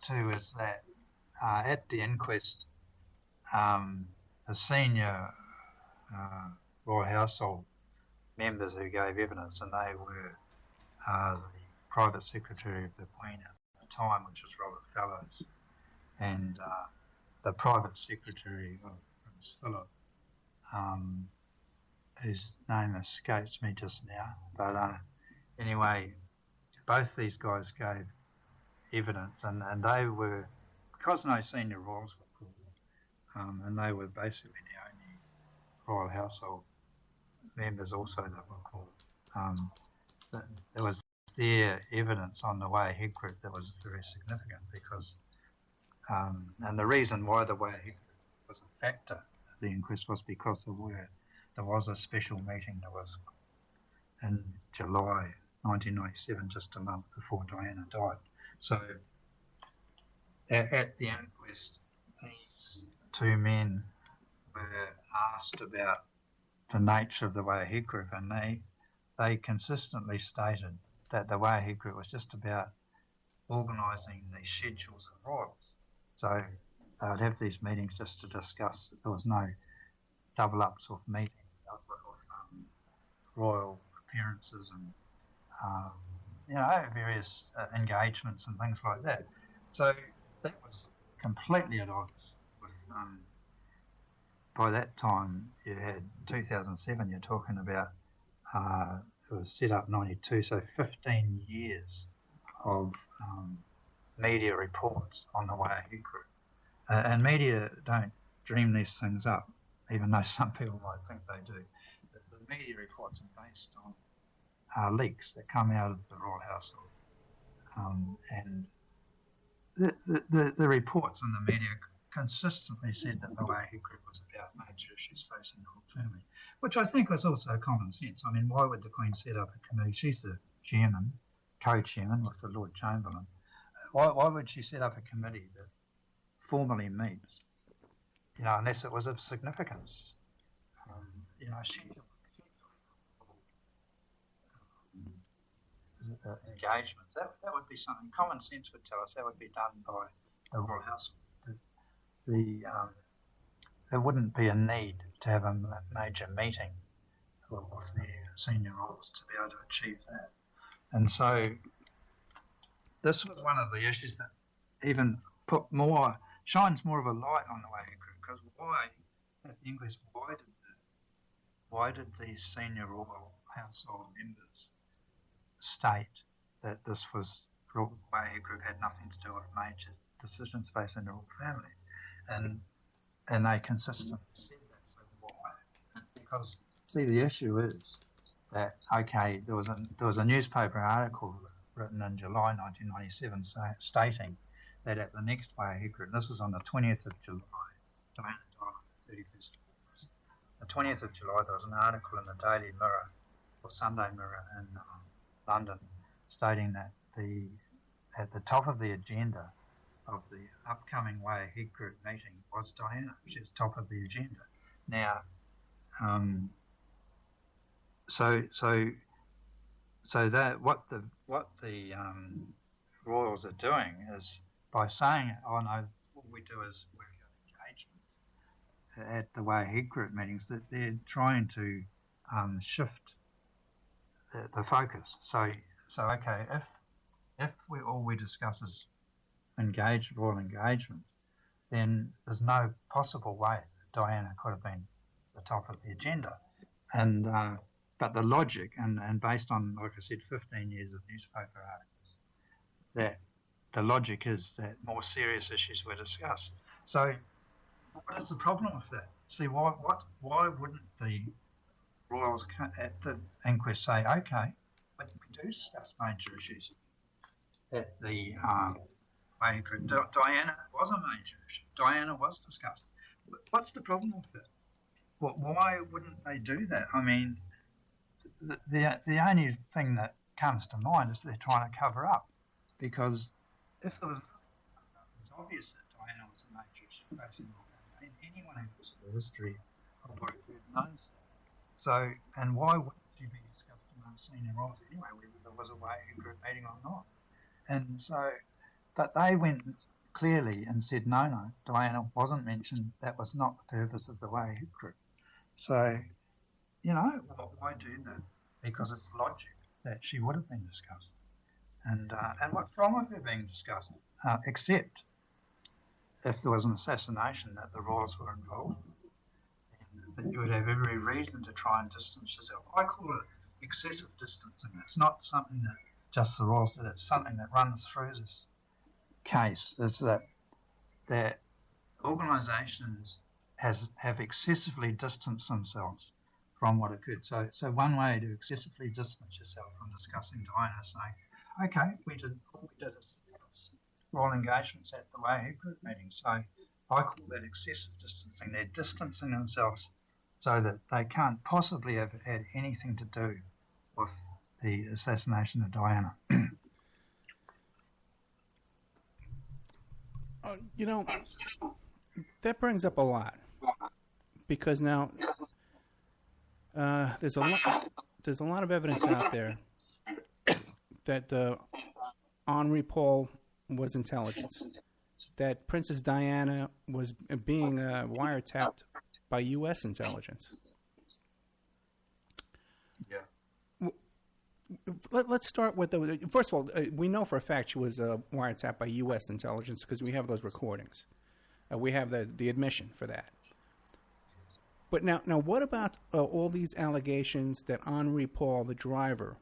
too is that at the inquest, the senior Royal Household members who gave evidence, and they were the Private Secretary of the Queen at the time, which was Robert Fellows, and the Private Secretary of Prince Philip, whose name escapes me just now. But anyway, both these guys gave evidence, and they were, because no senior royals were called, and they were basically the only Royal Household members also that were called. There was their evidence on the Waihi group that was very significant because, and the reason why the Waihi group was a factor of the inquest was because there was a special meeting that was in July 1997, just a month before Diana died. So at the inquest, these two men were asked about the nature of the Waihi group, and they consistently stated that the Waihi group was just about organising the schedules of royals. So they would have these meetings just to discuss. There was no double up sort of meeting of royal appearances and various engagements and things like that. So that was completely at odds with. By that time, you had 2007. You're talking about it was set up 92, so 15 years of media reports on the Waihi group, and media don't dream these things up, even though some people might think they do. The media reports are based on leaks that come out of the Royal Household, and the reports in the media consistently said that the Waihi group was about major issues facing the royal family, which I think was also common sense. I mean, why would the Queen set up a committee? She's the chairman, co-chairman with the Lord Chamberlain. Why would she set up a committee that formally meets, unless it was of significance? Engagements. That would be something common sense would tell us that would be done by the Royal Household. There wouldn't be a need to have a major meeting of the senior royals to be able to achieve that. And so this was one of the issues that even shines more of a light on the Waihi group, because at the inquest, why did these senior Royal Household members state that this was Waihi group had nothing to do with major decisions facing the royal family? And they consistently said that. So why? Because the issue is that there was a newspaper article written in July 1997 stating that at the next Waihi group, this was on the 20th of July, Diana died on the 31st of August. The 20th of July, there was an article in the Daily Mirror or Sunday Mirror in London stating that at the top of the agenda of the upcoming Waihi group meeting was Diana. She was top of the agenda. Now, so that what the royals are doing is by saying, "Oh no, all we do is work out engagement," at the Waihi group meetings, that they're trying to shift the focus. So okay, if all we discuss is royal engagement, then there's no possible way that Diana could have been the top of the agenda. And but the logic, and based on, like I said, 15 years of newspaper articles, that the logic is that more serious issues were discussed. So what is the problem with that? See, why wouldn't the royals at the inquest say, okay, but we do discuss major issues at the Waihi group. Diana was a major issue. Diana was discussed. What's the problem with that? Why wouldn't they do that? I mean, the only thing that comes to mind is they're trying to cover up, because if it was obvious that Diana was a major issue facing the family, anyone who looks at the history of the group knows that. So, and why wouldn't she be discussed among senior royals anyway, whether there was a Waihi group meeting or not? And so, but they went clearly and said, no, Diana wasn't mentioned. That was not the purpose of the Waihe group. So, why do that? Because it's logic that she would have been discussed. And what's wrong with her being discussed? Except if there was an assassination that the Royals were involved in, that you would have every reason to try and distance yourself. I call it excessive distancing. It's not something that just the Royals did. It's something that runs through this case, is that organisations have excessively distanced themselves from what occurred. So one way to excessively distance yourself from discussing Diana is saying, okay, all we did is royal engagements at the Waihe group meeting. So I call that excessive distancing. They're distancing themselves so that they can't possibly have had anything to do with the assassination of Diana. That brings up a lot, because now there's a lot of evidence out there that Henri Paul was intelligence, that Princess Diana was being wiretapped by U.S. intelligence. Yeah. Let's start with first of all, we know for a fact she was wiretapped by U.S. intelligence because we have those recordings. We have the admission for that. But now what about all these allegations that Henri Paul, the driver,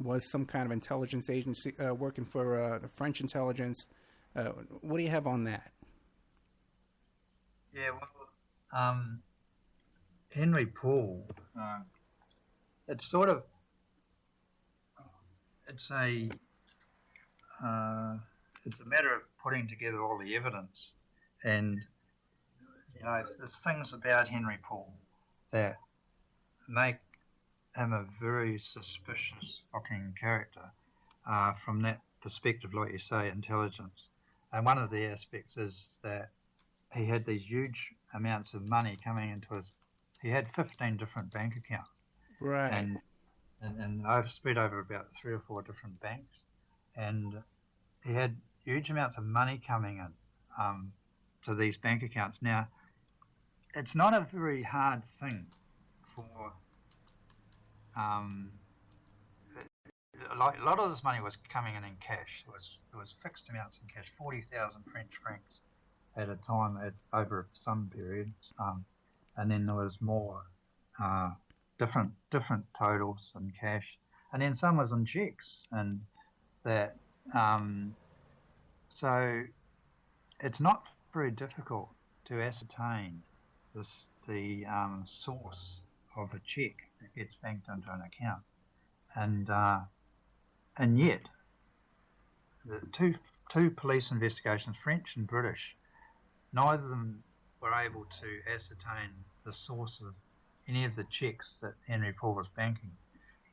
was some kind of intelligence agency working for the French intelligence? What do you have on that? Yeah, well, Henri Paul, it's a matter of putting together all the evidence, and there's things about Henri Paul that make him a very suspicious looking character from that perspective, like you say, intelligence. And one of the aspects is that he had these huge amounts of money coming into he had 15 different bank accounts. Right. And I've spread over about 3 or 4 different banks. And he had huge amounts of money coming in to these bank accounts. Now, it's not a very hard thing for a lot of this money was coming in cash. It was fixed amounts in cash, 40,000 French francs at a time over some periods, and then there was more different totals in cash, and then some was in checks, and that so it's not very difficult to ascertain the source of a check that gets banked into an account, and yet the two police investigations, French and British, neither of them were able to ascertain the source of any of the checks that Henri Paul was banking.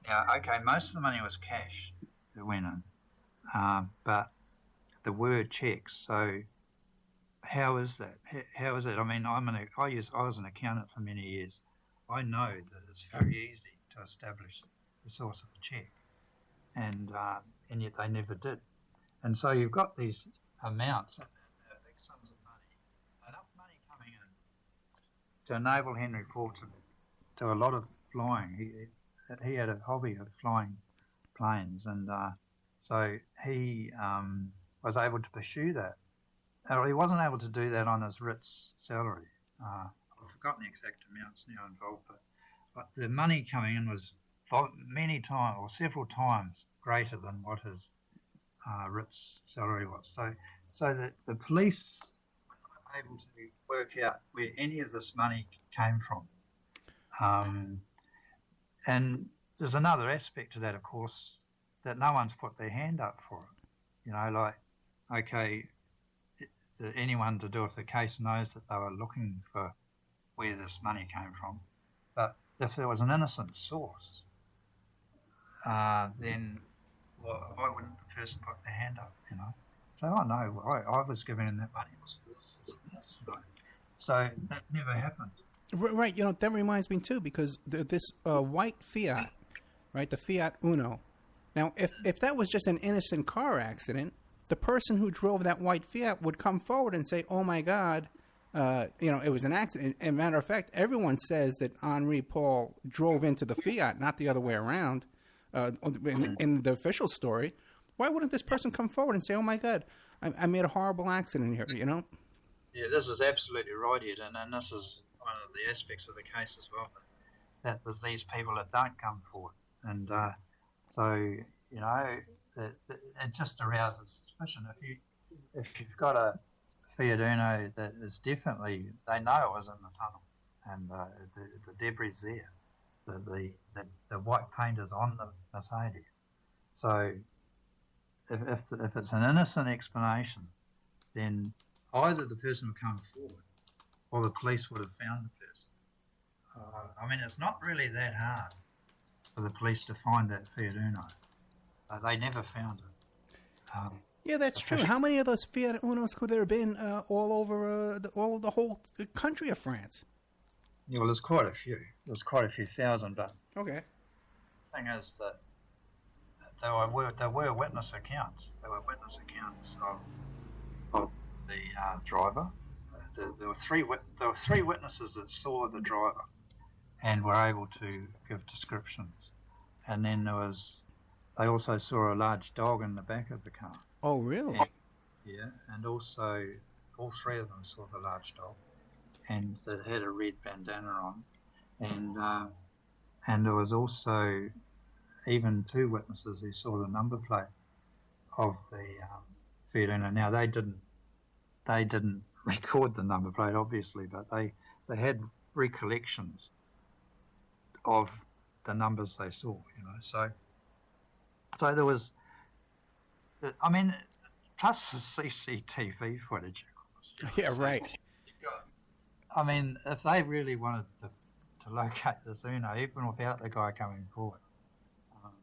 Now, okay, most of the money was cash that went in, but there were checks. So how is that? How is it? I mean, I was an accountant for many years. I know that it's very easy to establish the source of a check, and yet they never did. And so you've got these amounts, big sums of money, enough money coming in to enable Henri Paul to do a lot of flying. He had a hobby of flying planes, and so he was able to pursue that. He wasn't able to do that on his Ritz salary. I've forgotten the exact amounts now involved, but the money coming in was many times or several times greater than what his Ritz salary was. So that the police were able to work out where any of this money came from. And there's another aspect to that, of course, that no one's put their hand up for it. Okay, anyone to do with the case knows that they were looking for where this money came from. But if there was an innocent source, then why wouldn't the person put their hand up, So, no, I was giving him that money. So that never happened. Right, that reminds me too, because this white Fiat, right, the Fiat Uno. Now, if that was just an innocent car accident, the person who drove that white Fiat would come forward and say, "Oh my God, it was an accident." And matter of fact, everyone says that Henri Paul drove into the Fiat, not the other way around. In the official story, why wouldn't this person come forward and say, "Oh my God, I made a horrible accident here"? Yeah, this is absolutely right, Ed, and this is one of the aspects of the case as well. That there's these people that don't come forward, and so it just arouses suspicion. If you've got a Fiat Uno that is definitely, they know it was in the tunnel, and the debris there, the white paint is on the Mercedes. So if it's an innocent explanation, then either the person would come forward, or the police would have found the person. I mean, it's not really that hard for the police to find that Fiat Uno. They never found it. Yeah, that's true. How many of those Fiat Unos could there have been all over the whole country of France? Yeah, well, there's quite a few. There's quite a few thousand, but okay. The thing is that there were witness accounts. There were witness accounts of the driver. There were three witnesses that saw the driver and were able to give descriptions. And then they also saw a large dog in the back of the car. Oh, really? Yeah, and also all three of them saw the large dog, and it had a red bandana on, and there was also even two witnesses who saw the number plate of the Fiat Uno. Now they didn't record the number plate, obviously, but they had recollections of the numbers they saw. So there was, I mean, plus the CCTV footage, of course. Yeah, right. I mean, if they really wanted to locate this Uno, even without the guy coming forward, and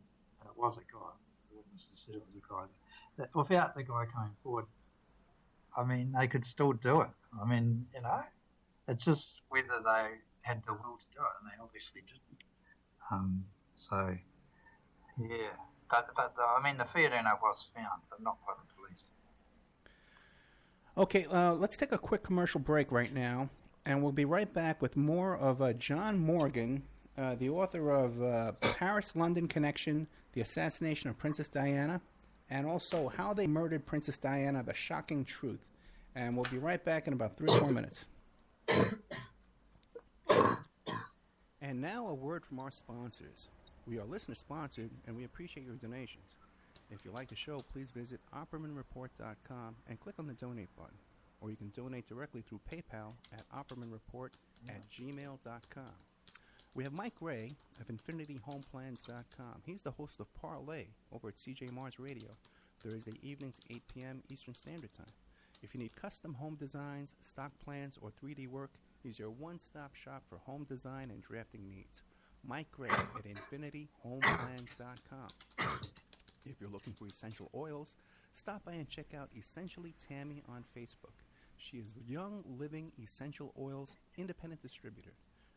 it was a guy, the witnesses said it was a guy, that without the guy coming forward, I mean, they could still do it. I mean, it's just whether they had the will to do it, and they obviously didn't. So, yeah. But I mean, the Fiat Uno was found, but not by the police. Okay, let's take a quick commercial break right now, and we'll be right back with more of John Morgan, the author of Paris-London Connection, The Assassination of Princess Diana, and also How They Murdered Princess Diana, The Shocking Truth. And we'll be right back in about 3 or 4 minutes. And now a word from our sponsors. We are listener-sponsored, and we appreciate your donations. If you like the show, please visit OppermanReport.com and click on the donate button. Or you can donate directly through PayPal at OppermanReport@gmail.com. We have Mike Gray of InfinityHomePlans.com. He's the host of Parlay over at CJ Mars Radio, Thursday evenings, 8 p.m. Eastern Standard Time. If you need custom home designs, stock plans, or 3D work, he's your one-stop shop for home design and drafting needs. Mike Gray at InfinityHomePlans.com. If you're looking for essential oils, stop by and check out Essentially Tammy on Facebook. She is Young Living Essential Oils independent distributor.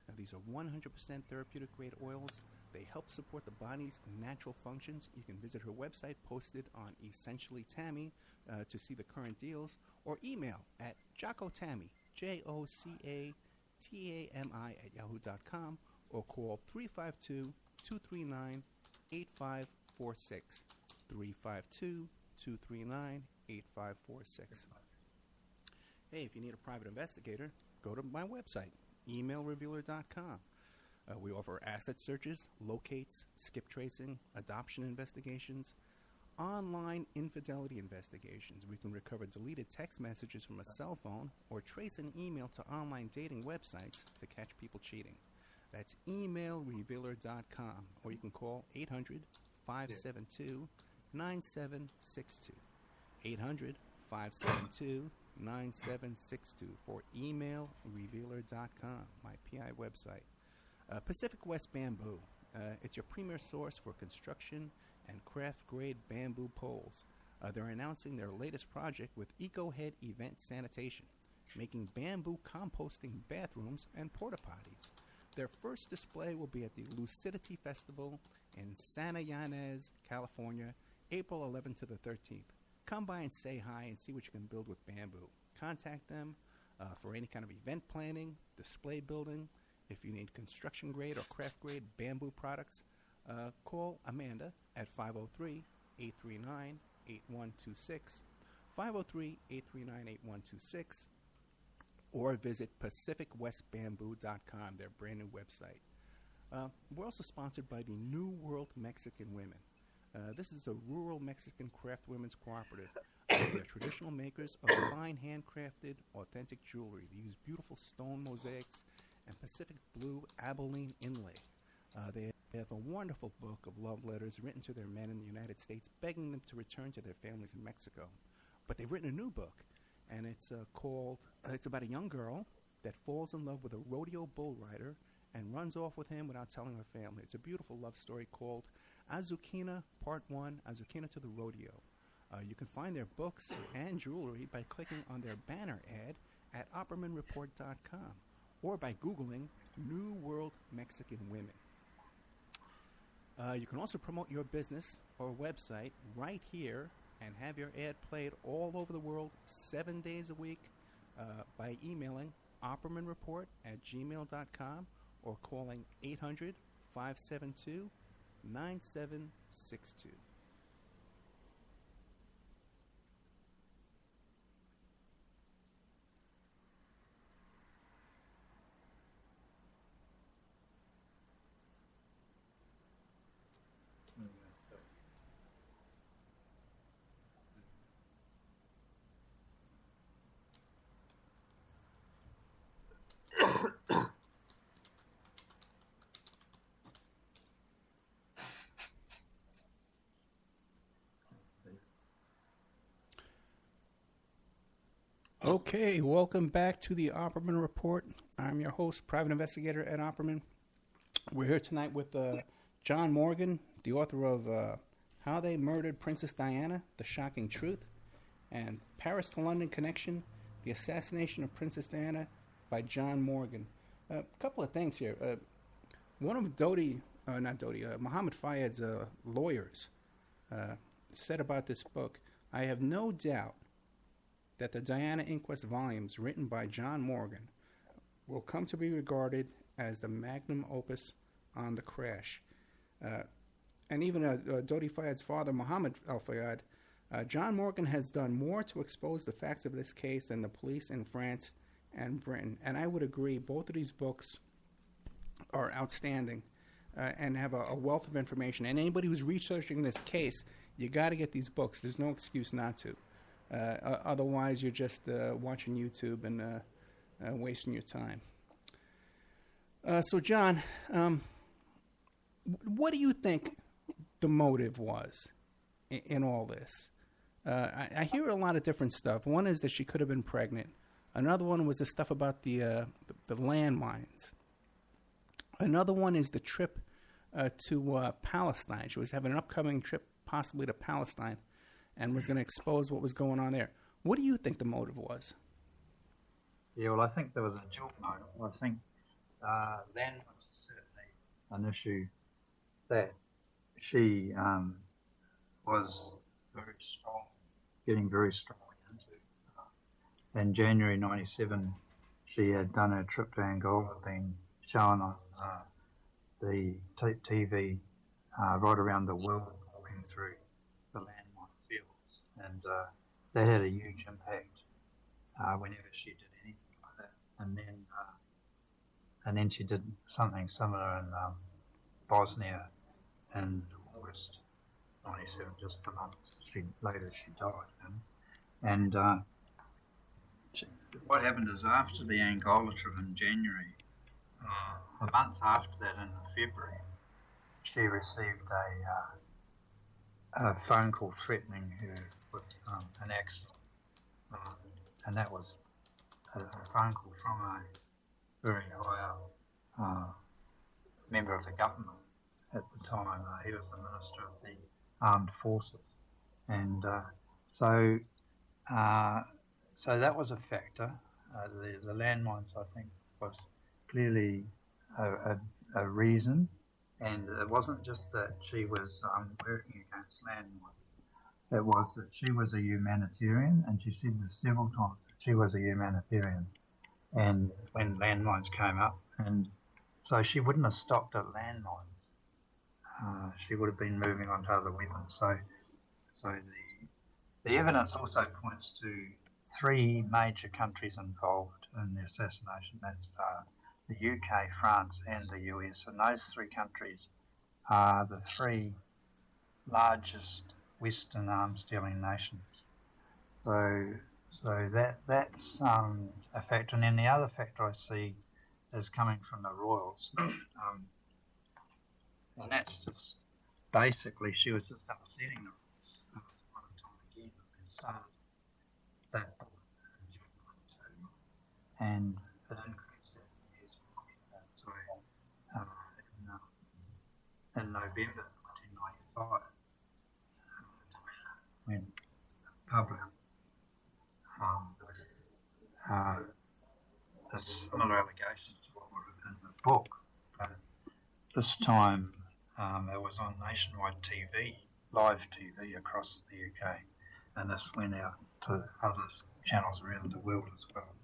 Now, these are 100% therapeutic grade oils. They help support the body's natural functions. You can visit her website posted on Essentially Tammy to see the current deals, or email at JockoTammy, JOCATAMI @yahoo.com, or call 352-239-8546. 352-239-8546. Hey, if you need a private investigator, go to my website, emailrevealer.com. We offer asset searches, locates, skip tracing, adoption investigations, online infidelity investigations. We can recover deleted text messages from a cell phone or trace an email to online dating websites to catch people cheating. That's emailrevealer.com, or you can call 800-572-9762. 800-572-9762 for emailrevealer.com, my PI website. Pacific West Bamboo. It's your premier source for construction and craft-grade bamboo poles. They're announcing their latest project with EcoHead Event Sanitation, making bamboo composting bathrooms and porta potties. Their first display will be at the Lucidity Festival in Santa Ynez, California, April 11th to the 13th. come by and say hi and see what you can build with bamboo. Contact them for any kind of event planning, display building. If you need construction grade or craft grade bamboo products, call Amanda at 503-839-8126, 503-839-8126, or visit PacificWestBamboo.com, their brand new website. We're also sponsored by the New World Mexican Women. This is a rural Mexican craft women's cooperative. They are traditional makers of fine handcrafted, authentic jewelry. They use beautiful stone mosaics and Pacific blue Abilene inlay. They have a wonderful book of love letters written to their men in the United States, begging them to return to their families in Mexico. But they've written a new book, and it's it's about a young girl that falls in love with a rodeo bull rider and runs off with him without telling her family. It's a beautiful love story called Azucena Part 1, Azucena to the Rodeo. You can find their books and jewelry by clicking on their banner ad at OppermanReport.com or by Googling New World Mexican Women. You can also promote your business or website right here and have your ad played all over the world 7 days a week by emailing OppermanReport@gmail.com or calling 800-572-9762. Okay, welcome back to the Opperman Report. I'm your host, Private Investigator Ed Opperman. We're here tonight with John Morgan, the author of How They Murdered Princess Diana, The Shocking Truth, and Paris to London Connection, The Assassination of Princess Diana by John Morgan. A couple of things here. One of Mohammed Fayed's lawyers said about this book, I have no doubt that the Diana Inquest volumes written by John Morgan will come to be regarded as the magnum opus on the crash. And even Dodi Fayed's father, Mohammed al-Fayed, John Morgan has done more to expose the facts of this case than the police in France and Britain. And I would agree, both of these books are outstanding and have a wealth of information. And anybody who's researching this case, you got to get these books. There's no excuse not to. Otherwise, you're just watching YouTube and wasting your time. So, John, what do you think the motive was in all this? I hear a lot of different stuff. One is that she could have been pregnant. Another one was the stuff about the landmines. Another one is the trip to Palestine. She was having an upcoming trip possibly to Palestine and was going to expose what was going on there. What do you think the motive was? Yeah, well, I think there was a dual motive. I think then was certainly an issue that she was very strong, getting very strongly into. In January 97, she had done her trip to Angola, been shown on the TV right around the world, walking through the landmine fields, and that had a huge impact whenever she did anything like that. And then she did something similar in Bosnia in August 97, just a month later she died. And what happened is after the Angola trip in January, a month after that in February, she received a phone call threatening her with an accident. And that was a phone call from a very high member of the government at the time. He was the Minister of the Armed Forces. And so that was a factor. The landmines, I think, was clearly a reason. And it wasn't just that she was working against landmines. it was that she was a humanitarian, and she said this several times that she was a humanitarian. And when landmines came up, and so she wouldn't have stopped at landmines. She would have been moving on to other weapons. So the evidence also points to three major countries involved in the assassination. That's the UK, France, and the US. And those three countries are the three largest Western arms dealing nations. So that's a factor. And then the other factor I see is coming from the royals. And that's just basically she was just upsetting the royals one time again and started that and it increased as the years in November 1995 when public the similar allegations were in the book, but this time it was on nationwide TV, live TV across the UK, and this went out to other channels around the world as well.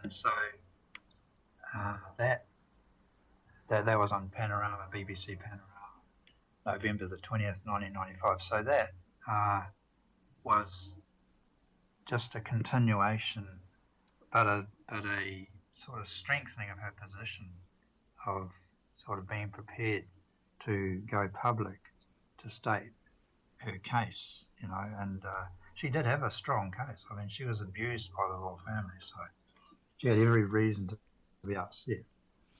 And so that was on Panorama, BBC Panorama, November the 20th, 1995. So that was just a continuation, but a sort of strengthening of her position of sort of being prepared to go public to state her case, and she did have a strong case. I mean, she was abused by the royal family, so she had every reason to be upset,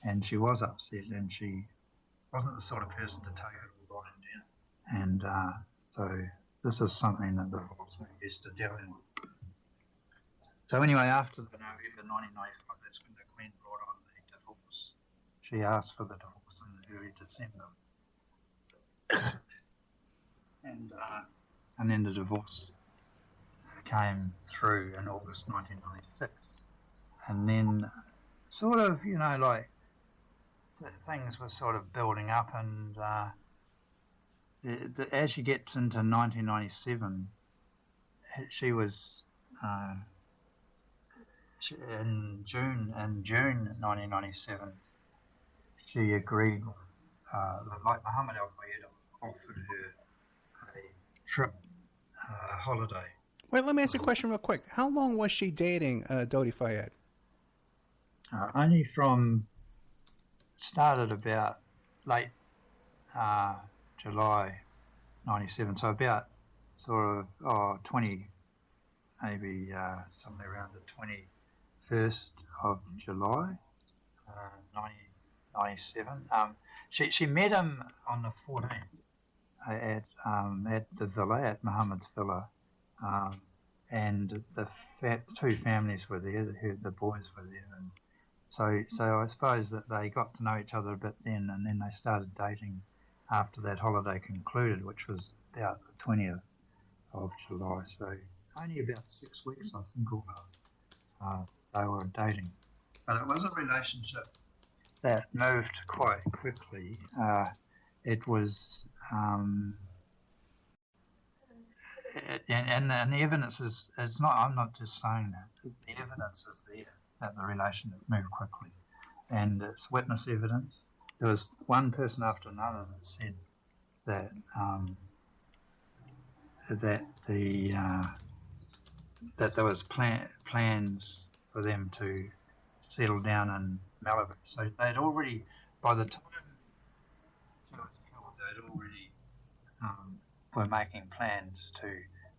and she was upset, and she wasn't the sort of person to take it all lying down. And so this is something that the royals are used to dealing with. So anyway, after the November 1995, that's when the Queen brought on the divorce. She asked for the divorce in early December. And then the divorce came through in August 1996. And then sort of, things were sort of building up, and as she gets into 1997, she was in June 1997, she agreed, like Muhammad al-Fayed offered her a trip, holiday. Wait, let me ask you a question real quick. How long was she dating Dodi Fayed? Only from, started about late July 97, so about sort of 20, maybe somewhere around the 21st of July 1997. She met him on the 14th at the villa, at Muhammad's villa, and the two families were there, the boys were there, and so I suppose that they got to know each other a bit then, and then they started dating after that holiday concluded, which was about the 20th of July. So only about 6 weeks, I think, they were dating. But it was a relationship that moved quite quickly. It was, and the evidence is, it's not, I'm not just saying that, the evidence is there that the relationship moved quickly. And it's witness evidence. There was one person after another that said that that there was plans for them to settle down in Malibu. So they'd already, by the time she was killed, they'd already were making plans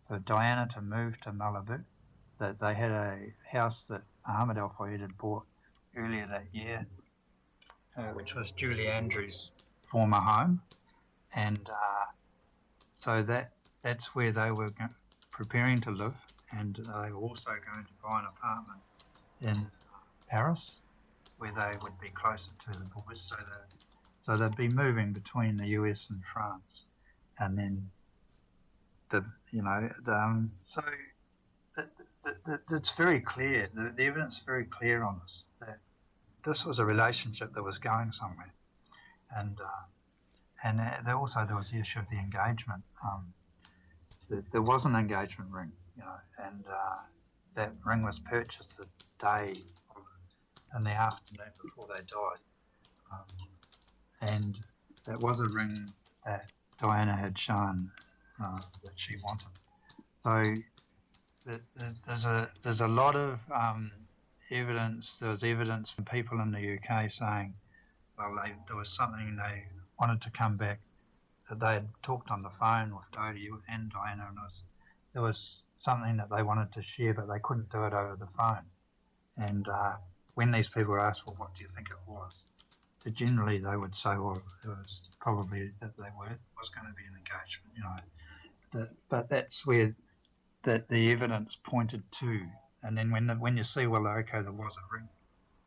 for Diana to move to Malibu. That they had a house that Muhammad al-Fayed had bought earlier that year, which was Julie Andrews' former home, and so that's where they were preparing to live, and they were also going to buy an apartment in Paris, where they would be closer to the boys, so they'd be moving between the US and France, and then so it's very clear. The evidence is very clear on this, that this was a relationship that was going somewhere, and there was the issue of the engagement. there was an engagement ring, and that ring was purchased the day in the afternoon before they died, and that was a ring that Diana had shown that she wanted. So there's a lot of evidence. There was evidence from people in the UK saying, well, there was something they wanted to come back, that they had talked on the phone with Dodie and Diana, and there was something that they wanted to share, but they couldn't do it over the phone. And when these people were asked, well, what do you think it was? Generally, they would say, well, it was probably that was going to be an engagement, but that's where the evidence pointed to. And then when you see, well, okay, there was a ring,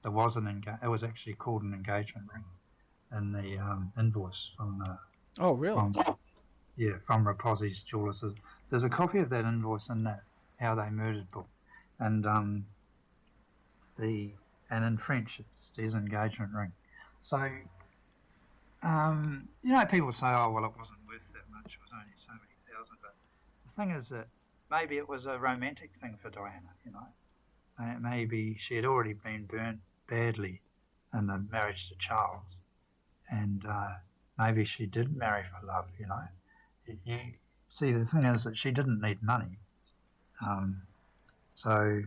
there was it was actually called an engagement ring in the invoice from the. Oh, really? From Rapossi's Jewellers. There's a copy of that invoice in that How They Murdered book, and in French it says engagement ring. So, people say, oh, well, it wasn't worth that much, it was only so many thousand, but the thing is that maybe it was a romantic thing for Diana, Maybe she had already been burnt badly in the marriage to Charles, and maybe she did marry for love, You see, the thing is that she didn't need money. So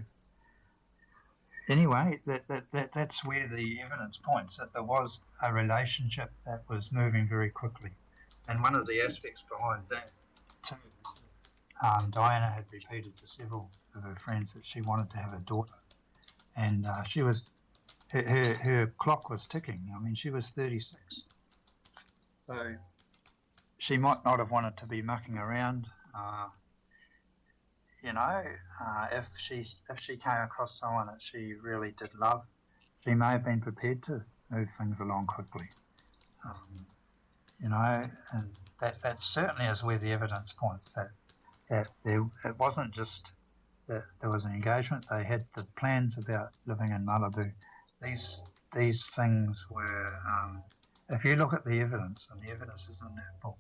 anyway, that's where the evidence points, that there was a relationship that was moving very quickly. And one of the aspects behind that too is that Diana had repeated to several of her friends that she wanted to have a daughter. And she was, her clock was ticking. I mean, she was 36. So she might not have wanted to be mucking around. If she came across someone that she really did love, she may have been prepared to move things along quickly. And that certainly is where the evidence points, that it wasn't just that there was an engagement. They had the plans about living in Malibu. These things were, if you look at the evidence, and the evidence is in that book,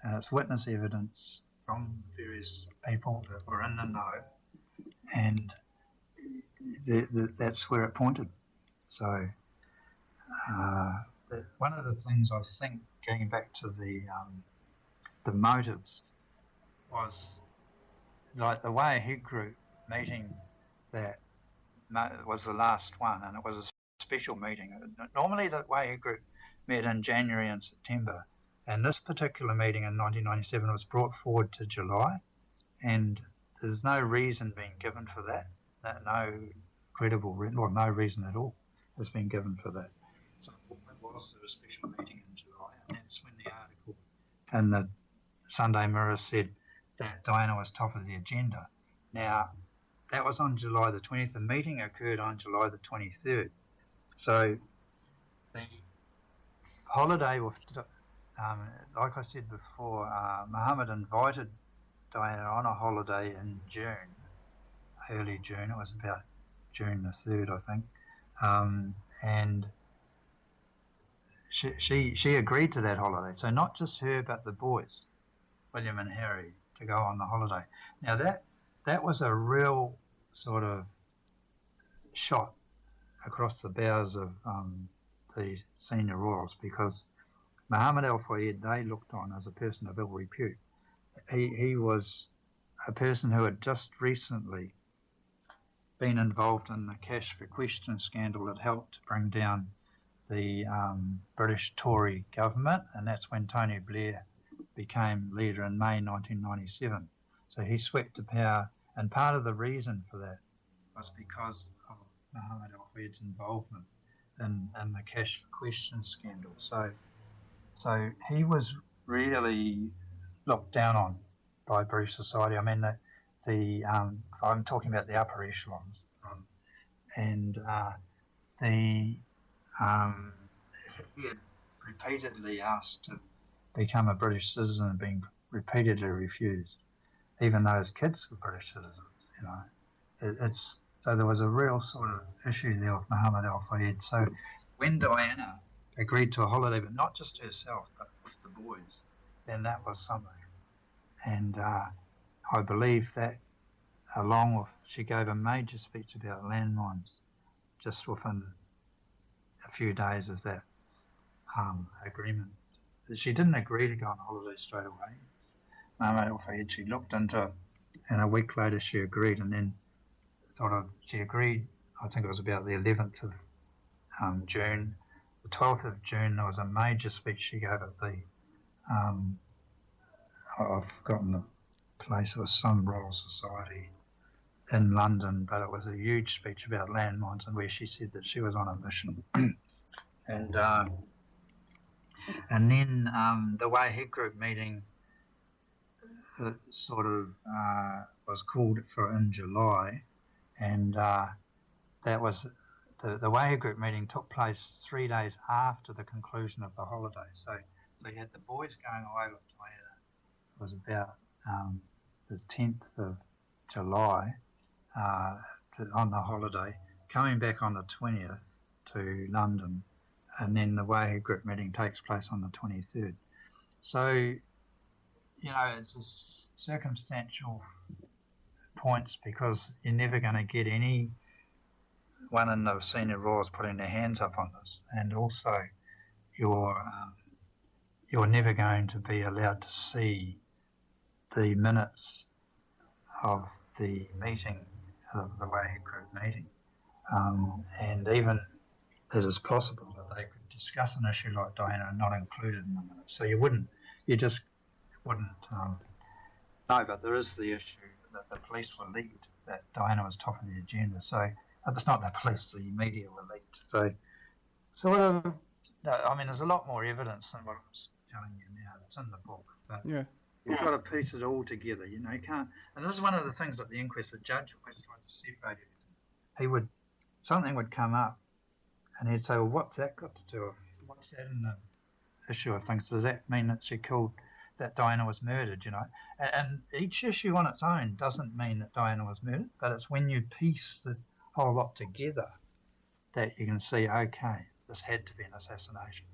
and it's witness evidence from various people that were in the know, and that's where it pointed. So one of the things I think, going back to the motives, was like the Waihe group meeting that was the last one, and it was a special meeting. Normally the Waihe group met in January and September, and this particular meeting in 1997 was brought forward to July, and there's no reason being given for that. No credible reason, or no reason at all has been given for that. So it was a special meeting in July, and that's when the article in the Sunday Mirror said that Diana was top of the agenda. Now, that was on July the 20th. The meeting occurred on July the 23rd. So the holiday with, like I said before, Muhammad invited Diana on a holiday in June, early June. It was about June the 3rd, I think. And she agreed to that holiday. So not just her, but the boys, William and Harry, to go on the holiday. Now that was a real sort of shot across the bows of the senior royals, because Muhammad Al Fayed, they looked on as a person of ill repute. He was a person who had just recently been involved in the cash for question scandal that helped to bring down the British Tory government, and that's when Tony Blair became leader in May 1997. So he swept to power, and part of the reason for that was because of Muhammad Al Fayed's involvement in the cash for question scandal. So he was really looked down on by British society. I mean, I'm talking about the upper echelons, and he had repeatedly asked to become a British citizen and being repeatedly refused, even though his kids were British citizens. So there was a real sort of issue there with Muhammad Al Fayed. So when Diana agreed to a holiday, but not just herself, but with the boys, then that was something. And I believe that along with, she gave a major speech about landmines just within a few days of that agreement. She didn't agree to go on holiday straight away. She looked into it, and a week later she agreed, and then she agreed, I think it was about the 11th of June. The 12th of June, there was a major speech she gave at the, I've forgotten the place, it was some Royal Society in London, but it was a huge speech about landmines and where she said that she was on a mission. And then the Waihe Group meeting was called for in July, and that was the Waihe Group meeting took place 3 days after the conclusion of the holiday. So you had the boys going away with Diana. It was about the 10th of July on the holiday, coming back on the 20th to London, and then the Waihe Group meeting takes place on the 23rd. So, it's a circumstantial points because you're never going to get any one in the senior royals putting their hands up on this, and also you're never going to be allowed to see the minutes of the meeting, of the Waihe Group meeting, and even it is possible that they could discuss an issue like Diana and not included in the minutes. So you just wouldn't know. But there is the issue that the police were leaked, that Diana was top of the agenda. So it's not the police, the media were leaked. So there's a lot more evidence than what I'm telling you now. It's in the book, but you've got to piece it all together. You can't. And this is one of the things at the inquest. The judge always tried to separate everything. Something would come up, and he'd say, "Well, what's that got to do with? What's that in the issue of things? Does that mean that that Diana was murdered?" And each issue on its own doesn't mean that Diana was murdered, but it's when you piece the whole lot together that you can see, okay, this had to be an assassination.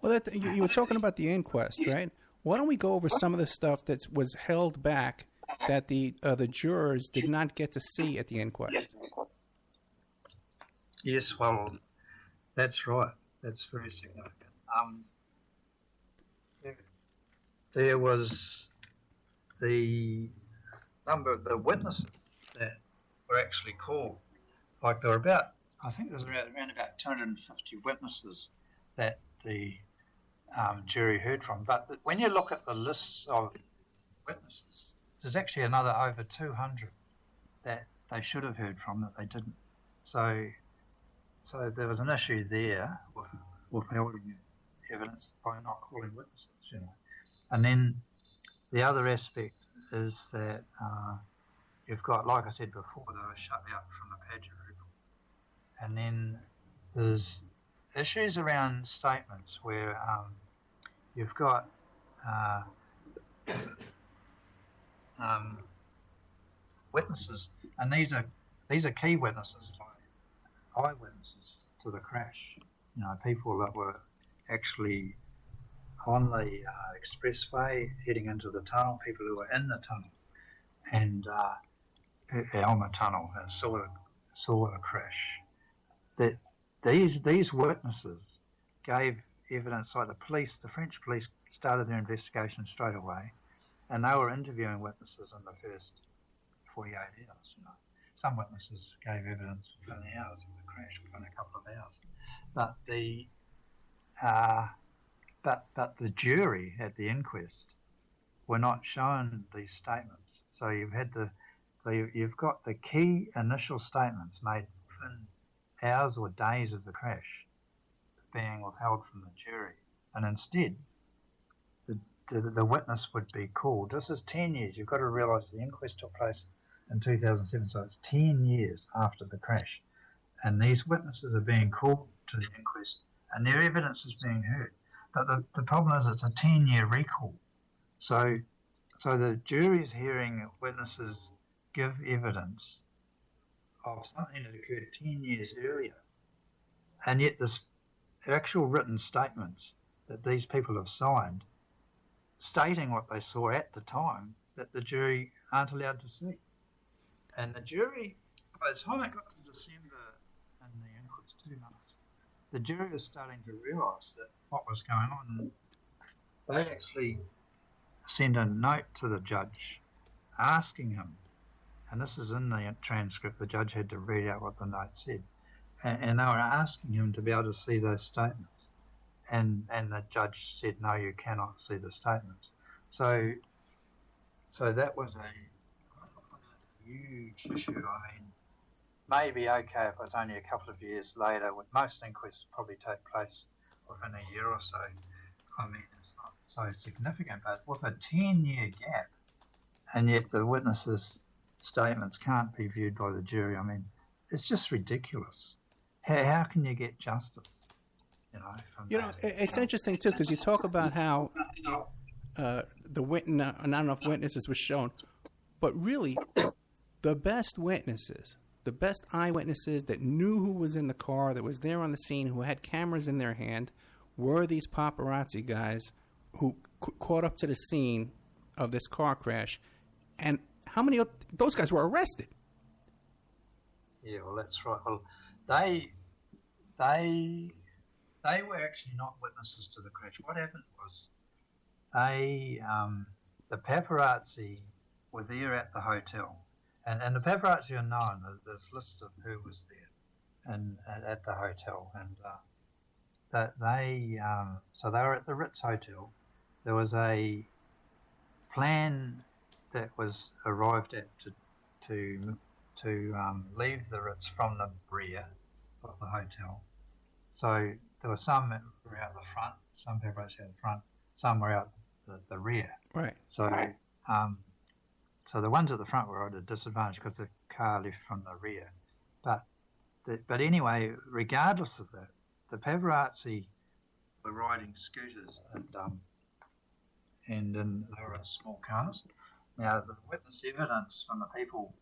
Well, you were talking about the inquest, right? Why don't we go over some of the stuff that was held back that the jurors did not get to see at the inquest? Yes, well, that's right. That's very significant. There was the number of the witnesses that were actually called. Like there were I think there was around about 250 witnesses that the jury heard from. But when you look at the lists of witnesses, there's actually another over 200 that they should have heard from that they didn't. So there was an issue there with holding evidence by not calling witnesses, And then the other aspect is that you've got, like I said before, they were shut out from the Paget group. And then there's issues around statements where you've got witnesses, and these are key witnesses, like eyewitnesses to the crash. People that were actually on the expressway heading into the tunnel, people who were in the tunnel and on the tunnel and saw the crash. That these witnesses gave evidence, like the French police started their investigation straight away, and they were interviewing witnesses in the first 48 hours. Some witnesses gave evidence within hours of the crash, within a couple of hours. But the jury at the inquest were not shown these statements. So you've got the key initial statements made within hours or days of the crash being withheld from the jury, and instead the witness would be called. This is 10 years. You've got to realise the inquest took place in 2007, so it's 10 years after the crash, and these witnesses are being called to the inquest, and their evidence is being heard. But the problem is it's a 10-year recall. So the jury's hearing witnesses give evidence of something that occurred 10 years earlier, and yet the actual written statements that these people have signed stating what they saw at the time that the jury aren't allowed to see. And the jury, by the time it got to December in the inquest 2 months, the jury was starting to realise that what was going on. And they actually sent a note to the judge asking him, and this is in the transcript, the judge had to read out what the note said, and they were asking him to be able to see those statements. And the judge said, no, you cannot see the statements. So that was a huge issue. I mean, maybe okay if it was only a couple of years later. Most inquests probably take place within a year or so. I mean, it's not so significant, but with a 10-year gap, and yet the witnesses' statements can't be viewed by the jury. I mean, it's just ridiculous. How can you get justice? It's interesting too, because you talk about how not enough witnesses were shown, but really, the best witnesses, the best eyewitnesses that knew who was in the car, that was there on the scene, who had cameras in their hand, were these paparazzi guys who caught up to the scene of this car crash. And how many of those guys were arrested? Yeah, well, that's right. Well, they were actually not witnesses to the crash. What happened was the paparazzi were there at the hotel, and the paparazzi are known. There's lists of who was there at the hotel, and so they were at the Ritz Hotel. There was a plan that was arrived at to leave the Ritz from the rear of the hotel. So there were some that were out the front, some paparazzi out the front, some were out the rear. Right. So so the ones at the front were at a disadvantage because the car left from the rear. But anyway, regardless of that, the paparazzi were riding scooters and they were in small cars. Now, the witness evidence from the people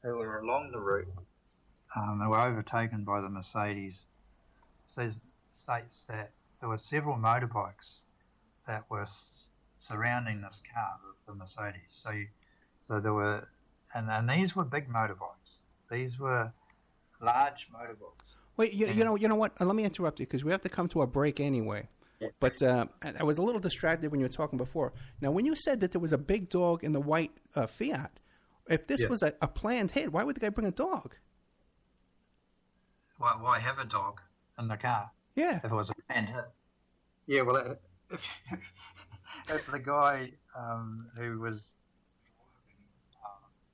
who were along the route who were overtaken by the Mercedes states that there were several motorbikes that were surrounding this car, the Mercedes. So there were, and these were big motorbikes. These were large motorbikes. Wait, you know what? Let me interrupt you because we have to come to a break anyway. Yeah. But I was a little distracted when you were talking before. Now, when you said that there was a big dog in the white Fiat, if this was a planned hit, why would the guy bring a dog? Why have a dog in the car? Yeah. If it was a planned hit. Yeah, well, if the guy who was,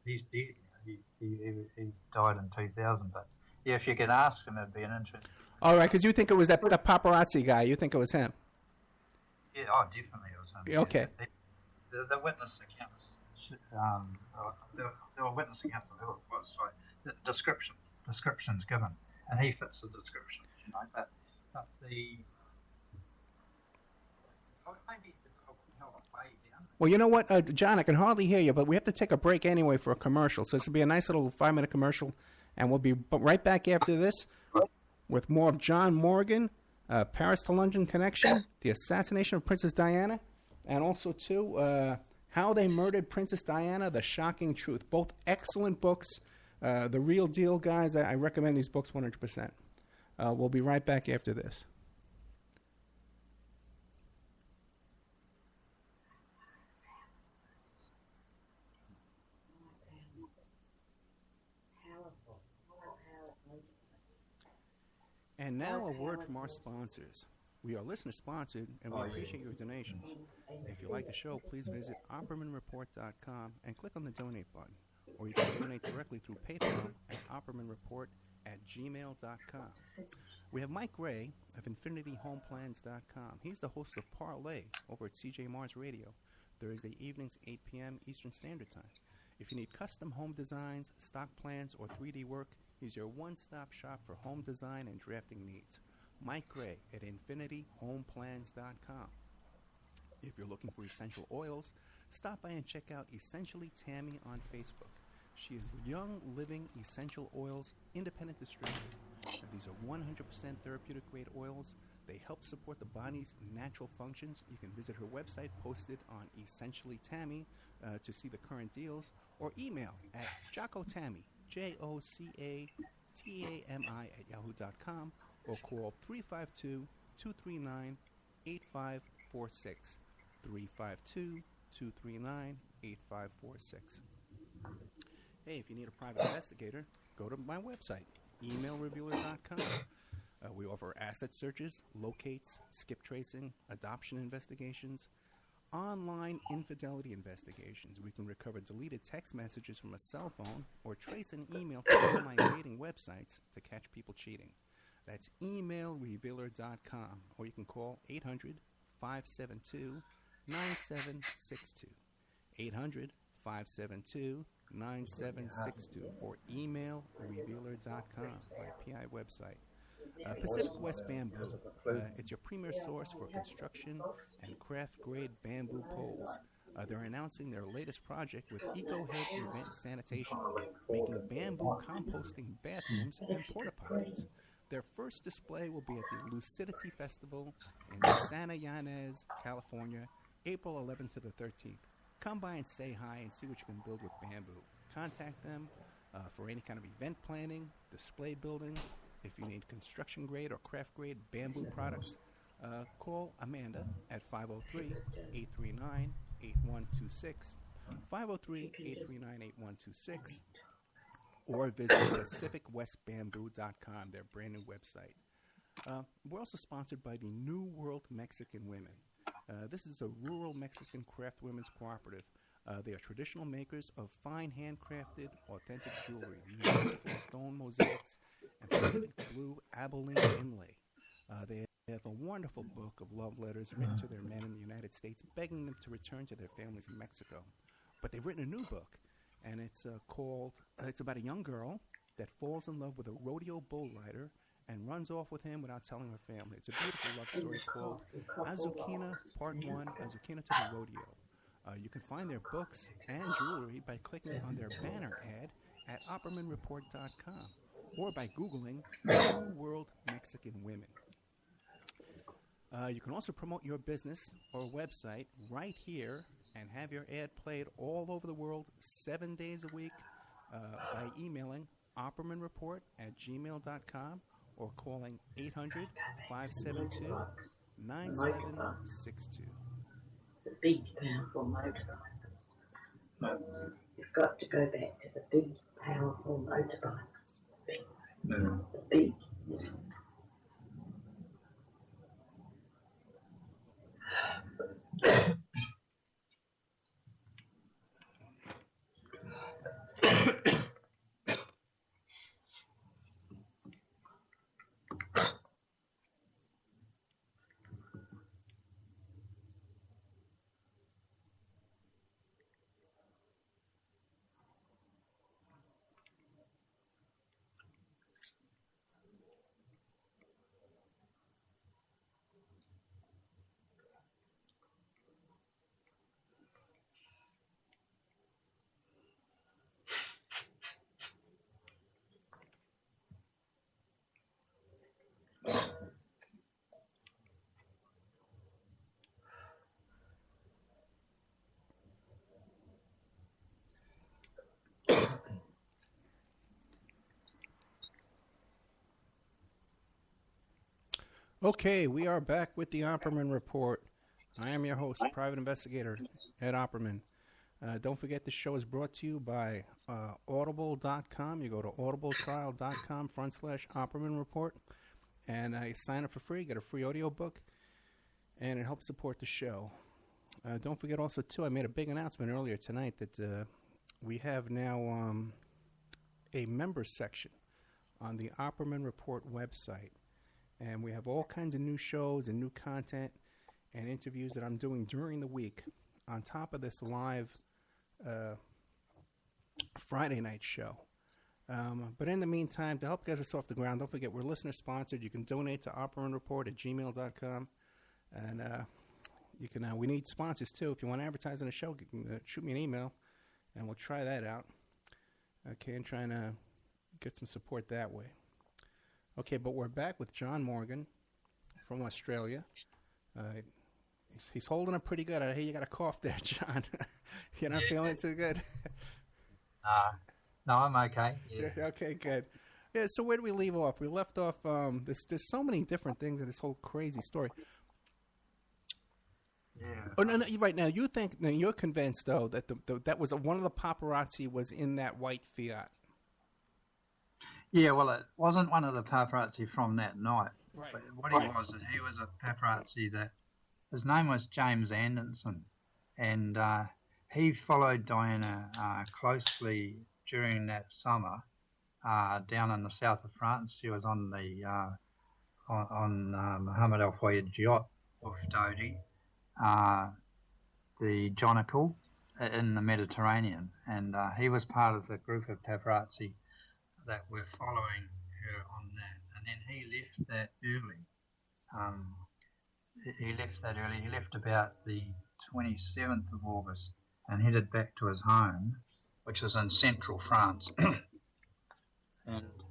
he's dead. He died in 2000, but yeah, if you could ask him, it'd be an interest. All right, because you think it was that paparazzi guy. You think it was him. Yeah, definitely it was him. Yeah, okay. The witness accounts, there were witness accounts of who it was. Right? The descriptions given, and he fits the description. But maybe Well, you know what, John, I can hardly hear you, but we have to take a break anyway for a commercial. So this will be a nice little 5-minute commercial, and we'll be right back after this with more of John Morgan, Paris to London Connection, the assassination of Princess Diana, and also, too, How They Murdered Princess Diana, The Shocking Truth. Both excellent books. The real deal, guys. I recommend these books 100%. We'll be right back after this. And now a word from our sponsors. We are listener-sponsored, and we appreciate your donations. If you like the show, please visit OppermanReport.com and click on the donate button. Or you can donate directly through PayPal at OppermanReport@gmail.com. We have Mike Gray of InfinityHomePlans.com. He's the host of Parlay over at CJ Mars Radio, Thursday evenings, 8 p.m. Eastern Standard Time. If you need custom home designs, stock plans, or 3D work, he's your one-stop shop for home design and drafting needs. Mike Gray at InfinityHomePlans.com. If you're looking for essential oils, stop by and check out Essentially Tammy on Facebook. She is Young Living Essential Oils Independent Distributor. These are 100% therapeutic grade oils They help support the body's natural functions. You can visit her website posted on Essentially Tammy to see the current deals, or email at JockoTammy, JOCATAMI at yahoo.com, or call 352 239 8546. 352 239 8546. Hey, if you need a private investigator, go to my website, emailrevealer.com. We offer asset searches, locates, skip tracing, adoption investigations, online infidelity investigations. We can recover deleted text messages from a cell phone or trace an email from online dating websites to catch people cheating. That's emailrevealer.com, or you can call 800-572-9762. 800-572-9762, or emailrevealer.com, my PI website. Pacific West Bamboo. It's your premier source for construction and craft-grade bamboo poles. They're announcing their latest project with EcoHead Event Sanitation, making bamboo composting bathrooms and porta potties. Their first display will be at the Lucidity Festival in Santa Ynez, California, April 11th to the 13th. Come by and say hi and see what you can build with bamboo. Contact them for any kind of event planning, display building. If you need construction grade or craft grade bamboo products, call Amanda at 503-839-8126, 503-839-8126, or visit PacificWestBamboo.com, their brand new website. We're also sponsored by the New World Mexican Women. This is a rural Mexican craft women's cooperative. They are traditional makers of fine handcrafted, authentic jewelry, beautiful stone mosaics, and Pacific blue Abilene inlay. They have a wonderful book of love letters written to their men in the United States, begging them to return to their families in Mexico. But they've written a new book, and it's it's about a young girl that falls in love with a rodeo bull rider and runs off with him without telling her family. It's a beautiful love story called Azucena Part 1, Azucena to the Rodeo. You can find their books and jewelry by clicking on their banner ad at OppermanReport.com or by Googling New World Mexican Women. You can also promote your business or website right here and have your ad played all over the world 7 days a week by emailing OppermanReport@gmail.com or calling 800-572-9762. The big, powerful motorbikes. You've got to go back to the big, powerful motorbikes. The big. Okay, we are back with the Opperman Report. I am your host, Private Investigator Ed Opperman. Don't forget the show is brought to you by Audible.com. You go to audibletrial.com/Opperman Report, and you sign up for free, get a free audio book, and it helps support the show. Don't forget also, too, I made a big announcement earlier tonight that we have now a members section on the Opperman Report website. And we have all kinds of new shows and new content and interviews that I'm doing during the week on top of this live Friday night show. But in the meantime, to help get us off the ground, don't forget we're listener-sponsored. You can donate to OppermanReport@gmail.com. And you can. We need sponsors, too. If you want to advertise on the show, you can shoot me an email, and we'll try that out. Okay, and trying to get some support that way. Okay, but we're back with John Morgan from Australia. He's holding up pretty good. I hear you got a cough there, John. You're not feeling too good? No, I'm okay. Yeah. Okay, good. Yeah, so where do we leave off? We left off, there's so many different things in this whole crazy story. Yeah. Oh, no, right now, you're convinced, though, that that was one of the paparazzi was in that white Fiat. Yeah, well, it wasn't one of the paparazzi from that night. Right. But what he was is he was a paparazzi that, his name was James Anderson, and he followed Diana closely during that summer down in the south of France. She was on the Mohammed Al Fayed yacht with Dodi, the Jonical, in the Mediterranean, and he was part of the group of paparazzi that were following her on that. And then he left that early. He left about the 27th of August and headed back to his home, which was in central France. And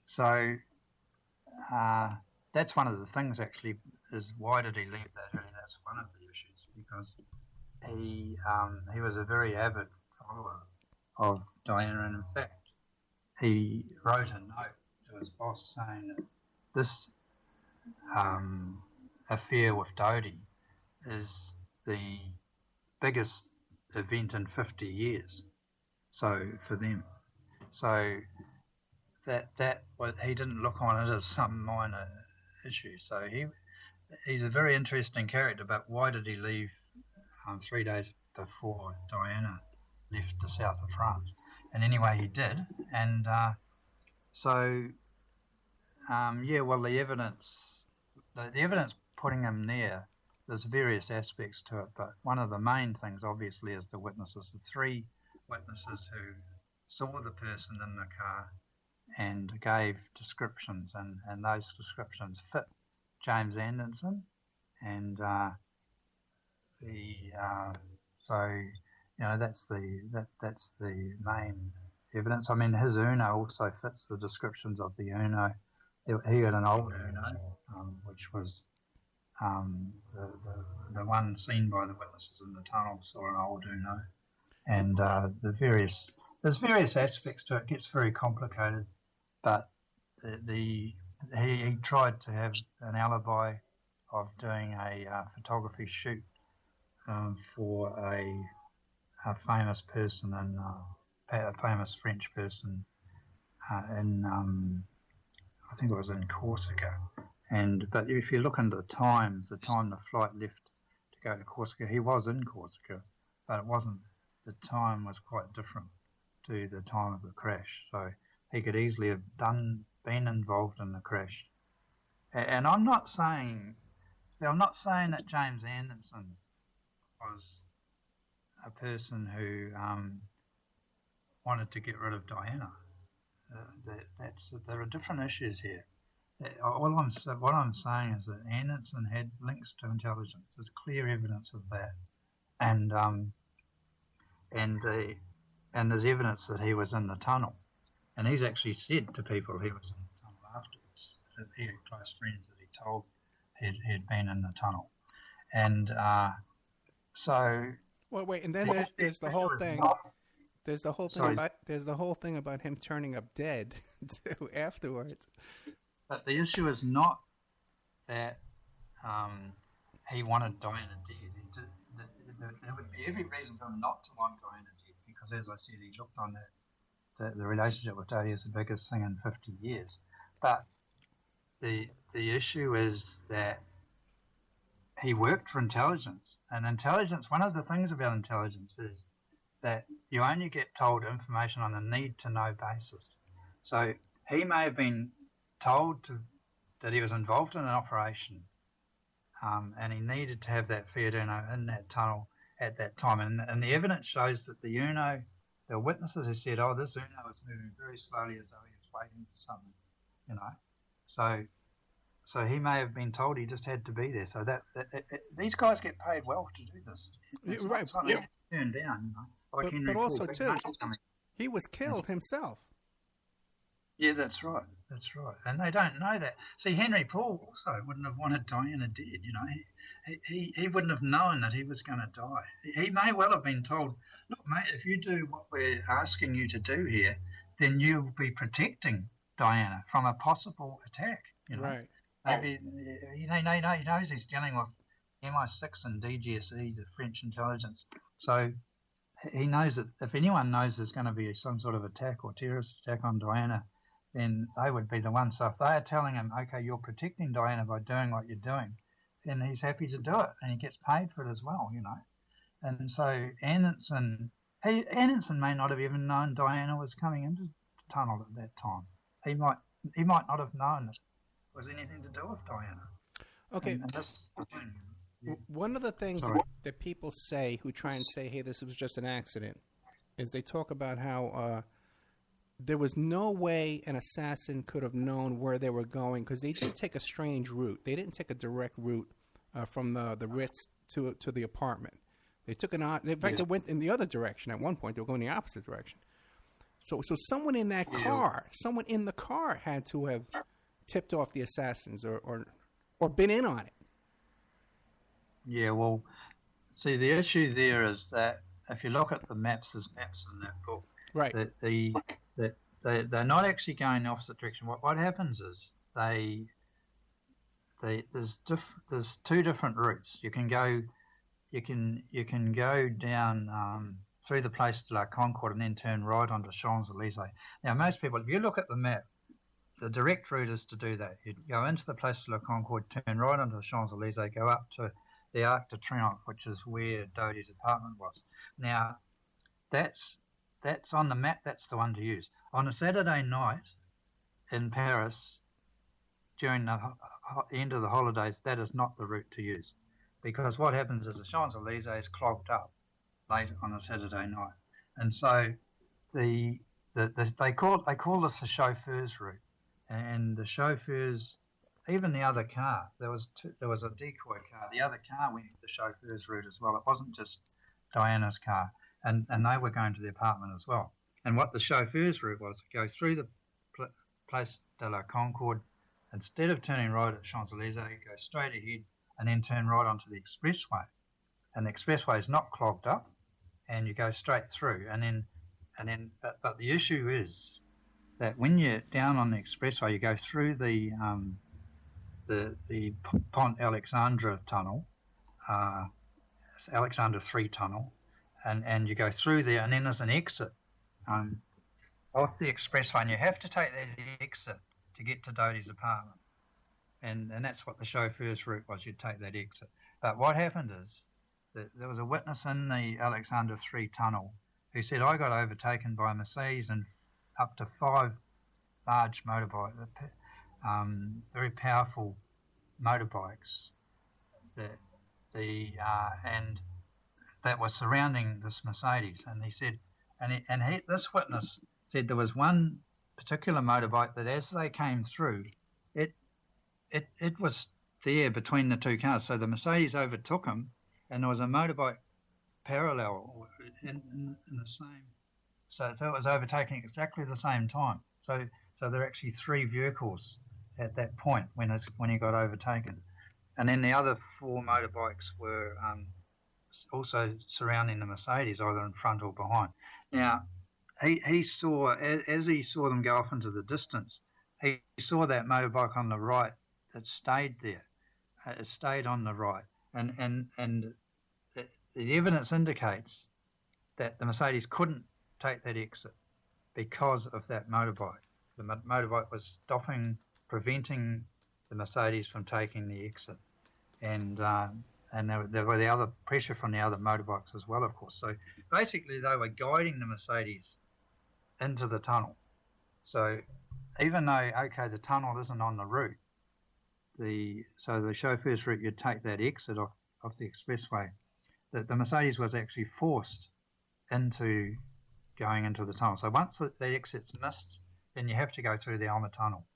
so that's one of the things, actually, is why did he leave that early? That's one of the issues, because he was a very avid follower of Diana, and in fact, he wrote a note to his boss saying that this affair with Dodi is the biggest event in 50 years. So for them, so that he didn't look on it as some minor issue. So he's a very interesting character. But why did he leave 3 days before Diana left the south of France? And anyway, he did, and well, the evidence putting him there, there's various aspects to it, but one of the main things, obviously, is the witnesses. The 3 witnesses who saw the person in the car and gave descriptions, and those descriptions fit James Anderson, and that's the main evidence. I mean, his Uno also fits the descriptions of the Uno. He had an old Uno, which was the one seen by the witnesses in the tunnel saw an old Uno, and there's various aspects to it. It gets very complicated, but he tried to have an alibi of doing a photography shoot for a famous person, and a famous French person in I think it was in Corsica. But if you look into the time the flight left to go to Corsica, he was in Corsica, but it wasn't. The time was quite different to the time of the crash, so he could easily have been involved in the crash. And I'm not saying that James Anderson was a person who wanted to get rid of Diana. There are different issues here. What I'm saying is that Anderson had links to intelligence. There's clear evidence of that, and there's evidence that he was in the tunnel, and he's actually said to people he was in the tunnel afterwards. That he had close friends that he told had been in the tunnel, and so. Well, wait, and then there's the whole thing. There's the whole thing about him turning up dead too afterwards. But the issue is not that he wanted Diana dead. There would be every reason for him not to want Diana dead, because, as I said, he looked on the relationship with Dodi as the biggest thing in 50 years. But the issue is that he worked for intelligence, and intelligence. One of the things about intelligence is that you only get told information on a need-to-know basis. So he may have been told that he was involved in an operation, and he needed to have that Fiat Uno in that tunnel at that time. And the evidence shows that the Uno, the witnesses who said, this Uno was moving very slowly as though he was waiting for something, So he may have been told he just had to be there. So these guys get paid well to do this. It's right. Not turned down, But also, too, he was killed himself. Yeah, that's right. That's right. And they don't know that. See, Henry Paul also wouldn't have wanted Diana dead. You know, he wouldn't have known that he was going to die. He may well have been told, look, mate, if you do what we're asking you to do here, then you'll be protecting Diana from a possible attack. You know? Right. Maybe, he knows he's dealing with MI6 and DGSE, the French intelligence. So he knows that if anyone knows there's going to be some sort of attack or terrorist attack on Diana, then they would be the ones. So if they are telling him, okay, you're protecting Diana by doing what you're doing, then he's happy to do it, and he gets paid for it as well, you know. And so Anderson may not have even known Diana was coming into the tunnel at that time. He might not have known it was anything to do with Diana. Okay. And that's the thing. One of the things that people say who try and say, hey, this was just an accident, is they talk about how there was no way an assassin could have known where they were going because they did take a strange route. They didn't take a direct route from the Ritz to the apartment. They took an odd. In fact, they went in the other direction. At one point, they were going the opposite direction. So someone in that car, someone in the car, had to have tipped off the assassins or been in on it. Yeah, well, see, the issue there is that if you look at the maps, there's maps in that book. Right. They're not actually going in the opposite direction. What happens is there's two different routes. You can go down through the Place de la Concorde and then turn right onto Champs-Elysees. Now, most people, if you look at the map, the direct route is to do that. You go into the Place de la Concorde, turn right onto the Champs-Elysees, go up to the Arc de Triomphe, which is where Dodie's apartment was. Now, that's on the map. That's the one to use. On a Saturday night in Paris, during the end of the holidays, that is not the route to use, because what happens is the Champs-Elysees is clogged up late on a Saturday night, and so they call this the chauffeur's route, and the chauffeurs, even the other car, there was a decoy car. The other car went the chauffeur's route as well. It wasn't just Diana's car, and they were going to the apartment as well. And what the chauffeur's route was, go through the Place de la Concorde, instead of turning right at Champs-Elysees, go straight ahead and then turn right onto the expressway. And the expressway is not clogged up, and you go straight through. But the issue is that when you're down on the expressway, you go through the Pont Alexandre tunnel, Alexandre 3 tunnel, and you go through there, and then there's an exit off the expressway, and you have to take that exit to get to Dodie's apartment. And that's what the chauffeur's route was. You'd take that exit. But what happened is that there was a witness in the Alexandre 3 tunnel who said, I got overtaken by a Mercedes and up to 5 large motorbikes, very powerful motorbikes and that were surrounding this Mercedes. And he said, this witness said there was one particular motorbike that as they came through, it was there between the two cars. So the Mercedes overtook him, and there was a motorbike parallel in the same. So it was overtaking exactly the same time. So there are actually 3 vehicles at that point when he got overtaken, and then the other 4 motorbikes were also surrounding the Mercedes, either in front or behind. Now, he saw, as he saw them go off into the distance, he saw that motorbike on the right that stayed there. It stayed on the right, and the evidence indicates that the Mercedes couldn't take that exit because of that motorbike. The motorbike was stopping, preventing the Mercedes from taking the exit, and there were the other pressure from the other motorbikes as well, of course. So basically, they were guiding the Mercedes into the tunnel. So even though, okay, the tunnel isn't on the route, the chauffeur's route, you'd take that exit off the expressway. The Mercedes was actually forced into going into the tunnel. So once the exit's missed, then you have to go through the Alma tunnel.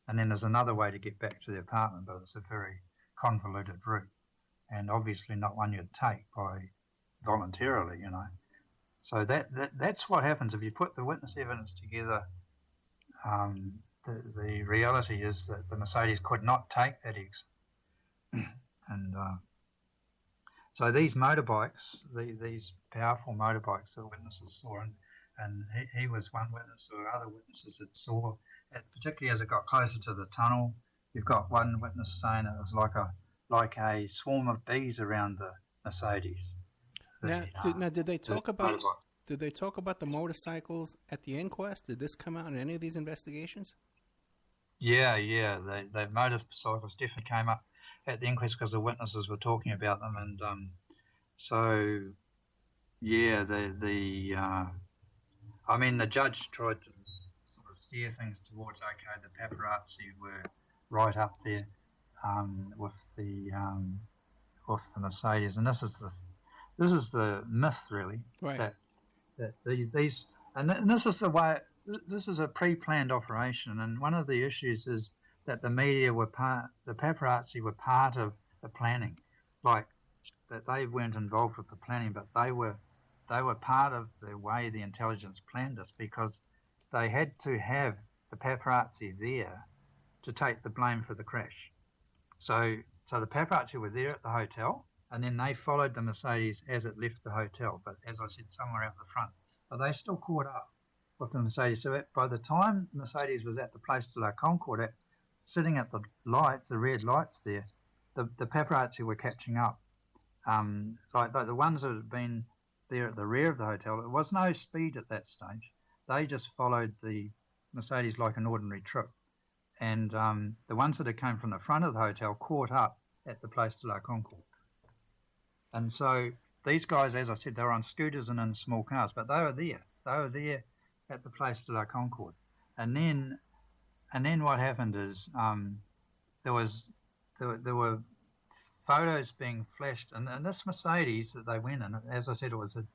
And then there's another way to get back to the apartment, but it's a very convoluted route, and obviously not one you'd take voluntarily, you know. So that's what happens if you put the witness evidence together the reality is that the Mercedes could not take that exit. And so these motorbikes, these powerful motorbikes that witnesses saw, and he was one witness, or other witnesses that saw, particularly as it got closer to the tunnel, you've got one witness saying it was like a swarm of bees around the Mercedes. Now, did they talk about the motorcycles at the inquest? Did this come out in any of these investigations? Yeah. The motorcycles definitely came up at the inquest because the witnesses were talking about them, and the judge tried to sort of steer things towards, okay, the paparazzi were right up there with the Mercedes, and this is the myth, really, right? That these and this is the way. This is a pre-planned operation, and one of the issues is that the media the paparazzi were part of the planning, like that they weren't involved with the planning, but they were part of the way the intelligence planned this, because they had to have the paparazzi there to take the blame for the crash. So the paparazzi were there at the hotel, and then they followed the Mercedes as it left the hotel, but as I said, somewhere out the front. But they still caught up with the Mercedes. So by the time Mercedes was at the Place de la Concorde, sitting at the lights, the red lights there, the paparazzi were catching up. Like the ones that had been there at the rear of the hotel, there was no speed at that stage. They just followed the Mercedes like an ordinary trip. And the ones that had come from the front of the hotel caught up at the Place de la Concorde. And so these guys, as I said, they were on scooters and in small cars, but they were there. They were there at the Place de la Concorde. And then what happened is there were photos being flashed, and this Mercedes that they went in, as I said, it was a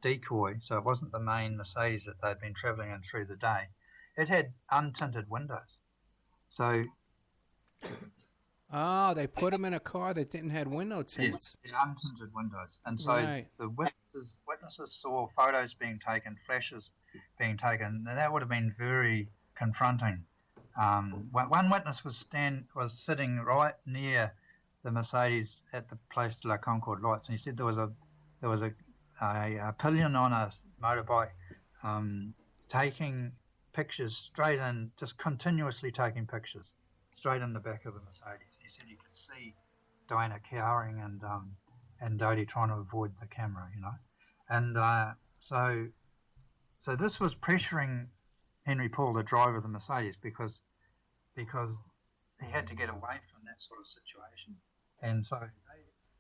decoy, so it wasn't the main Mercedes that they'd been travelling in through the day. It had untinted windows. So they put them in a car that didn't have window tints. Yeah, untinted windows. And so the witnesses saw photos being taken, flashes being taken, and that would have been very confronting. One witness was sitting right near the Mercedes at the Place de la Concorde lights, and he said there was a pillion on a motorbike taking pictures straight in, just continuously taking pictures straight in the back of the Mercedes. He said you could see Diana cowering and Dodie trying to avoid the camera, and so this was pressuring Henry Paul, the driver of the Mercedes, because he had to get away from that sort of situation. And so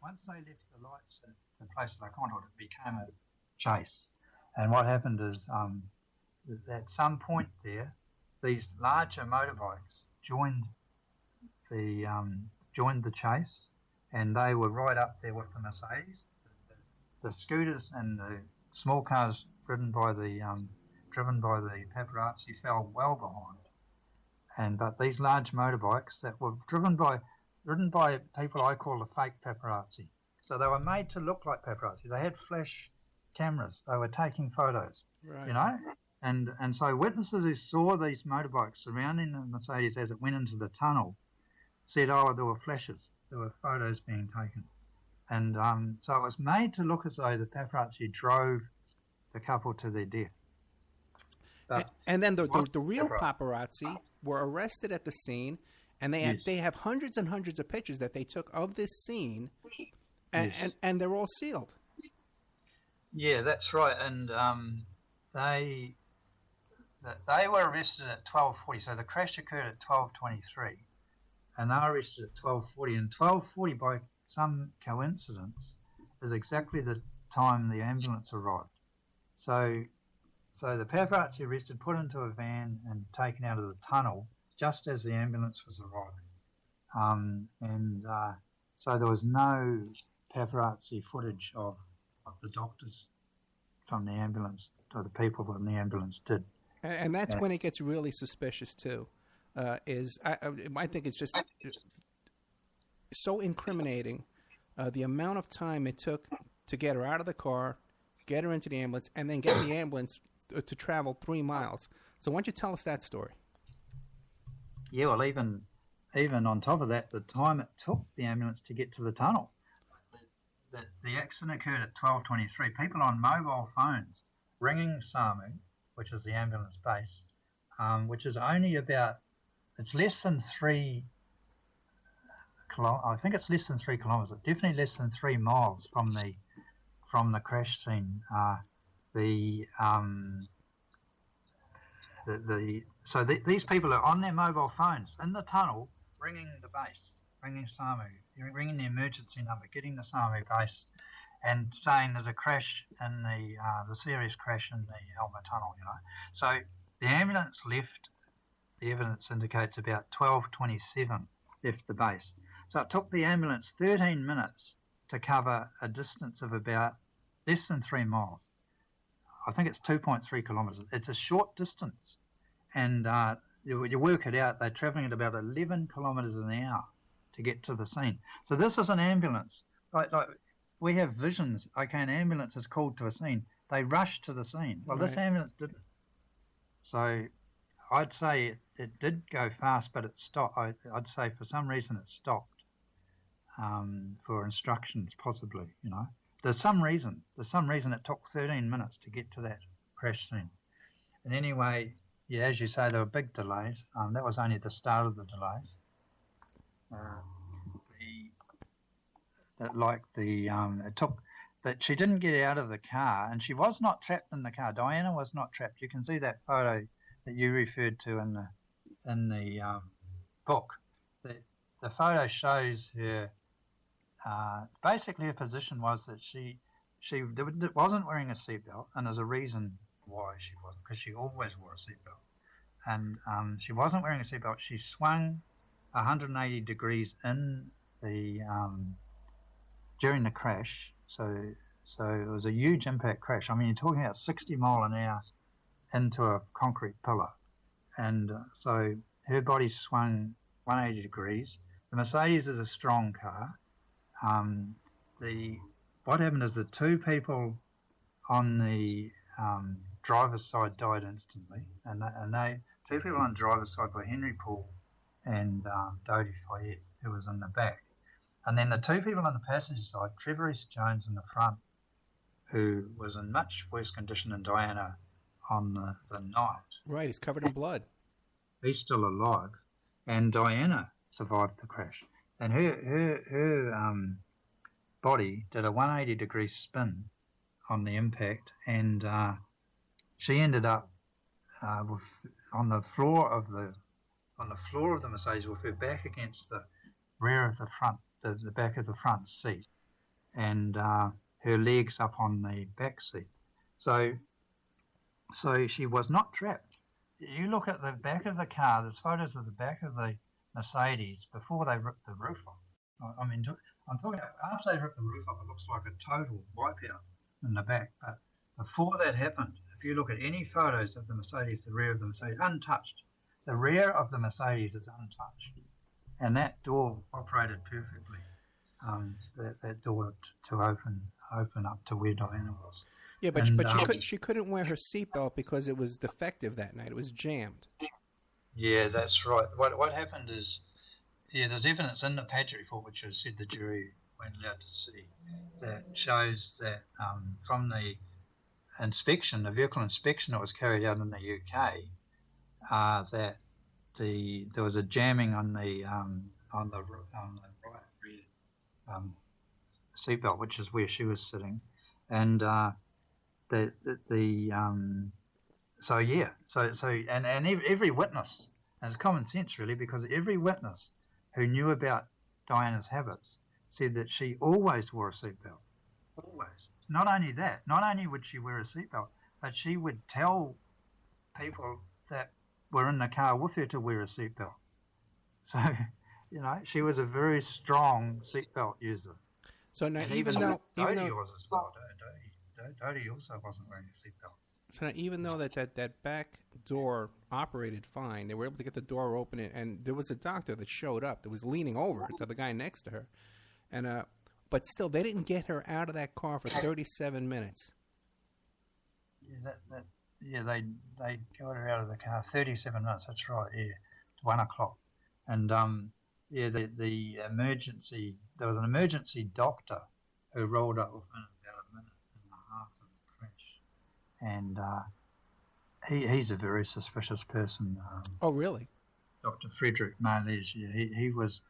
once they left the lights at the Place de la Concorde, it became a chase. And what happened is at some point there, these larger motorbikes joined the chase, and they were right up there with the Mercedes. The scooters and the small cars driven by the paparazzi fell well behind, but these large motorbikes that were ridden by people I call the fake paparazzi. So they were made to look like paparazzi. They had flash cameras. They were taking photos, right. And so witnesses who saw these motorbikes surrounding the Mercedes as it went into the tunnel said, there were flashes. There were photos being taken. And so it was made to look as though the paparazzi drove the couple to their death. And then the real paparazzi were arrested at the scene, and they have hundreds and hundreds of pictures that they took of this scene, and they're all sealed. Yeah, that's right. And they were arrested at 12:40. So the crash occurred at 12:23, and they were arrested at 12:40. And 12:40, by some coincidence, is exactly the time the ambulance arrived. So the paparazzi arrested, put into a van, and taken out of the tunnel just as the ambulance was arriving. So there was no paparazzi footage of what the doctors from the ambulance, or the people from the ambulance did. And that's when it gets really suspicious too. I think it's just so incriminating, the amount of time it took to get her out of the car, get her into the ambulance, and then get the ambulance to travel 3 miles. So why don't you tell us that story? yeah, well, even on top of that, the time it took the ambulance to get to the tunnel. The accident occurred at 12:23. People on mobile phones ringing SAMU, which is the ambulance base, which is only about, it's less than 3 I think it's less than 3 kilometres, definitely less than 3 miles from the crash scene. These people are on their mobile phones in the tunnel, ringing the base, ringing SAMU, ringing the emergency number, getting the SAMU base, and saying there's a crash in the serious crash in the Elmer Tunnel. So the ambulance left. The evidence indicates about 12:27 left the base. So it took the ambulance 13 minutes to cover a distance of about less than 3 miles. I think it's 2.3 kilometres. It's a short distance. And you work it out, they're travelling at about 11 kilometres an hour to get to the scene. So this is an ambulance. Like we have visions. Okay, an ambulance is called to a scene. They rush to the scene. Well, This ambulance didn't. So I'd say it did go fast, but it stopped. I'd say for some reason it stopped. For instructions, possibly, There's some reason it took 13 minutes to get to that crash scene. And anyway, yeah, as you say, there were big delays. That was only the start of the delays. It took that she didn't get out of the car, and she was not trapped in the car. Diana was not trapped. You can see that photo that you referred to in the book. The photo shows her. Basically, her position was that she wasn't wearing a seatbelt, and there's a reason why she wasn't, because she always wore a seatbelt. And she wasn't wearing a seatbelt. She swung 180 degrees in the during the crash. So it was a huge impact crash. I mean, you're talking about 60 mile an hour into a concrete pillar, and so her body swung 180 degrees. The Mercedes is a strong car. What happened is the two people on the driver's side died instantly, and they two people on the driver's side were Henry Paul and Dodie Fayette, who was in the back, and then the two people on the passenger side, Trevor S. Jones in the front, who was in much worse condition than Diana on the night. Right, he's covered in blood. He's still alive, and Diana survived the crash. And her body did a 180 degree spin on the impact, and she ended up on the floor of the Mercedes with her back against the rear of the front, the back of the front seat, and her legs up on the back seat. So she was not trapped. You look at the back of the car. There's photos of the back of the Mercedes before they ripped the roof off. I mean, I'm talking about after they ripped the roof off, it looks like a total wipeout in the back. But before that happened, if you look at any photos of the Mercedes, the rear of the Mercedes, untouched. The rear of the Mercedes is untouched. And that door operated perfectly. That door to open up to where Diana was. Yeah, but she couldn't wear her seatbelt because it was defective that night. It was jammed. Yeah, that's right. What happened is, there's evidence in the Padgett report, which I said the jury weren't allowed to see, that shows that from the vehicle inspection that was carried out in the UK, that there was a jamming on the right rear seatbelt, which is where she was sitting, and every witness, and it's common sense really, because every witness who knew about Diana's habits said that she always wore a seatbelt. Always. Not only that, not only would she wear a seatbelt, but she would tell people that were in the car with her to wear a seatbelt. So, she was a very strong seatbelt user. So now, and even though was as well. Dodie also wasn't wearing a seatbelt. So now, even though that back door operated fine, they were able to get the door open, and there was a doctor that showed up that was leaning over to the guy next to her, and but still, they didn't get her out of that car for 37 minutes. Yeah, they got her out of the car 37 minutes. That's right. Yeah, 1 o'clock. And yeah, the emergency, there was an emergency doctor who rolled up within about a minute and a half of the crash. And he's a very suspicious person. Oh, really? Dr. Frederick Marles. Yeah, he was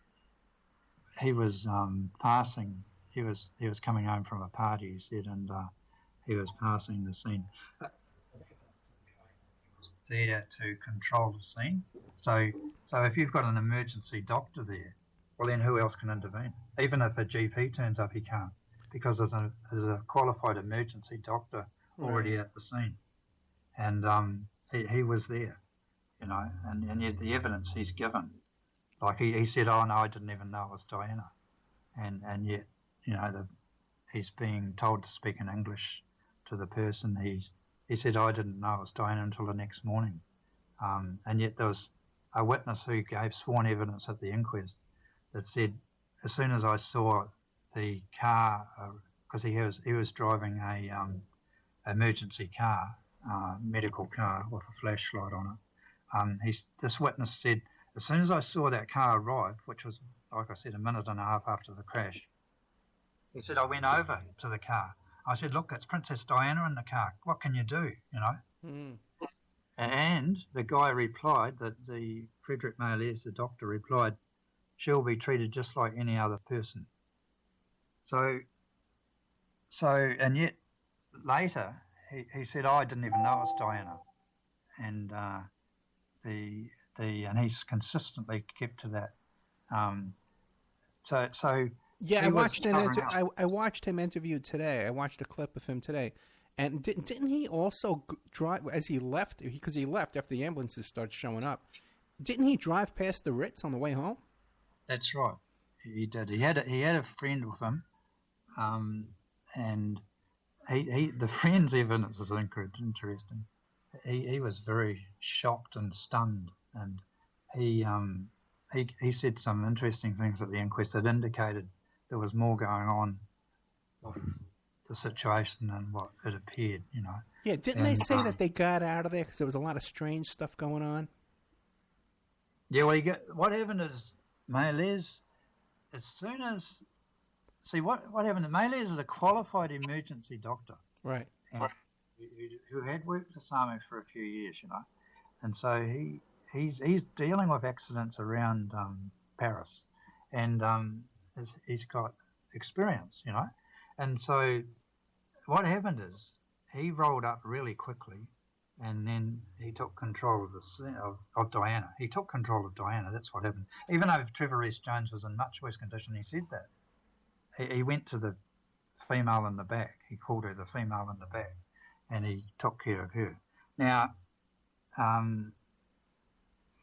passing. He was coming home from a party, he said, and he was passing the scene. There to control the scene. So if you've got an emergency doctor there, well then who else can intervene? Even if a GP turns up, he can't, because there's a qualified emergency doctor already at the scene, and he was there, you know, and yet the evidence he's given, like he said, oh no, I didn't even know it was Diana, and yet, you know, he's being told to speak in English to the person. He said, I didn't know it was Diana until the next morning. And yet there was a witness who gave sworn evidence at the inquest that said, as soon as I saw the car, because he was driving a emergency car, medical car with a flashlight on it. This witness said, as soon as I saw that car arrive, which was, like I said, a minute and a half after the crash, he said, I went over to the car. I said, look, it's Princess Diana in the car. What can you do, you know? Mm. And the guy replied, that the Frederick Marles, the doctor, replied, she'll be treated just like any other person. So, and yet later he said, oh, I didn't even know it was Diana. And and he's consistently kept to that. So yeah, I watched him interviewed today. I watched a clip of him today, and didn't he also drive as he left? Because he left after the ambulances started showing up. Didn't he drive past the Ritz on the way home? That's right. He did. He had a friend with him, and the friend's evidence is interesting. He was very shocked and stunned, and he said some interesting things at the inquest that indicated there was more going on with the situation than what it appeared, you know. Yeah, didn't they say that they got out of there because there was a lot of strange stuff going on? Yeah, well, what happened is Marles, as soon as... See, what happened, Marles is a qualified emergency doctor. Right. Who had worked for SAMU for a few years, you know. And so he's dealing with accidents around Paris. And... he's got experience, you know. And so what happened is he rolled up really quickly, and then he took control of of Diana. He took control of Diana, that's what happened. Even though Trevor Rees-Jones was in much worse condition, he said that. He went to the female in the back. He called her the female in the back, and he took care of her. Now,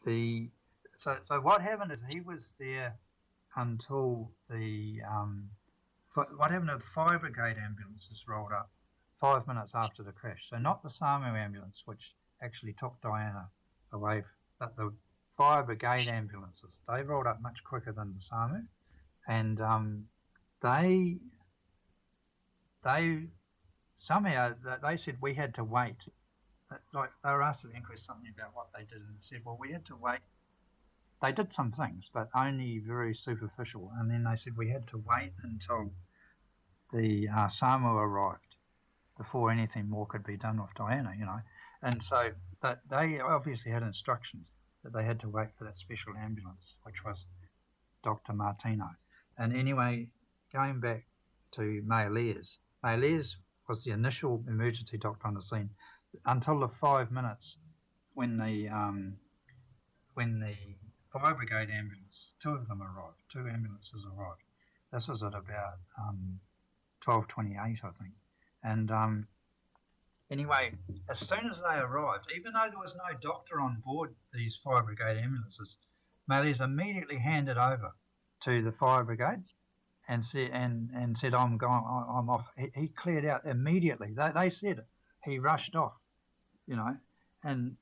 so what happened is he was there until what happened to the fire brigade ambulances rolled up 5 minutes after the crash. So not the SAMU ambulance, which actually took Diana away, but the fire brigade ambulances. They rolled up much quicker than the SAMU, and they somehow they said we had to wait. Like they were asked at the inquest something about what they did, and said, well, we had to wait. They did some things, but only very superficial. And then they said we had to wait until the SAMU arrived before anything more could be done with Diana, you know. And so that they obviously had instructions that they had to wait for that special ambulance, which was Dr. Martino. And anyway, going back to Marles was the initial emergency doctor on the scene until the 5 minutes when the fire brigade ambulance, two ambulances arrived. This was at about 12:28, I think. And anyway, as soon as they arrived, even though there was no doctor on board these fire brigade ambulances, Marles immediately handed over to the fire brigade and said, I'm off. He cleared out immediately. They said he rushed off, you know, and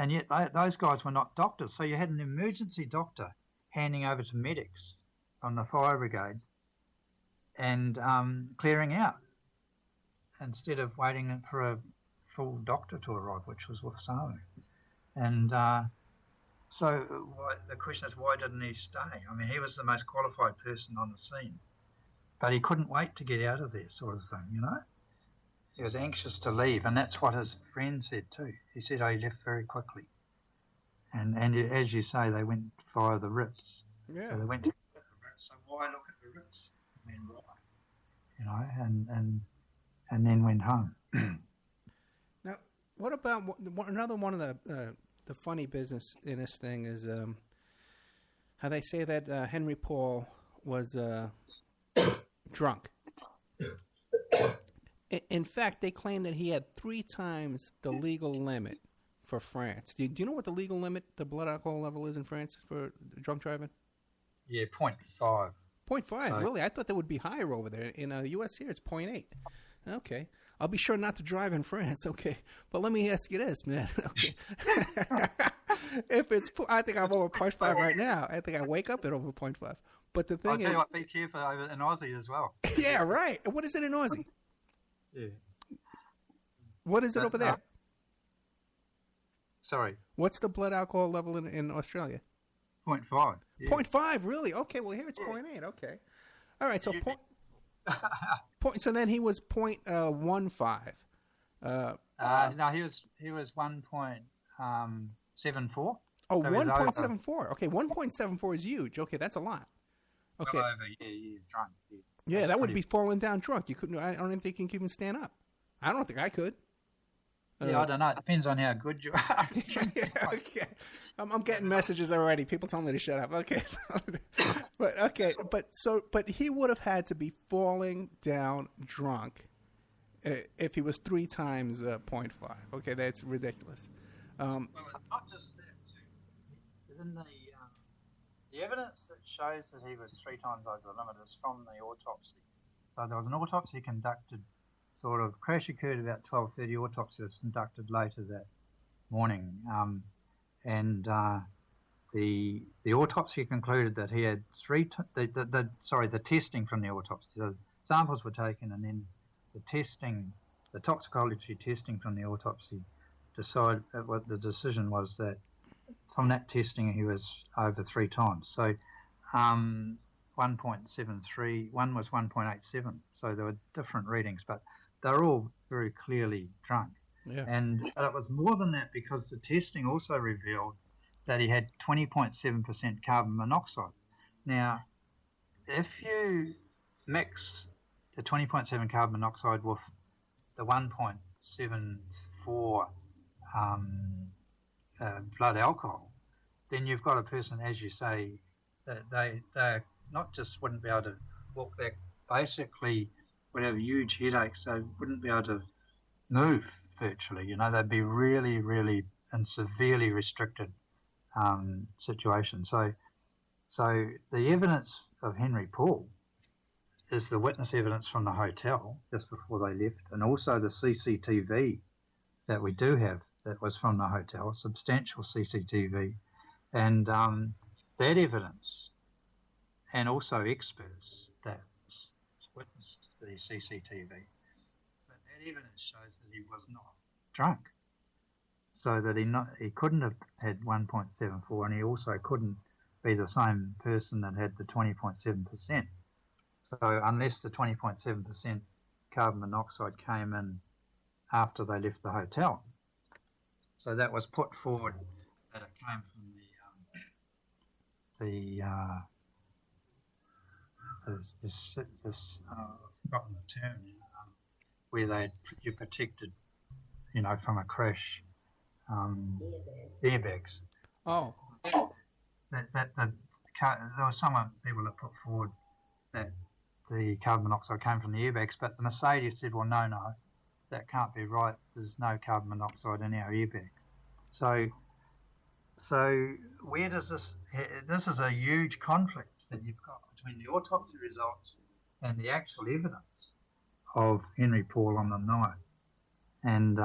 yet those guys were not doctors. So you had an emergency doctor handing over to medics on the fire brigade and clearing out instead of waiting for a full doctor to arrive, which was with SAMU. And the question is, why didn't he stay? I mean, he was the most qualified person on the scene, but he couldn't wait to get out of there, sort of thing, you know? He was anxious to leave, and that's what his friend said too. He said, he left very quickly. And as you say, they went via the Ritz. Yeah. So they went to the Ritz, so why look at the Ritz? I mean, why? You know, and then went home. Now, what about another one of the funny business in this thing is how they say that Henry Paul was drunk. In fact, they claim that he had 3 times the legal limit for France. Do you know what the legal limit, the blood alcohol level is in France for drunk driving? Yeah, 0.5. 0.5, so, really? I thought that would be higher over there. In the U.S. here, it's 0.8. Okay. I'll be sure not to drive in France. Okay. But let me ask you this, man. Okay. I think I'm over 0.5 right now. I think I wake up at over 0.5. But the thing I'll tell you what, be careful over in Aussie as well. Yeah, right. What is it in Aussie? Yeah. What is it over there? Sorry. What's the blood alcohol level in Australia? 0.5. Yeah. 0.5, really? Okay, well, here it's 0.8. Okay. All right, so so then he was 0.15. No, he was 1.74. Oh, so 1.74. Okay, 1.74 is huge. Okay, that's a lot. Okay. Well over, yeah, drunk. Yeah, that would be falling down drunk. You couldn't. I don't even think you can even stand up. I don't think I could. Yeah, I don't know. It depends on how good you are. Yeah, okay. I'm getting messages already. People telling me to shut up. Okay, but he would have had to be falling down drunk if he was 3 times 0.5. Okay, that's ridiculous. Well, it's not just that. Within the evidence that shows that he was 3 times over the limit is from the autopsy. So there was an autopsy conducted. Sort of crash occurred about 12:30. Autopsy was conducted later that morning, and the autopsy concluded that he had the testing from the autopsy. So samples were taken, and then the toxicology testing from the autopsy decided what the decision was that from that testing he was over 3 times. So 1.73, one was 1.87. So there were different readings, but they're all very clearly drunk. Yeah. But it was more than that because the testing also revealed that he had 20.7% carbon monoxide. Now, if you mix the 20.7 carbon monoxide with the 1.74 blood alcohol, then you've got a person, as you say, that they not just wouldn't be able to walk that, basically would have huge headaches. They wouldn't be able to move virtually. You know, they'd be really, really in severely restricted situation. So the evidence of Henry Paul is the witness evidence from the hotel just before they left, and also the CCTV that we do have that was from the hotel, substantial CCTV, and that evidence, and also experts that witnessed the CCTV, but that evidence shows that he was not drunk. So that he couldn't have had 1.74, and he also couldn't be the same person that had the 20.7%. So unless the 20.7% carbon monoxide came in after they left the hotel. So that was put forward that it came from this I've forgotten the term, where you protected, from a crash. Airbags. Oh. There was people that put forward that the carbon monoxide came from the airbags, but the Mercedes said, well, no, that can't be right. There's no carbon monoxide in our airbags. So where does this is a huge conflict that you've got between the autopsy results and the actual evidence of Henry Paul on the night. And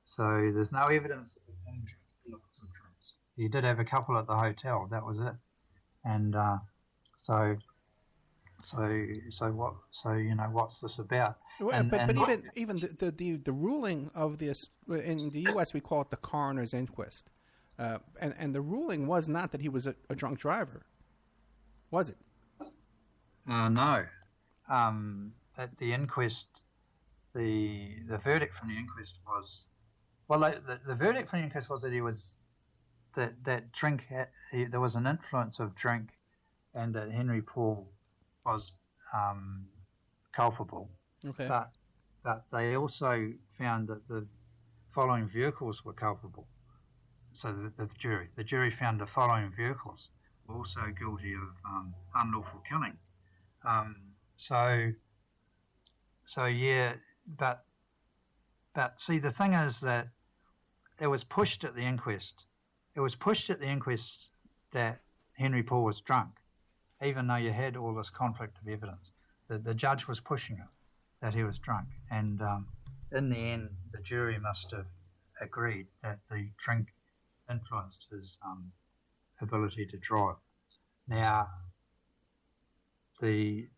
so there's no evidence of him drinking lots of drinks. He did have a couple at the hotel. That was it. And what's this about? Well, but even the ruling of this in the U.S. we call it the coroner's inquest. And the ruling was not that he was a drunk driver, was it? No. At the inquest, the verdict from the inquest was, the verdict from the inquest was that he was that drink there was an influence of drink, and that Henry Paul was culpable. Okay. But they also found that the following vehicles were culpable. So the jury found the following vehicles were also guilty of unlawful killing. So yeah, but see, the thing is that it was pushed at the inquest. It was pushed at the inquest that Henry Paul was drunk, even though you had all this conflict of evidence. The judge was pushing it, that he was drunk. And in the end, the jury must have agreed that the drink influenced his ability to drive. Now, the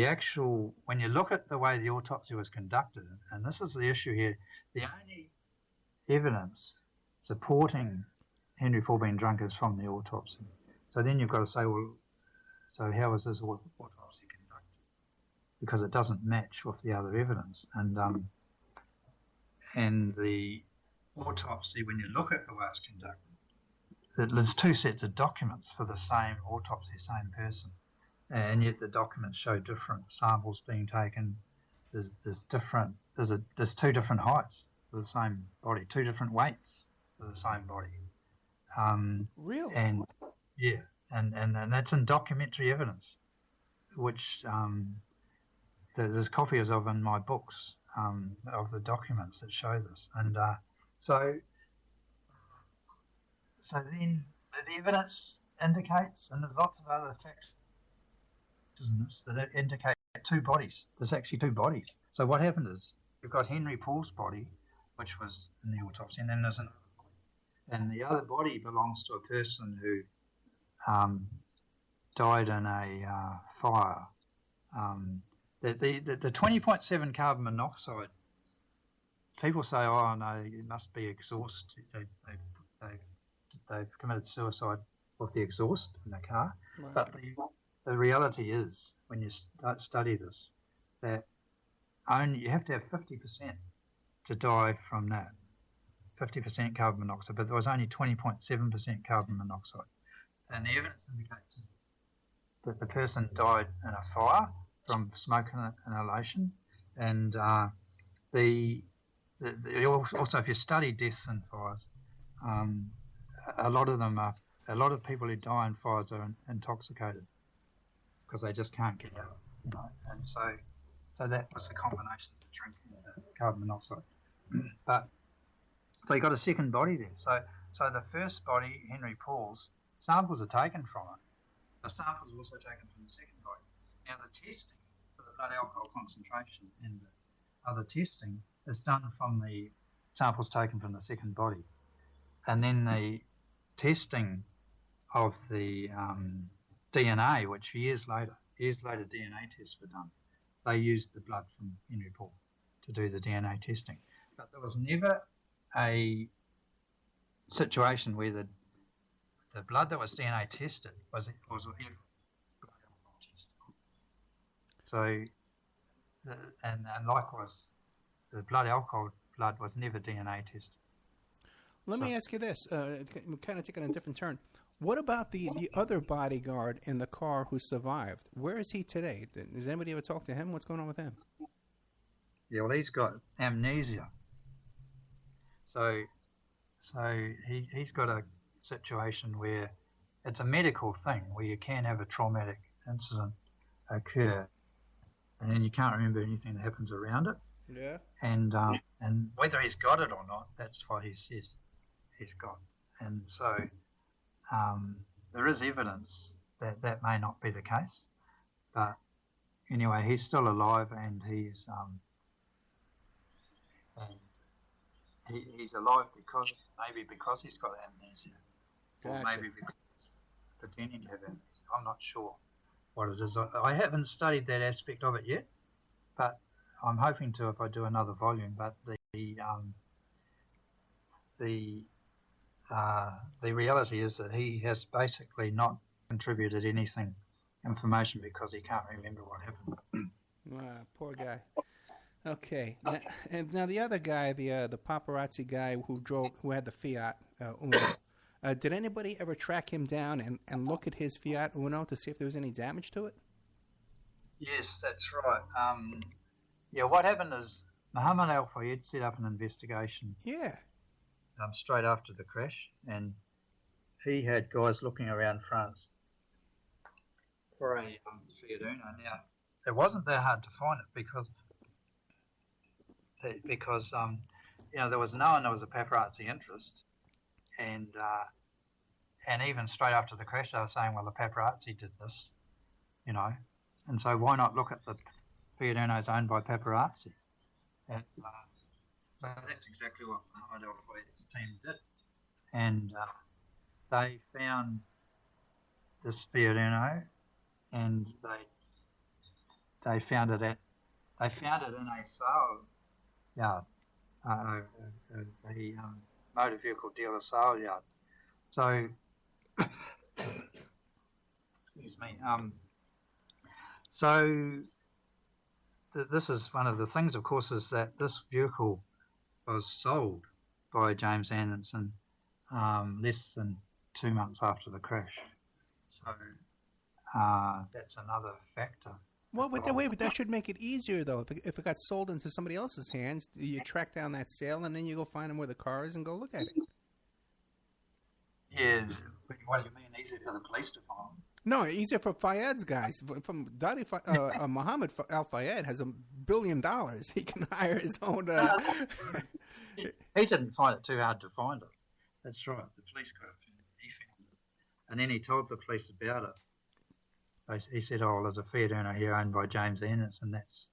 actual, when you look at the way the autopsy was conducted, and this is the issue here, the only evidence supporting Henry Paul being drunk is from the autopsy. So then you've got to say, well, so how was this autopsy conducted? Because it doesn't match with the other evidence. And the autopsy, when you look at the way it's conducted, there's two sets of documents for the same autopsy, same person, and yet the documents show different samples being taken. There's two different heights for the same body, two different weights for the same body. Really? And yeah, and that's in documentary evidence, which there's copies of in my books, of the documents that show this. And so then the evidence indicates, and there's lots of other factors in this that indicate two bodies. There's actually two bodies. So what happened is you've got Henry Paul's body, which was in the autopsy, and then there's another body. And the other body belongs to a person who died in a fire. The 20.7 carbon monoxide, people say, oh no, it must be exhaust. They've committed suicide with the exhaust in the car. Right. But the reality is, when you study this, that you have to have 50% to die from that, 50% carbon monoxide, but there was only 20.7% carbon monoxide. And the evidence indicates that the person died in a fire from smoke inhalation. And also, if you study deaths in fires, a lot of people who die in fires are intoxicated because they just can't get out. And so that was the combination of the drink and the carbon monoxide. But so you got a second body there. So the first body, Henry Paul's, samples are taken from it. The samples are also taken from the second body. Now the testing for the blood alcohol concentration and the other testing is done from the samples taken from the second body. And then the testing of the DNA, which years later DNA tests were done. They used the blood from Henry Paul to do the DNA testing. But there was never a situation where the blood that was DNA tested was ever blood alcohol tested. So, and likewise, the blood was never DNA tested. Let me ask you this, kind of taking a different turn. What about the other bodyguard in the car who survived? Where is he today? Does anybody ever talk to him? What's going on with him? Yeah, well, he's got amnesia. So he's got a situation where it's a medical thing where you can have a traumatic incident occur and then you can't remember anything that happens around it. Yeah. And whether he's got it or not, that's what he says he's got. And so there is evidence that may not be the case. But anyway, he's still alive and he's he's alive because he's got amnesia. Gotcha. Or maybe because he's pretending to have amnesia. I'm not sure what it is. I haven't studied that aspect of it yet, but I'm hoping to if I do another volume. But the the reality is that he has basically not contributed anything information because he can't remember what happened. Poor guy. Okay, and now the other guy, the paparazzi guy who had the Fiat Uno. Did anybody ever track him down and look at his Fiat Uno to see if there was any damage to it? Yes, that's right. What happened is Mohammed Al Fayed set up an investigation. Yeah. Straight after the crash, and he had guys looking around France for a Fiat Uno. Now, it wasn't that hard to find it because there was known there was a paparazzi interest, and even straight after the crash, they were saying, well, the paparazzi did this, and so why not look at the Fiat Unos owned by paparazzi? And so that's exactly what Mohammed Al Fayed's team did, and they found this Fiat Uno, and they found it in a sale yard, a motor vehicle dealer sale yard. So, excuse me. This is one of the things, of course, is that this vehicle was sold by James Anderson less than 2 months after the crash. So that's another factor. Well, but that should make it easier, though. If it got sold into somebody else's hands, you track down that sale, and then you go find them where the car is and go look at it. Yeah, what do you mean, easier for the police to find them? No, easier for Fayed's guys. Mohammed Al Fayed has $1 billion. He can hire his own... He didn't find it too hard to find it. That's right. The police got it. He found it. And then he told the police about it. He said, there's a Fiat Uno here owned by James Anderson. That's,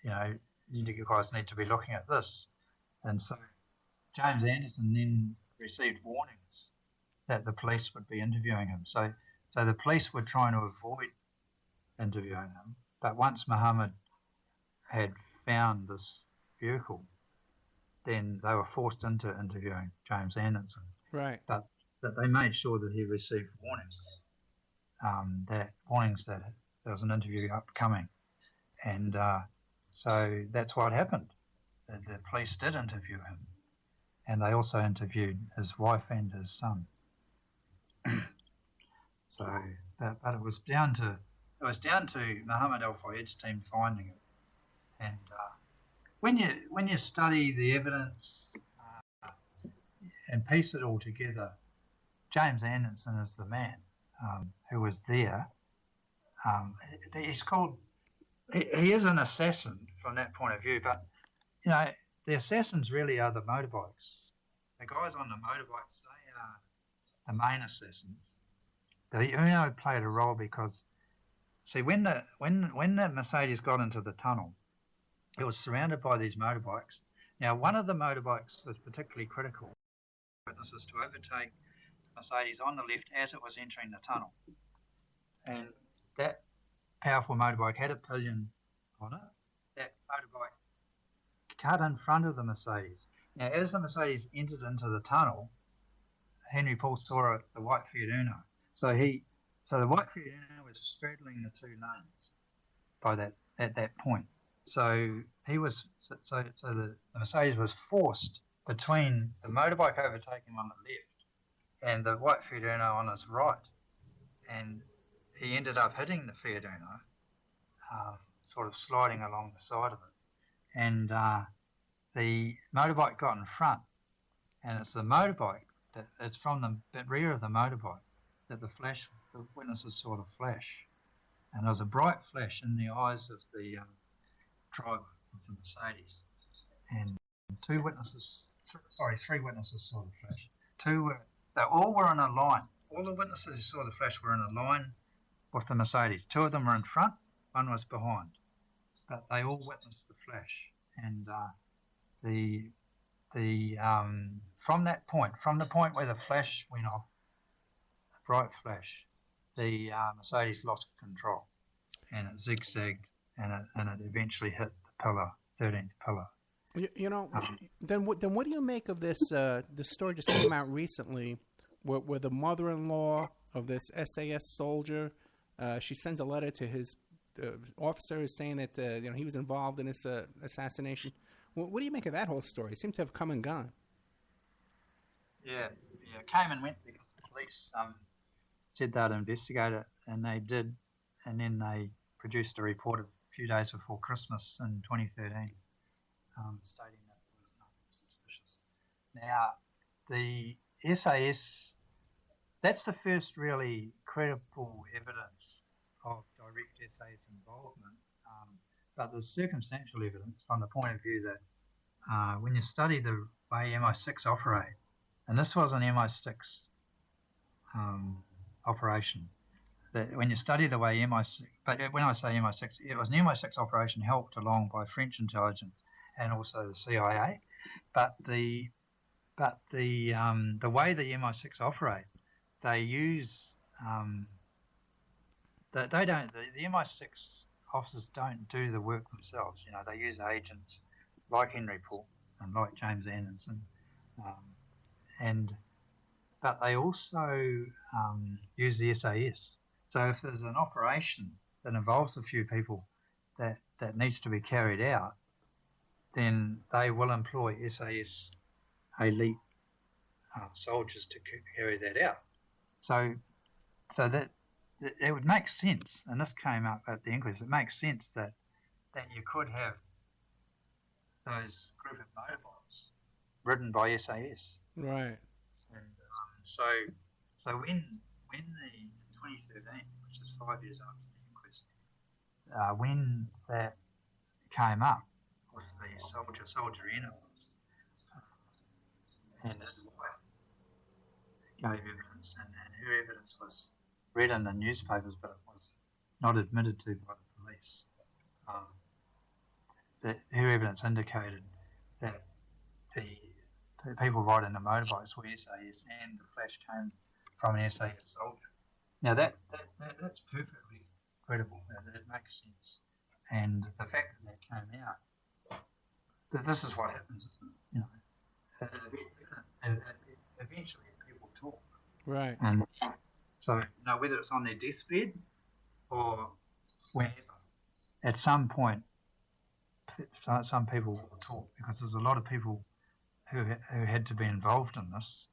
you guys need to be looking at this. And so James Anderson then received warnings that the police would be interviewing him. So the police were trying to avoid interviewing him. But once Mohammed had found this vehicle, then they were forced into interviewing James Anderson. Right. But they made sure that he received warnings. That there was an interview upcoming, and so that's what happened. The police did interview him, and they also interviewed his wife and his son. But it was down to Mohammed Al Fayed's team finding it, and when you study the evidence and piece it all together, James Anderson is the man. Who was there. He's called. He is an assassin from that point of view, but the assassins really are the motorbikes. The guys on the motorbikes, they are the main assassins. The Uno played a role because, see, when the Mercedes got into the tunnel, it was surrounded by these motorbikes. Now, one of the motorbikes was particularly critical. Witnesses to overtake Mercedes on the left as it was entering the tunnel, and that powerful motorbike had a pillion on it. That motorbike cut in front of the Mercedes. Now, as the Mercedes entered into the tunnel, Henry Paul saw the white Fiat Uno. So the white Fiat Uno was straddling the two lanes at that point. So the Mercedes was forced between the motorbike overtaking on the left and the white Fiat Uno on his right, and he ended up hitting the Fiat Uno, sort of sliding along the side of it, and the motorbike got in front, and it's the motorbike it's from the rear of the motorbike that the witnesses saw the flash, and there was a bright flash in the eyes of the driver of the Mercedes, and three witnesses saw the flash. They all were in a line. All the witnesses who saw the flash were in a line with the Mercedes. Two of them were in front, one was behind. But they all witnessed the flash. And from the point where the flash went off, a bright flash, the Mercedes lost control, and it zigzagged, and it eventually hit the pillar, 13th pillar. Then what do you make of this? The story just came out recently, where the mother-in-law of this SAS soldier, she sends a letter to his officer saying that he was involved in this assassination. What do you make of that whole story? It seemed to have come and gone. Yeah, came and went because the police said they'd investigate it, and they did, and then they produced a report a few days before Christmas in 2013, stating that there was nothing suspicious. Now, the SAS, that's the first really credible evidence of direct SAS involvement, but there's circumstantial evidence from the point of view that when you study the way MI6 operate, and this was an MI6 operation, that when you study the way MI6, but when I say MI6, it was an MI6 operation helped along by French intelligence and also the CIA, but the way the MI6 operate, they use the MI6 officers don't do the work themselves. They use agents like Henry Paul and like James Anderson, but they also use the SAS. So if there's an operation that involves a few people that needs to be carried out, then they will employ SAS elite soldiers to carry that out. So that it would make sense, and this came up at the inquest, it makes sense that you could have those group of motorbikes ridden by SAS. Right. And so when the 2013, which is 5 years after the inquest, when that came up with the soldier Enna and his wife gave evidence, and her evidence was read in the newspapers, but it was not admitted to by the police. That her evidence indicated that the people riding the motorbikes were SAS, and the flash came from an SAS soldier. Now that's perfectly credible. It makes sense, and the fact that came out, that this is what happens, isn't it? Eventually people talk. Right. And so, whether it's on their deathbed or wherever, at some point, some people will talk, because there's a lot of people who had to be involved in this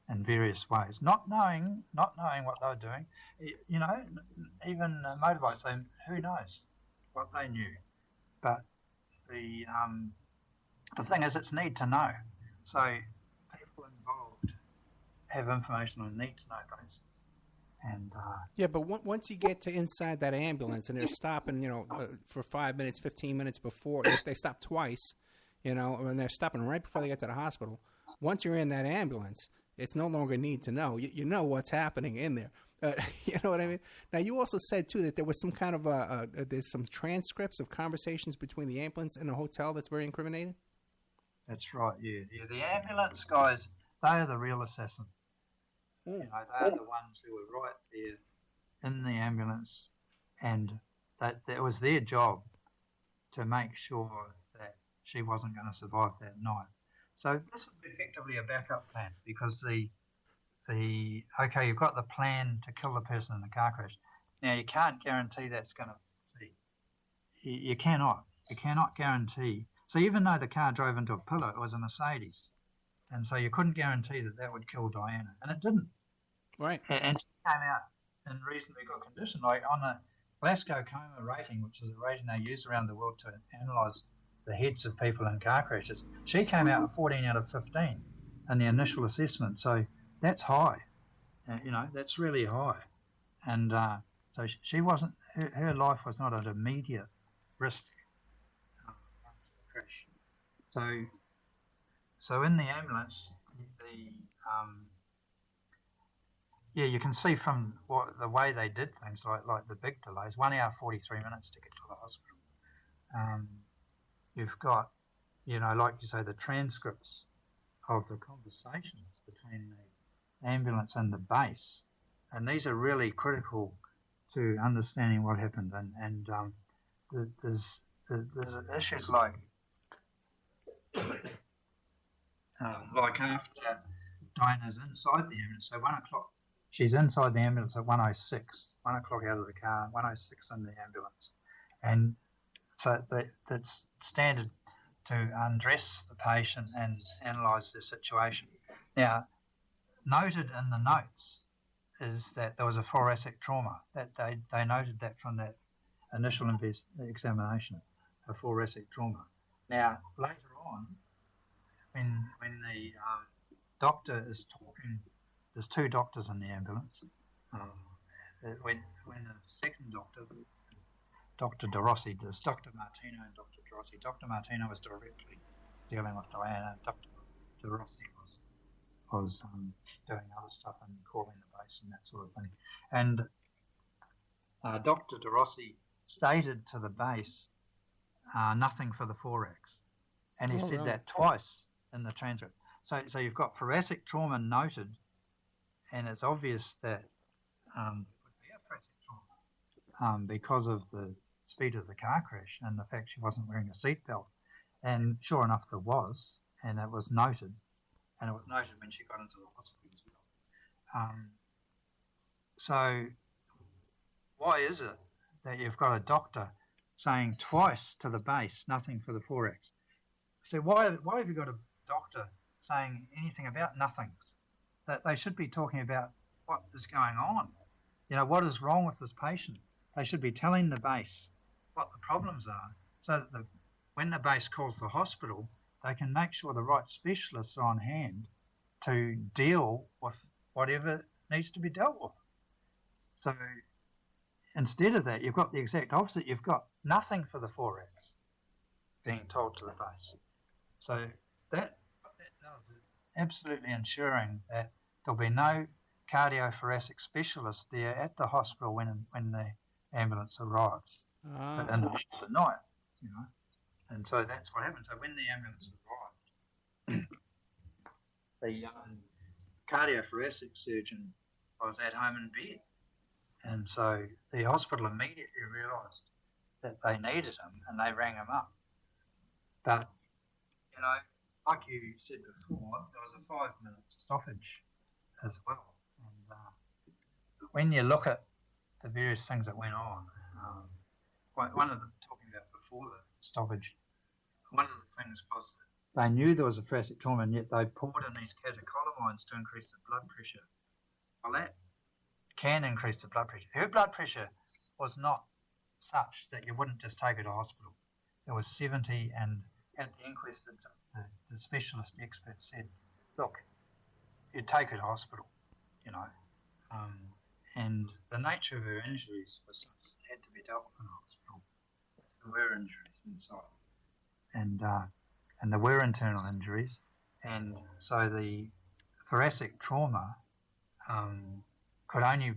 in various ways, not knowing what they were doing. Even motorbikes, who knows what they knew? But the thing is, it's need to know. So people involved have information on a need to know basis. And yeah, but once you get to inside that ambulance and they're stopping, for 5 minutes, 15 minutes before, if they stop twice, and they're stopping right before they get to the hospital. Once you're in that ambulance, it's no longer need to know. You know what's happening in there. You know what I mean? Now, you also said, too, that there was some kind of there's some transcripts of conversations between the ambulance and the hotel that's very incriminating? That's right, yeah. The ambulance guys, they are the real assassins. They are the ones who were right there in the ambulance, and that it was their job to make sure that she wasn't going to survive that night. So this is effectively a backup plan, because you've got the plan to kill the person in the car crash. Now, you can't guarantee that's going to succeed. You cannot guarantee. So even though the car drove into a pillar, it was a Mercedes, and so you couldn't guarantee that would kill Diana, and it didn't. Right. And she came out in reasonably good condition. Like on the Glasgow Coma rating, which is a rating they use around the world to analyse the heads of people in car crashes, she came out with 14 out of 15 in the initial assessment. So that's high. That's really high. And so she wasn't, her life was not at immediate risk after the crash. So in the ambulance, you can see from the way they did things, like the big delays, 1 hour 43 minutes to get to the hospital. You've got, like you say, the transcripts of the conversations between the ambulance and the base, and these are really critical to understanding what happened. And there's issues like like after Diana's inside the ambulance, so 1 o'clock, she's inside the ambulance at 1:06, 1 o'clock out of the car, 1:06 in the ambulance. And so that's standard to undress the patient and analyse their situation. Now, noted in the notes is that there was a thoracic trauma. That they noted that from that initial examination, a thoracic trauma. Now, later on, when the doctor is talking, there's two doctors in the ambulance. When the second doctor, Dr. De Rossi, there's Dr. Martino and Dr. De Rossi. Dr. Martino was directly dealing with Diana. Dr. De Rossi was doing other stuff and calling the base and that sort of thing. And Dr. De Rossi stated to the base, nothing for the thorax. And he said that twice in the transcript. So you've got thoracic trauma noted, and it's obvious that it would be a thoracic trauma because of the speed of the car crash and the fact she wasn't wearing a seatbelt. And sure enough, there was, and it was noted. And it was noted when she got into the hospital as well. So why is it that you've got a doctor saying twice to the base, nothing for the thorax? So why have you got a doctor saying anything about nothings? That they should be talking about what is going on. You know, what is wrong with this patient? They should be telling the base what the problems are, so that when the base calls the hospital, they can make sure the right specialists are on hand to deal with whatever needs to be dealt with. So instead of that, you've got the exact opposite. You've got nothing for the thorax being told to the base. So what that does is absolutely ensuring that there'll be no cardiothoracic specialist there at the hospital when the ambulance arrives in the middle of the night, you know. And so that's what happened. So when the ambulance arrived, the cardiothoracic surgeon was at home in bed. And so the hospital immediately realised that they needed him, and they rang him up. But, you know, like you said before, there was a 5-minute stoppage as well. And when you look at the various things that went on, one of them, talking about before the stoppage, one of the things was that they knew there was a thoracic trauma, and yet they poured in these catecholamines to increase the blood pressure. Well, that can increase the blood pressure. Her blood pressure was not such that you wouldn't just take her to hospital. It was 70, and at the inquest, the specialist expert said, look, you take her to hospital, you know. And the nature of her injuries was such that it had to be dealt with in the hospital. There were injuries inside. And there were internal injuries. And so the thoracic trauma could only,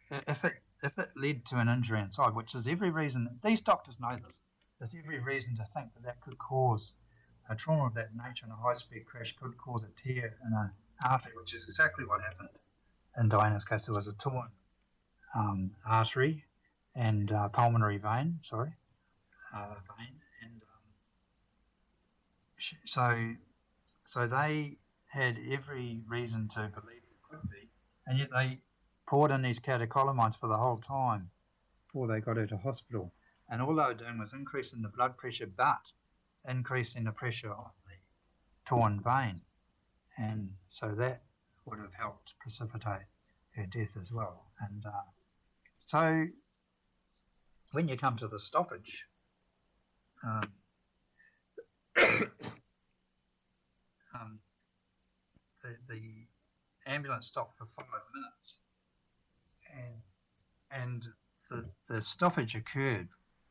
if it led to an injury inside, which is every reason, these doctors know this, there's every reason to think that could cause a trauma of that nature, and a high-speed crash could cause a tear in an artery, which is exactly what happened in Diana's case. There was a torn artery and pulmonary vein, and so they had every reason to believe it could be, and yet they poured in these catecholamines for the whole time before they got her to hospital. And all they were doing was increasing the blood pressure, but increasing the pressure on the torn vein. And so that would have helped precipitate her death as well. And so when you come to the stoppage, the ambulance stopped for 5 minutes, and the stoppage occurred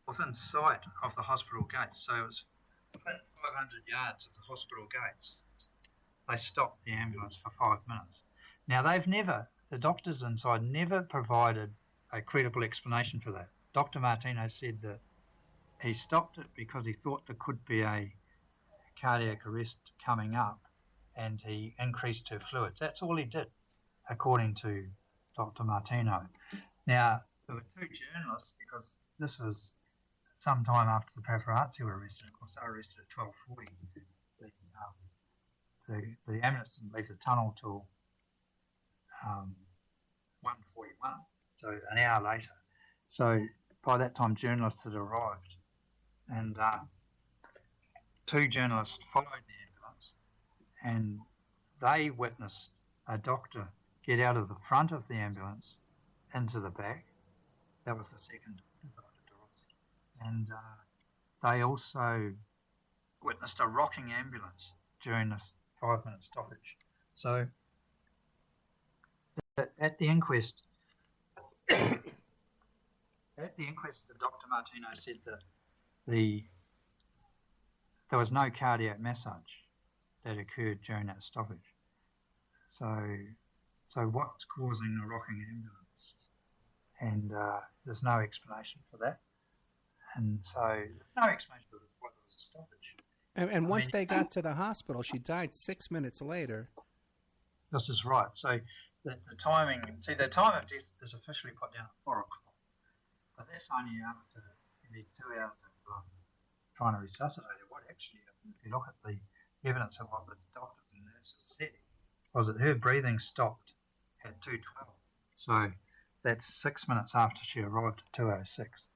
within sight of the hospital gates. So it was within 500 yards of the hospital gates. They stopped the ambulance for 5 minutes. Now the doctors inside never provided a credible explanation for that. Dr. Martino said that he stopped it because he thought there could be a cardiac arrest coming up, and he increased her fluids. That's all he did, according to Dr. Martino. Now, there were two journalists, because this was some time after the paparazzi were arrested. Of course, they were arrested at 12:40. the ambulance didn't leave the tunnel till 1:41, so an hour later. So by that time, journalists had arrived, and two journalists followed the ambulance, and they witnessed a doctor get out of the front of the ambulance into the back. That was the second Dr. Dorothy. And they also witnessed a rocking ambulance during this 5-minute stoppage. So at the inquest, Dr. Martino said that there was no cardiac massage that occurred during that stoppage. So what's causing the rocking ambulance? And there's no explanation for that. And so no explanation for why there was a stoppage. And once they got to the hospital, she died 6 minutes later. This is right. So the timing, the time of death is officially put down at 4 o'clock. But that's only after nearly 2 hours of trying to resuscitate her. What actually happened, if you look at the evidence of what the doctors and nurses said, was that her breathing stopped at 2:12. So that's 6 minutes after she arrived at 2:06.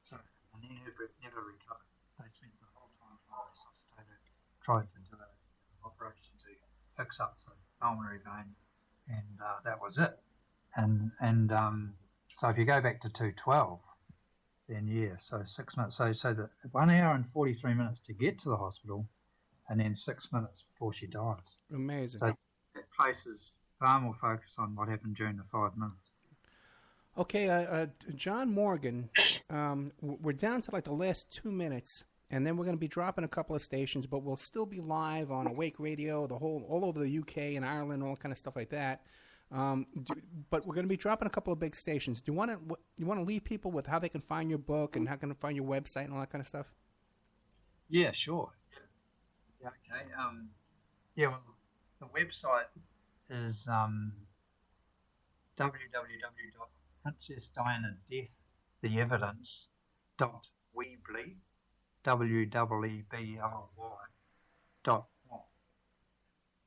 So, and then her breath never recovered. They spent the whole time trying to resuscitate her, tried to do an operation to fix up the pulmonary vein, and that was it. And so if you go back to 2:12, then yeah, so 6 minutes. So that 1 hour and 43 minutes to get to the hospital, and then 6 minutes before she dies. Amazing. So that places far more focus on what happened during the 5 minutes. Okay, John Morgan, we're down to like the last 2 minutes, and then we're going to be dropping a couple of stations, but we'll still be live on Awake Radio, all over the UK and Ireland, all kind of stuff like that. But we're going to be dropping a couple of big stations. Do you want to leave people with how they can find your book and how can they find your website and all that kind of stuff? Yeah, sure. Yeah, okay. Well, the website is www.princessdianadeaththeevidence.weebly, WEEBLY.com.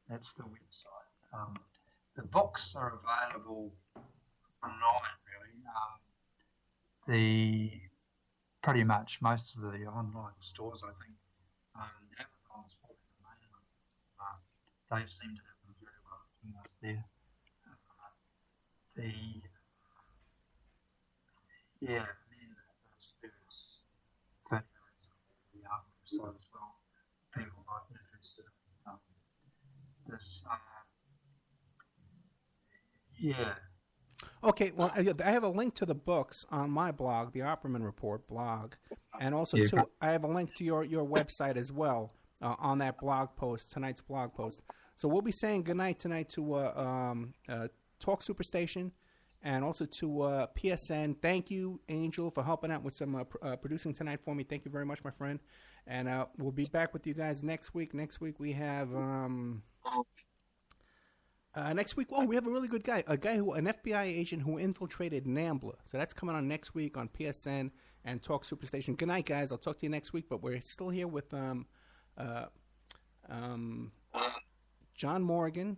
That's the website. The books are available online, really. Pretty much most of the online stores, I think, Amazon's probably the main one. They seem to have them very well almost there. And then there's various videos on the website as well. People might be interested in this. Okay, well, I have a link to the books on my blog, the Opperman Report blog, and also I have a link to your website as well on that blog post, tonight's blog post. So we'll be saying goodnight tonight to Talk Superstation and also to PSN. Thank you, Angel, for helping out with some producing tonight for me. Thank you very much, my friend. And we'll be back with you guys next week. Next week we have... next week, we have a really good guy, an FBI agent who infiltrated NAMBLA. So that's coming on next week on PSN and Talk Superstation. Good night, guys. I'll talk to you next week. But we're still here with John Morgan.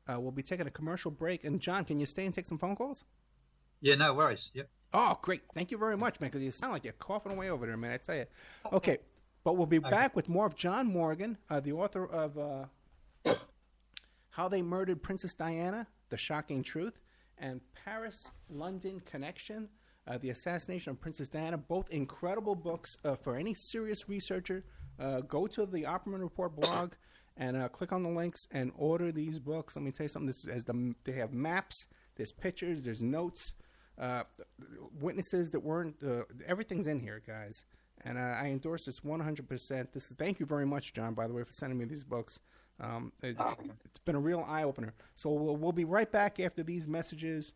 We'll be taking a commercial break. And John, can you stay and take some phone calls? Yeah, no worries. Yep. Oh, great. Thank you very much, man, because you sound like you're coughing away over there, man, I tell you. Okay, but we'll be back with more of John Morgan, the author of... How They Murdered Princess Diana, The Shocking Truth, and Paris-London Connection, The Assassination of Princess Diana. Both incredible books for any serious researcher. Go to the Opperman Report blog and click on the links and order these books. Let me tell you something. They have maps, there's pictures, there's notes, witnesses that weren't... everything's in here, guys. And I endorse this 100%. Thank you very much, John, by the way, for sending me these books. It's been a real eye-opener. So we'll be right back after these messages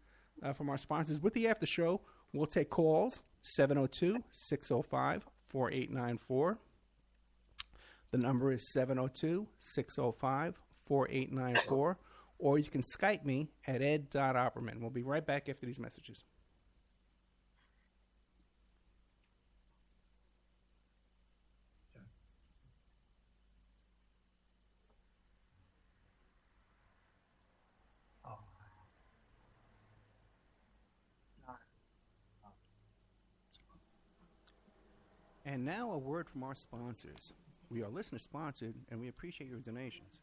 from our sponsors. With the after show, we'll take calls, 702-605-4894. The number is 702-605-4894. Or you can Skype me at ed.opperman. We'll be right back after these messages. And now a word from our sponsors. We are listener-sponsored, and we appreciate your donations.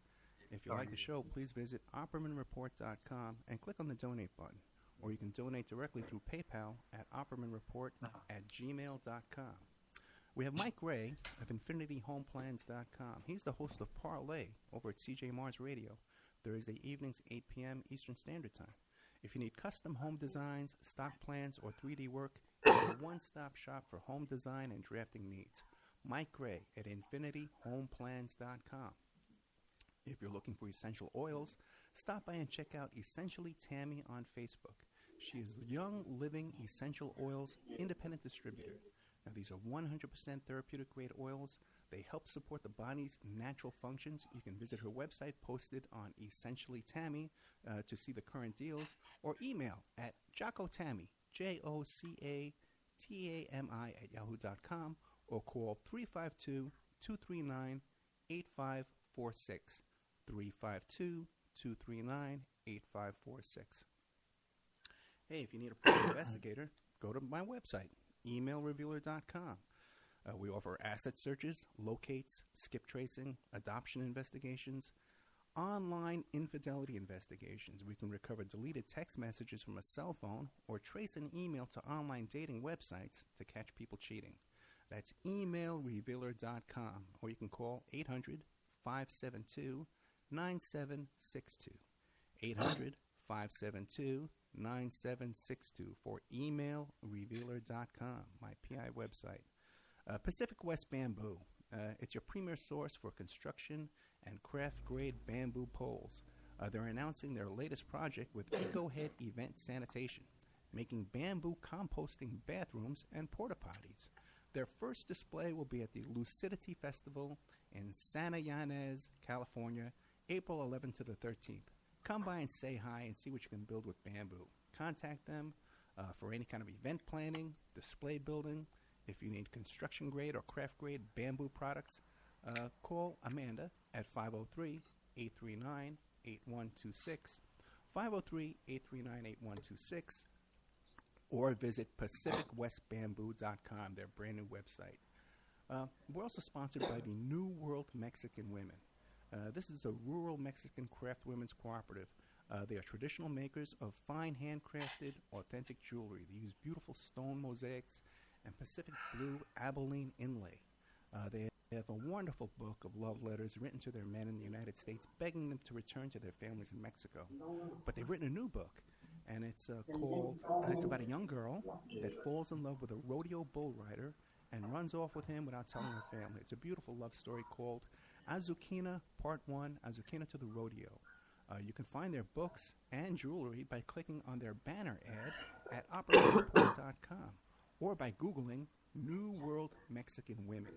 If you like the show, please visit OppermanReport.com and click on the donate button. Or you can donate directly through PayPal at OppermanReport@gmail.com. We have Mike Ray of InfinityHomeplans.com. He's the host of Parlay over at CJ Mars Radio, Thursday evenings, 8 p.m. Eastern Standard Time. If you need custom home designs, stock plans, or 3D work, it's a one-stop shop for home design and drafting needs. Mike Gray at InfinityHomeplans.com. If you're looking for essential oils, stop by and check out Essentially Tammy on Facebook. She is Young Living Essential Oils Independent Distributor. Now, these are 100% therapeutic grade oils. They help support the body's natural functions. You can visit her website posted on Essentially Tammy to see the current deals, or email at JockoTammy, JOCATAMI @yahoo.com, or call 352-239-8546. 352-239-8546. Hey, if you need a private investigator, go to my website, emailrevealer.com. We offer asset searches, locates, skip tracing, adoption investigations, online infidelity investigations. We can recover deleted text messages from a cell phone or trace an email to online dating websites to catch people cheating. That's emailrevealer.com, or you can call 800-572-9762. 800-572-9762 for emailrevealer.com, my PI website. Pacific West Bamboo. It's your premier source for construction and craft-grade bamboo poles. They're announcing their latest project with EcoHead Event Sanitation, making bamboo composting bathrooms and porta potties. Their first display will be at the Lucidity Festival in Santa Ynez, California, April 11th to the 13th. Come by and say hi and see what you can build with bamboo. Contact them for any kind of event planning, display building. If you need construction grade or craft grade bamboo products, call Amanda at 503-839-8126, 503-839-8126, or visit PacificWestBamboo.com, their brand new website. We're also sponsored by the New World Mexican Women. This is a rural Mexican craft women's cooperative. They are traditional makers of fine handcrafted, authentic jewelry. They use beautiful stone mosaics and Pacific blue Abilene inlay. They have a wonderful book of love letters written to their men in the United States, begging them to return to their families in Mexico. But they've written a new book, and it's it's about a young girl that falls in love with a rodeo bull rider and runs off with him without telling her family. It's a beautiful love story called Azucena Part 1, Azucena to the Rodeo. You can find their books and jewelry by clicking on their banner ad at OperaReport.com or by Googling New World Mexican Women.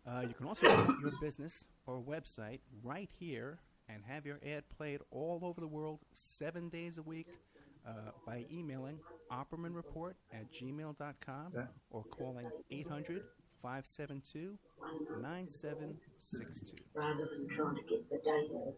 You can also promote your business or website right here and have your ad played all over the world 7 days a week by emailing OppermanReport@gmail.com or calling 800-572-9762. Rather than trying to get the data.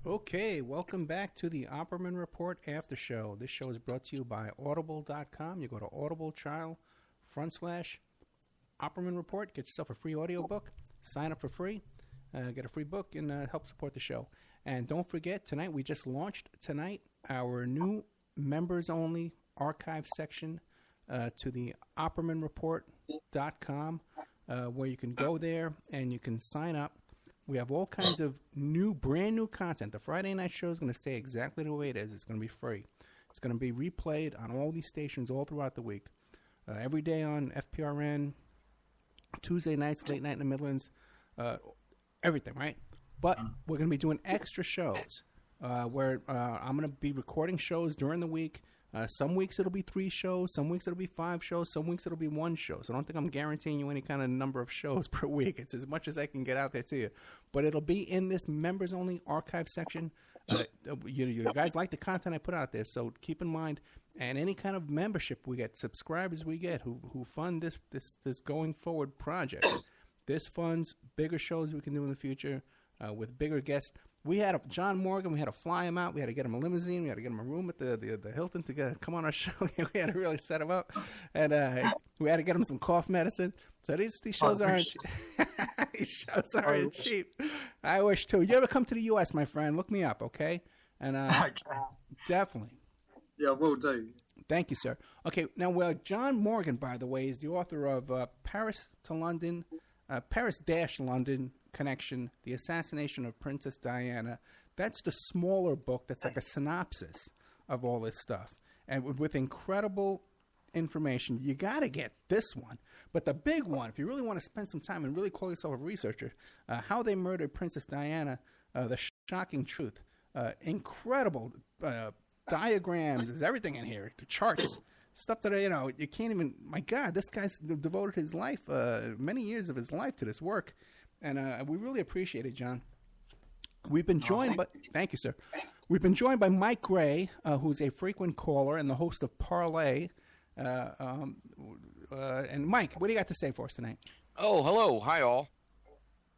Okay, welcome back to the Opperman Report After Show. This show is brought to you by Audible.com. You go to Audible/Opperman Report, get yourself a free audiobook, sign up for free, get a free book, and help support the show. And don't forget, tonight we just launched our new members-only archive section to the OppermanReport.com, where you can go there and you can sign up. We have all kinds of brand new content. The Friday night show is going to stay exactly the way it is. It's going to be free. It's going to be replayed on all these stations all throughout the week. Every day on FPRN, Tuesday nights, late night in the Midlands, everything, right? But we're going to be doing extra shows where I'm going to be recording shows during the week. Some weeks it'll be 3 shows, some weeks it'll be 5 shows, some weeks it'll be 1 show. So I don't think I'm guaranteeing you any kind of number of shows per week. It's as much as I can get out there to you. But it'll be in this members-only archive section. You guys like the content I put out there, so keep in mind. And any kind of membership we get, subscribers we get who fund this going forward project. This funds bigger shows we can do in the future with bigger guests. We had John Morgan. We had to fly him out. We had to get him a limousine. We had to get him a room at the Hilton to come on our show. We had to really set him up, and we had to get him some cough medicine. So these shows aren't these shows aren't cheap. I wish too. You ever come to the U.S., my friend? Look me up, okay? And definitely. Yeah, will do. Thank you, sir. Okay, now, John Morgan, by the way, is the author of Paris to London, Paris-London Connection, The Assassination of Princess Diana. That's the smaller book that's like a synopsis of all this stuff. And with incredible information, you got to get this one. But the big one, if you really want to spend some time and really call yourself a researcher, How They Murdered Princess Diana, The Shocking Truth. Incredible diagrams, there's everything in here, the charts, stuff that you can't even. My God, this guy's devoted his life, many years of his life, to this work, and we really appreciate it, John. We've been joined by thank you, sir. We've been joined by Mike Gray, who's a frequent caller and the host of Parlay. And Mike, what do you got to say for us tonight? Oh, hello, hi all.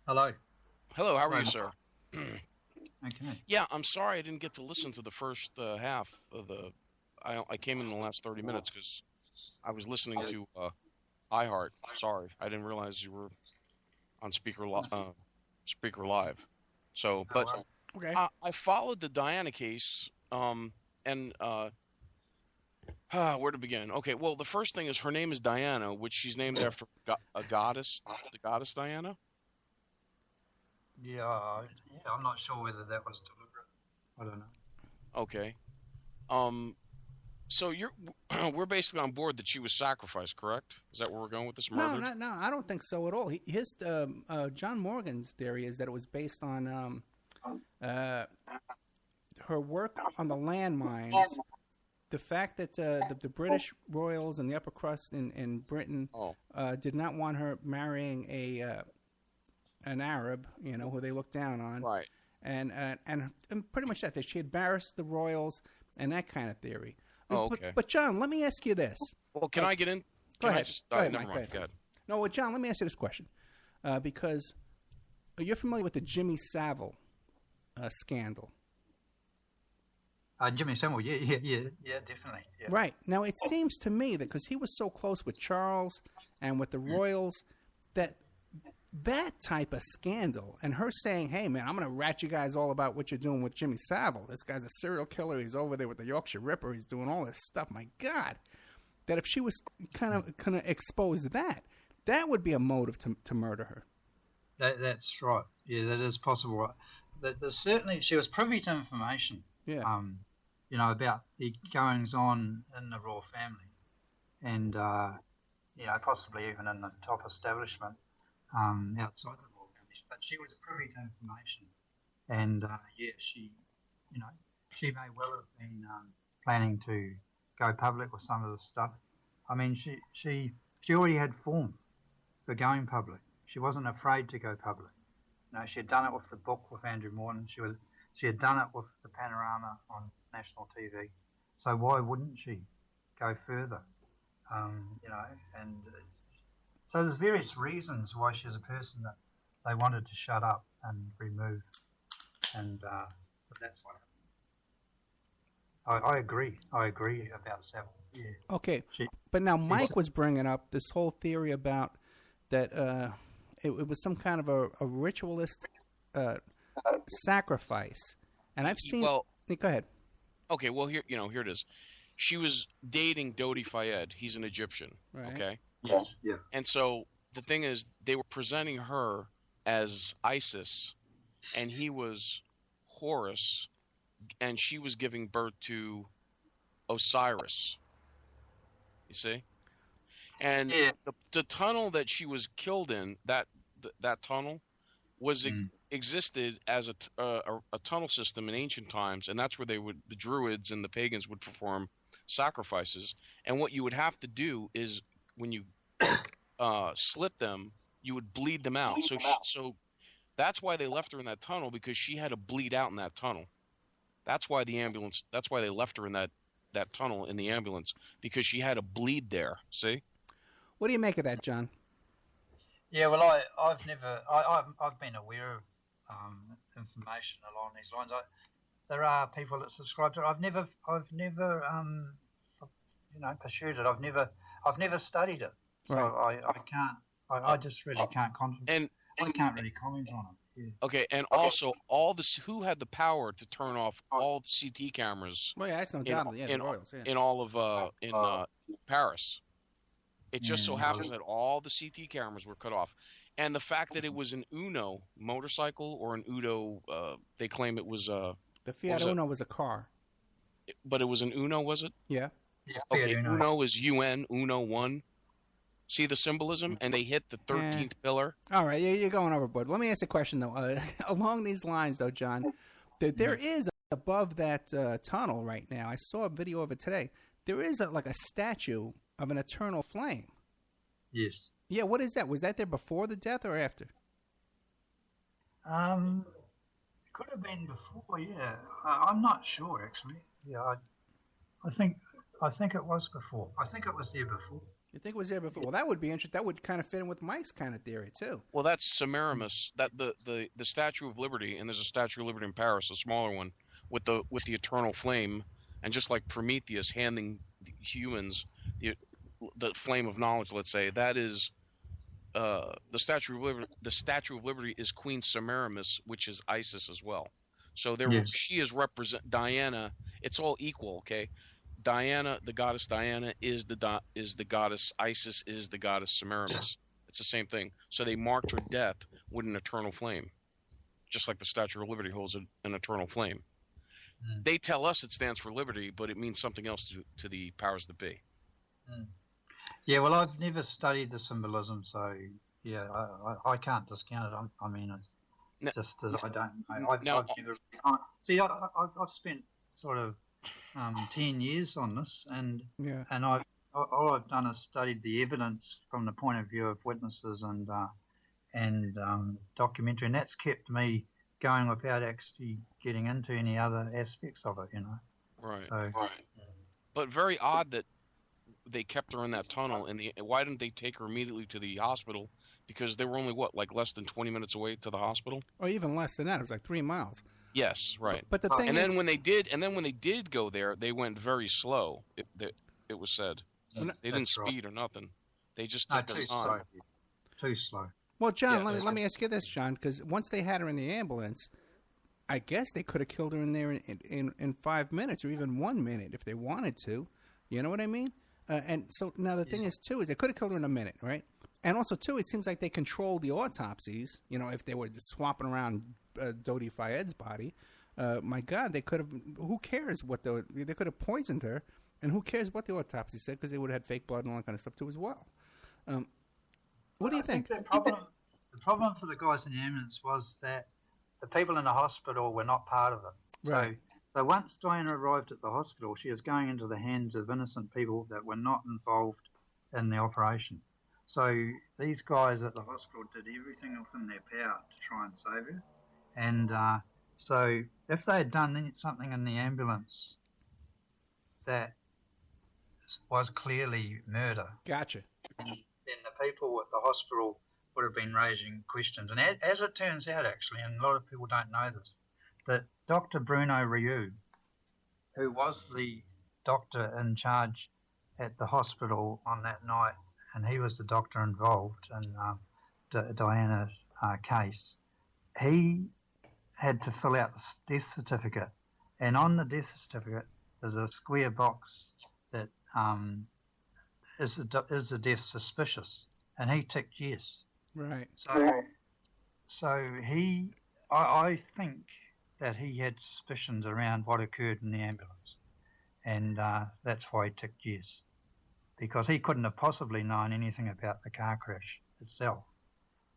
Hello. Hello, how are you, sir? Okay. Yeah, I'm sorry I didn't get to listen to the first half of the. I came in the last 30 minutes because I was listening to iHeart. Sorry, I didn't realize you were on speaker live. So, but Okay. I followed the Diana case, and where to begin? Okay, well, the first thing is her name is Diana, which she's named after a goddess, the goddess Diana. Yeah, I'm not sure whether that was deliberate. I don't know. Okay. So we're basically on board that she was sacrificed, correct? Is that where we're going with this murder? No, I don't think so at all. His John Morgan's theory is that it was based on her work on the landmines, the fact that the British royals and the upper crust in Britain did not want her marrying an Arab, who they looked down on, Right. and pretty much that she embarrassed the royals and that kind of theory. Oh, okay. But John, let me ask you this. Well, can I get in? Go ahead. Never Mike, mind. Go ahead. No, well, John, let me ask you this question, because you're familiar with the Jimmy Savile scandal. Jimmy Savile, yeah, definitely. Yeah. Right. Now, it seems to me that because he was so close with Charles and with the royals, that type of scandal, and her saying, hey, man, I'm going to rat you guys all about what you're doing with Jimmy Savile. This guy's a serial killer. He's over there with the Yorkshire Ripper. He's doing all this stuff. My God. That if she was kind of expose that would be a motive to murder her. That's right. Yeah, that is possible. There's certainly, she was privy to information. Yeah. About the goings on in the royal family, and possibly even in the top establishment outside the royal family. But she was privy to information, and she may well have been planning to go public with some of the stuff. I mean, she already had form for going public. She wasn't afraid to go public. She had done it with the book with Andrew Morton. She had done it with the Panorama on national TV. So why wouldn't she go further? So there's various reasons why she's a person that they wanted to shut up and remove. And but that's what happened. I agree. I agree about Savile. Yeah. Okay. But now Mike was bringing up this whole theory about that it was some kind of a ritualist sacrifice. And I've seen... Well, go ahead. Okay, well, here it is. She was dating Dodi Fayed. He's an Egyptian, right. Okay? Yes. Yeah. And so the thing is, they were presenting her as Isis, and he was Horus, and she was giving birth to Osiris. You see? And the tunnel that she was killed in, that tunnel, was existed as a tunnel system in ancient times, and that's where the Druids and the pagans would perform sacrifices. And what you would have to do is when you slit them, you would bleed them out. So that's why they left her in that tunnel, because she had to bleed out in that tunnel. That's why That's why they left her in that tunnel in the ambulance, because she had a bleed there. See? What do you make of that, John? Yeah, well, I've been aware of information along these lines. There are people that subscribe to it. I've never pursued it. I've never studied it, so Right. I can't. I just really can't concentrate. I can't really comment on it. Yeah. Okay, and also who had the power to turn off all the CT cameras Well, yeah, that's no doubt. Yeah, the Royals. Yeah. in all of Paris? It just so happens that all the CT cameras were cut off, and the fact that it was an Uno motorcycle or an Uno, they claim it was The Fiat Uno was a car. but it was an Uno, was it? Yeah. Yeah, Okay, Uno. Uno is UN, Uno one. See the symbolism, and they hit the 13th pillar. All right, you're going overboard. Let me ask a question, though. Along these lines, though, John, there is above that tunnel right now. I saw a video of it today. There is like a statue of an eternal flame. Yes. Yeah, what is that? Was that there before the death or after? It could have been before. Yeah, I'm not sure actually. Yeah, I think it was before. I think it was there before. You think it was there before? Well, that would be interesting. That would kind of fit in with Mike's kind of theory too. Well, that's Semiramis. That the Statue of Liberty, and there's a Statue of Liberty in Paris, a smaller one, with the eternal flame, and just like Prometheus handing the humans the flame of knowledge, let's say, that is the Statue of Liberty. The Statue of Liberty is Queen Semiramis, which is Isis as well. So she is represent Diana. It's all equal, okay? Diana, the goddess Diana, is the goddess. Isis is the goddess Semiramis. It's the same thing. So they marked her death with an eternal flame, just like the Statue of Liberty holds an eternal flame. Mm. They tell us it stands for liberty, but it means something else to the powers that be. Mm. Yeah, well, I've never studied the symbolism, so yeah, I can't discount it. I mean, it's just that I don't know. I've never see. I've spent sort of 10 years on this, and all I've done is studied the evidence from the point of view of witnesses and documentary, and that's kept me going without actually getting into any other aspects of it, you know. Right. So, right. But very odd that they kept her in that tunnel, and why didn't they take her immediately to the hospital? Because they were only less than 20 minutes away to the hospital, or even less than that. It was like 3 miles. Yes, right. But the thing and is, then when they did go there, they went very slow. It was said they didn't speed or nothing. They just took their time. Too slow. Well, John, let me ask you this, John, because once they had her in the ambulance, I guess they could have killed her in there in 5 minutes or even 1 minute if they wanted to. You know what I mean? And so now the thing is, too, is they could have killed her in a minute, right? And also, too, it seems like they controlled the autopsies. You know, if they were just swapping around Dodi Fayed's body, my God, they could have. Who cares what they could have poisoned her, and who cares what the autopsy said, because they would have had fake blood and all that kind of stuff too as well. What do you think? The problem for the guys in the ambulance was that the people in the hospital were not part of it. Right. So once Diana arrived at the hospital, she was going into the hands of innocent people that were not involved in the operation. So these guys at the hospital did everything within their power to try and save her. And so if they had done something in the ambulance that was clearly murder, Gotcha. then the people at the hospital would have been raising questions. And as it turns out, actually, and a lot of people don't know this, that Dr. Bruno Rieu, who was the doctor in charge at the hospital on that night, and he was the doctor involved in Diana's case, he had to fill out the death certificate. And on the death certificate, there's a square box that is the death suspicious? And he ticked yes. Right. So I think that he had suspicions around what occurred in the ambulance. And that's why he ticked yes. Because he couldn't have possibly known anything about the car crash itself.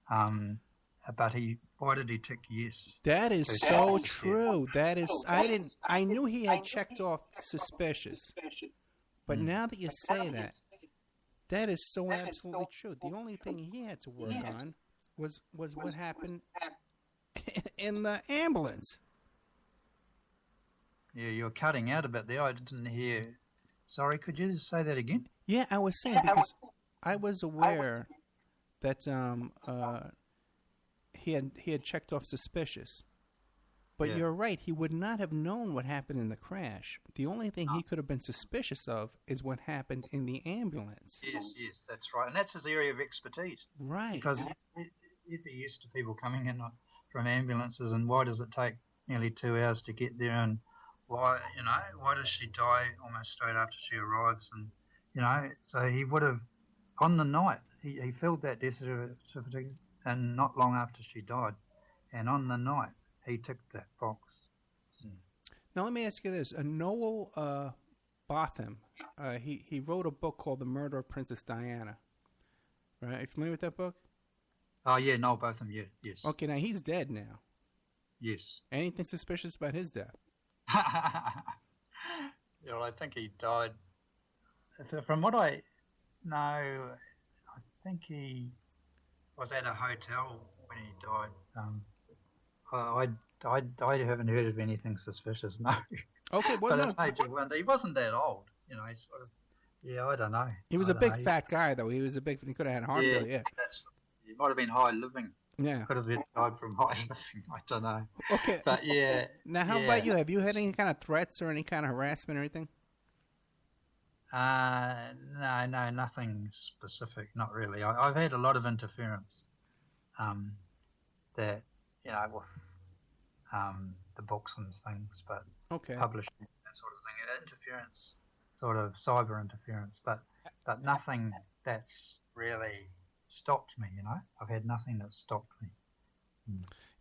But why did he tick yes? That is so true. That is, I knew he had checked off suspicious. But now that you say that, that is so absolutely true. The only thing he had to work on was what happened in the ambulance. Yeah, you're cutting out a bit there. I didn't hear. Sorry, could you say that again? Yeah, I was saying because I was aware that he had checked off suspicious. But Yeah. you're right. He would not have known what happened in the crash. The only thing he could have been suspicious of is what happened in the ambulance. Yes, that's right. And that's his area of expertise. Right. Because he'd be used to people coming in from ambulances, and why does it take nearly 2 hours to get there, and why does she die almost straight after she arrives? And, so he would have, on the night, he filled that death certificate, and not long after she died. And on the night, he ticked that box. Now, let me ask you this. Noel Botham, he wrote a book called The Murder of Princess Diana. Right? Are you familiar with that book? Oh, yeah, Noel Botham, yeah, yes. Okay, now he's dead now. Yes. Anything suspicious about his death? Yeah, well, I think he died. From what I know, I think he was at a hotel when he died. I haven't heard of anything suspicious, no. Okay, well, But no. it made you wonder. He wasn't that old, he sort of. Yeah, I don't know. He was I a don't big know. fat guy, though. He could have had heart failure. Yeah. He might have been high living. Yeah. Could have died from high living. I don't know. Okay. But yeah. Now, how yeah. about you? Have you had any kind of threats or any kind of harassment or anything? No, nothing specific. Not really. I've had a lot of interference. That with the books and things, but Okay. publishing that sort of thing. Interference, sort of cyber interference, but nothing that's really stopped me. I've had nothing that stopped me.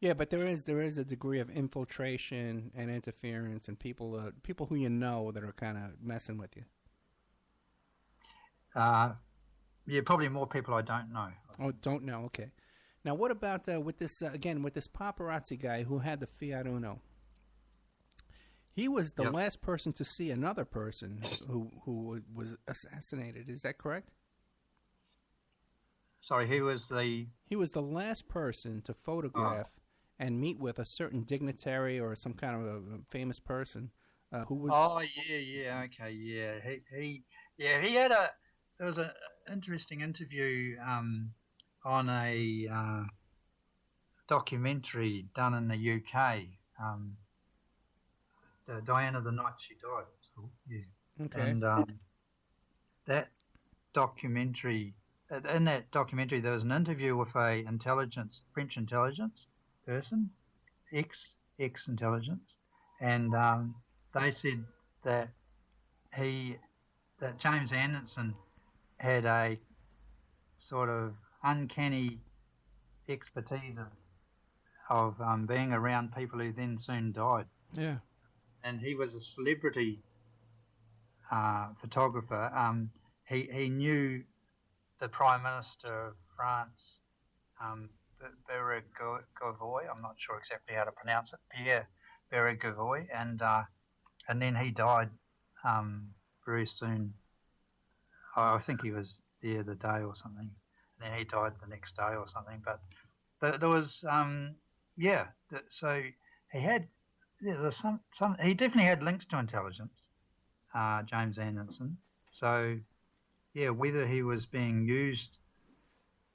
Yeah, but there is a degree of infiltration and interference, and people who you know that are kind of messing with you. Yeah, probably more people I don't know. Oh, don't know. Okay. Now, what about with this paparazzi guy who had the Fiat Uno? He was the Yep. last person to see another person who was assassinated. Is that correct? Sorry, who was the? He was the last person to photograph and meet with a certain dignitary or some kind of a famous person who was. Oh yeah, okay, yeah. He had a. There was an interesting interview on a documentary done in the UK. Diana the Night She Died. It's called, yeah. Okay. And that documentary. In that documentary, there was an interview with a French intelligence person, ex-intelligence, and they said that James Anderson had a sort of uncanny expertise of being around people who then soon died, Yeah. and he was a celebrity photographer. He knew the Prime Minister of France, Bérégovoy. I'm not sure exactly how to pronounce it. Pierre Bérégovoy, and then he died very soon. I think he was there the day or something, and then he died the next day or something. But there was, so he had, there's some. He definitely had links to intelligence, James Anderson. So. Yeah, whether he was being used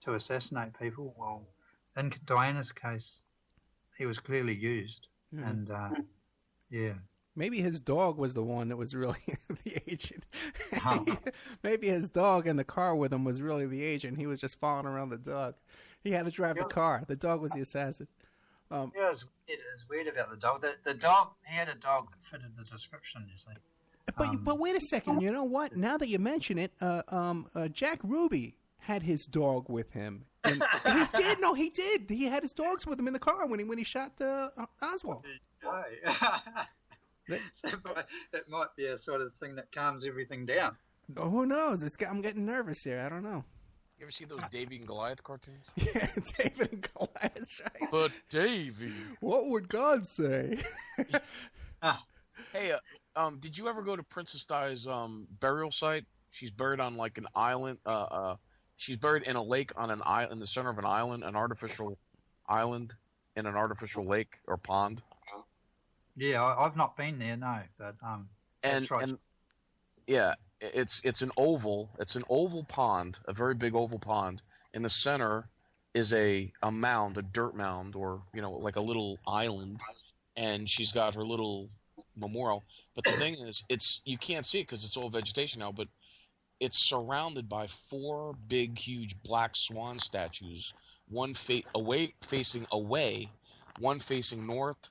to assassinate people, well, in Diana's case, he was clearly used, and yeah. Maybe his dog was the one that was really the agent. Oh. Maybe his dog in the car with him was really the agent. He was just following around the dog. He had to drive the car. The dog was the assassin. Yeah, it was weird about the dog. The dog, he had a dog that fitted the description, you see. But wait a second. You know what? Now that you mention it, Jack Ruby had his dog with him. And he did. No, he did. He had his dogs with him in the car when he shot Oswald. That might be a sort of thing that calms everything down. Oh, who knows? I'm getting nervous here. I don't know. You ever see those Davy and Goliath cartoons? Yeah, David and Goliath. Right? But Davy, What would God say? hey, did you ever go to Princess Di's burial site? She's buried on like an island. She's buried in a lake on an island in the center of an island, an artificial island in an artificial lake or pond. Yeah, I've not been there, no, but that's right. And yeah, it's an oval. It's an oval pond, a very big oval pond. In the center is a mound, a dirt mound, or like a little island, and she's got her little memorial. But the thing is, you can't see it because it's all vegetation now. But it's surrounded by 4 big, huge black swan statues. One facing away, one facing north,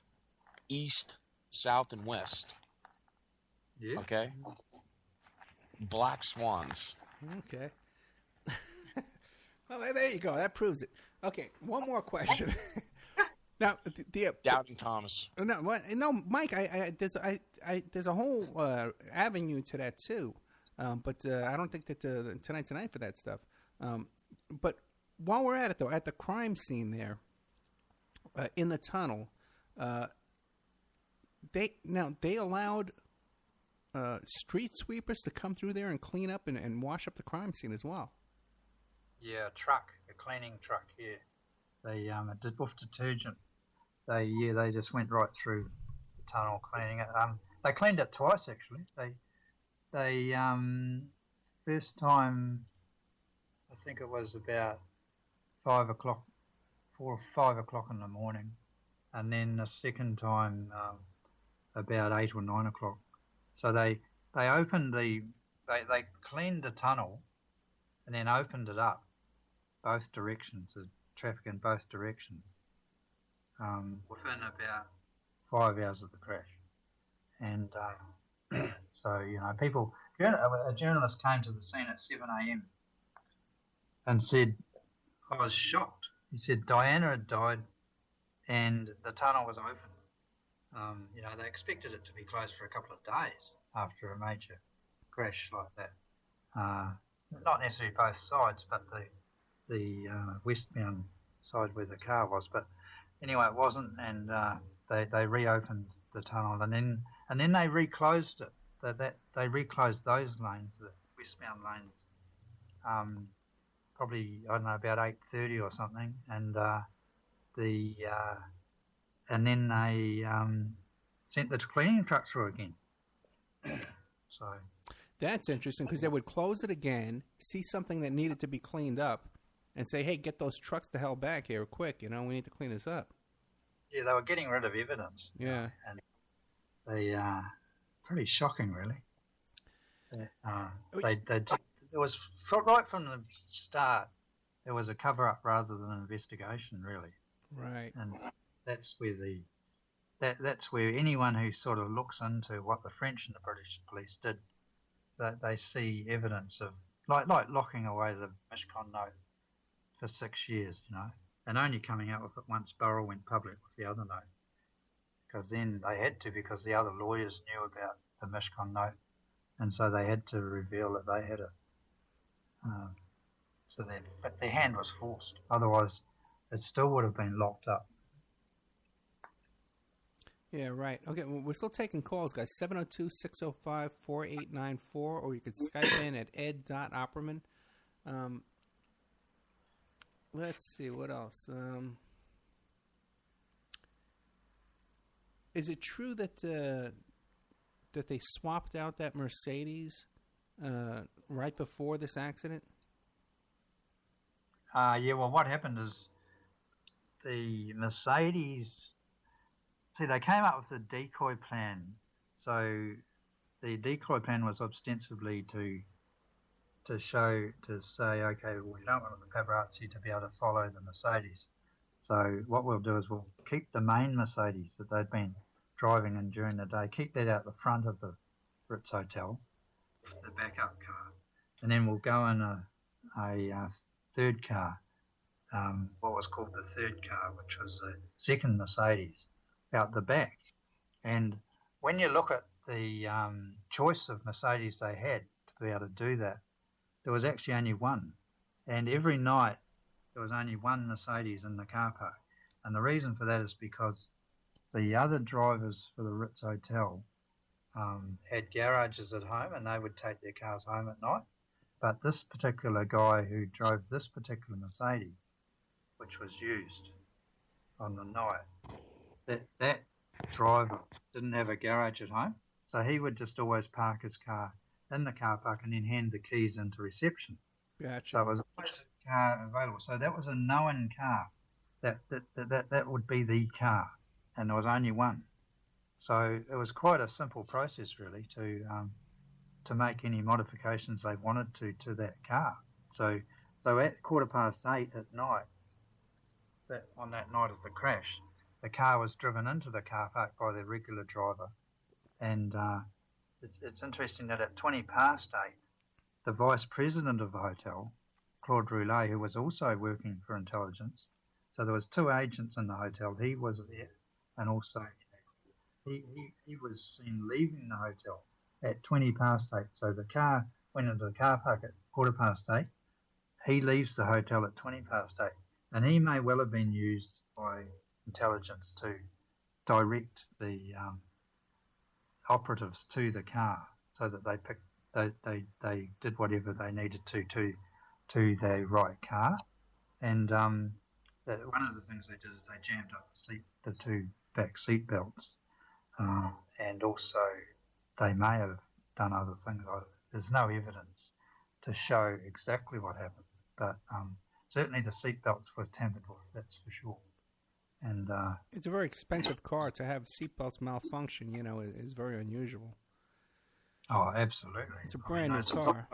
east, south, and west. Yeah. Okay. Black swans. Okay. Well, there you go. That proves it. Okay, one more question. Now, Doubting Thomas. No, Mike. There's a whole avenue to that too, but I don't think that tonight's tonight for that stuff. But while we're at it, though, at the crime scene there, in the tunnel, they allowed street sweepers to come through there and clean up and wash up the crime scene as well. Yeah, a cleaning truck. Yeah, they did with detergent. They just went right through the tunnel cleaning it. They cleaned it twice actually. They first time, I think it was about 4 or 5 o'clock in the morning, and then the second time about 8 or 9 o'clock. So they opened they cleaned the tunnel, and then opened it up both directions, the traffic in both directions, within about 5 hours of the crash. And so a journalist came to the scene at 7 a.m. and said, I was shocked. He said Diana had died and the tunnel was open. They expected it to be closed for a couple of days after a major crash like that. Not necessarily both sides, but the westbound side where the car was. But anyway, it wasn't, and they reopened the tunnel, and then they reclosed it. They reclosed those lanes, the westbound lanes, probably about 8:30 or something, and then they sent the cleaning truck through again. So that's interesting because they would close it again, see something that needed to be cleaned up, and say, "Hey, get those trucks the hell back here quick! We need to clean this up." Yeah, they were getting rid of evidence. Yeah, and they pretty shocking, really. It was right from the start. There was a cover-up rather than an investigation, really. Right. And that's where that's where anyone who sort of looks into what the French and the British police did, that they see evidence of like locking away the Mishcon note for 6 years, and only coming out with it once Burrell went public with the other note, because then they had to, because the other lawyers knew about the Mishcon note, and so they had to reveal that they had it. So their hand was forced. Otherwise, it still would have been locked up. Yeah, right. Okay, well, we're still taking calls, guys. 702-605-4894, or you could Skype in at ed.opperman. Let's see, what else? Is it true that they swapped out that Mercedes right before this accident? Yeah, well, what happened is the Mercedes... See, they came up with a decoy plan. So the decoy plan was ostensibly to say, okay, well, we don't want the paparazzi to be able to follow the Mercedes. So what we'll do is we'll keep the main Mercedes that they'd been driving in during the day, keep that out the front of the Ritz Hotel with the backup car, and then we'll go in a third car, what was called the third car, which was the second Mercedes, out the back. And when you look at the choice of Mercedes they had to be able to do that, there was actually only one. And every night there was only one Mercedes in the car park. And the reason for that is because the other drivers for the Ritz Hotel had garages at home, and they would take their cars home at night. But this particular guy who drove this particular Mercedes, which was used on the night, that driver didn't have a garage at home, so he would just always park his car in the car park and then hand the keys into reception. Gotcha. So it was always a car available. So that was a known car. That would be the car, and there was only one. So it was quite a simple process, really, to make any modifications they wanted to that car. So at 8:15 at night, on that night of the crash, the car was driven into the car park by the regular driver, and it's interesting that at 8:20, the vice president of the hotel, Claude Roulet, who was also working for intelligence, so there was 2 agents in the hotel. He was there, and also he was seen leaving the hotel at 8:20. So the car went into the car park at 8:15. He leaves the hotel at 8:20, and he may well have been used by intelligence to direct the operatives to the car, so that they did whatever they needed to the right car. And one of the things they did is they jammed up the 2 back seat belts, and also they may have done other things. There's no evidence to show exactly what happened, but certainly the seat belts were tampered with, that's for sure. And it's a very expensive car. To have seatbelts malfunction, is very unusual. Oh, absolutely. It's a brand new car.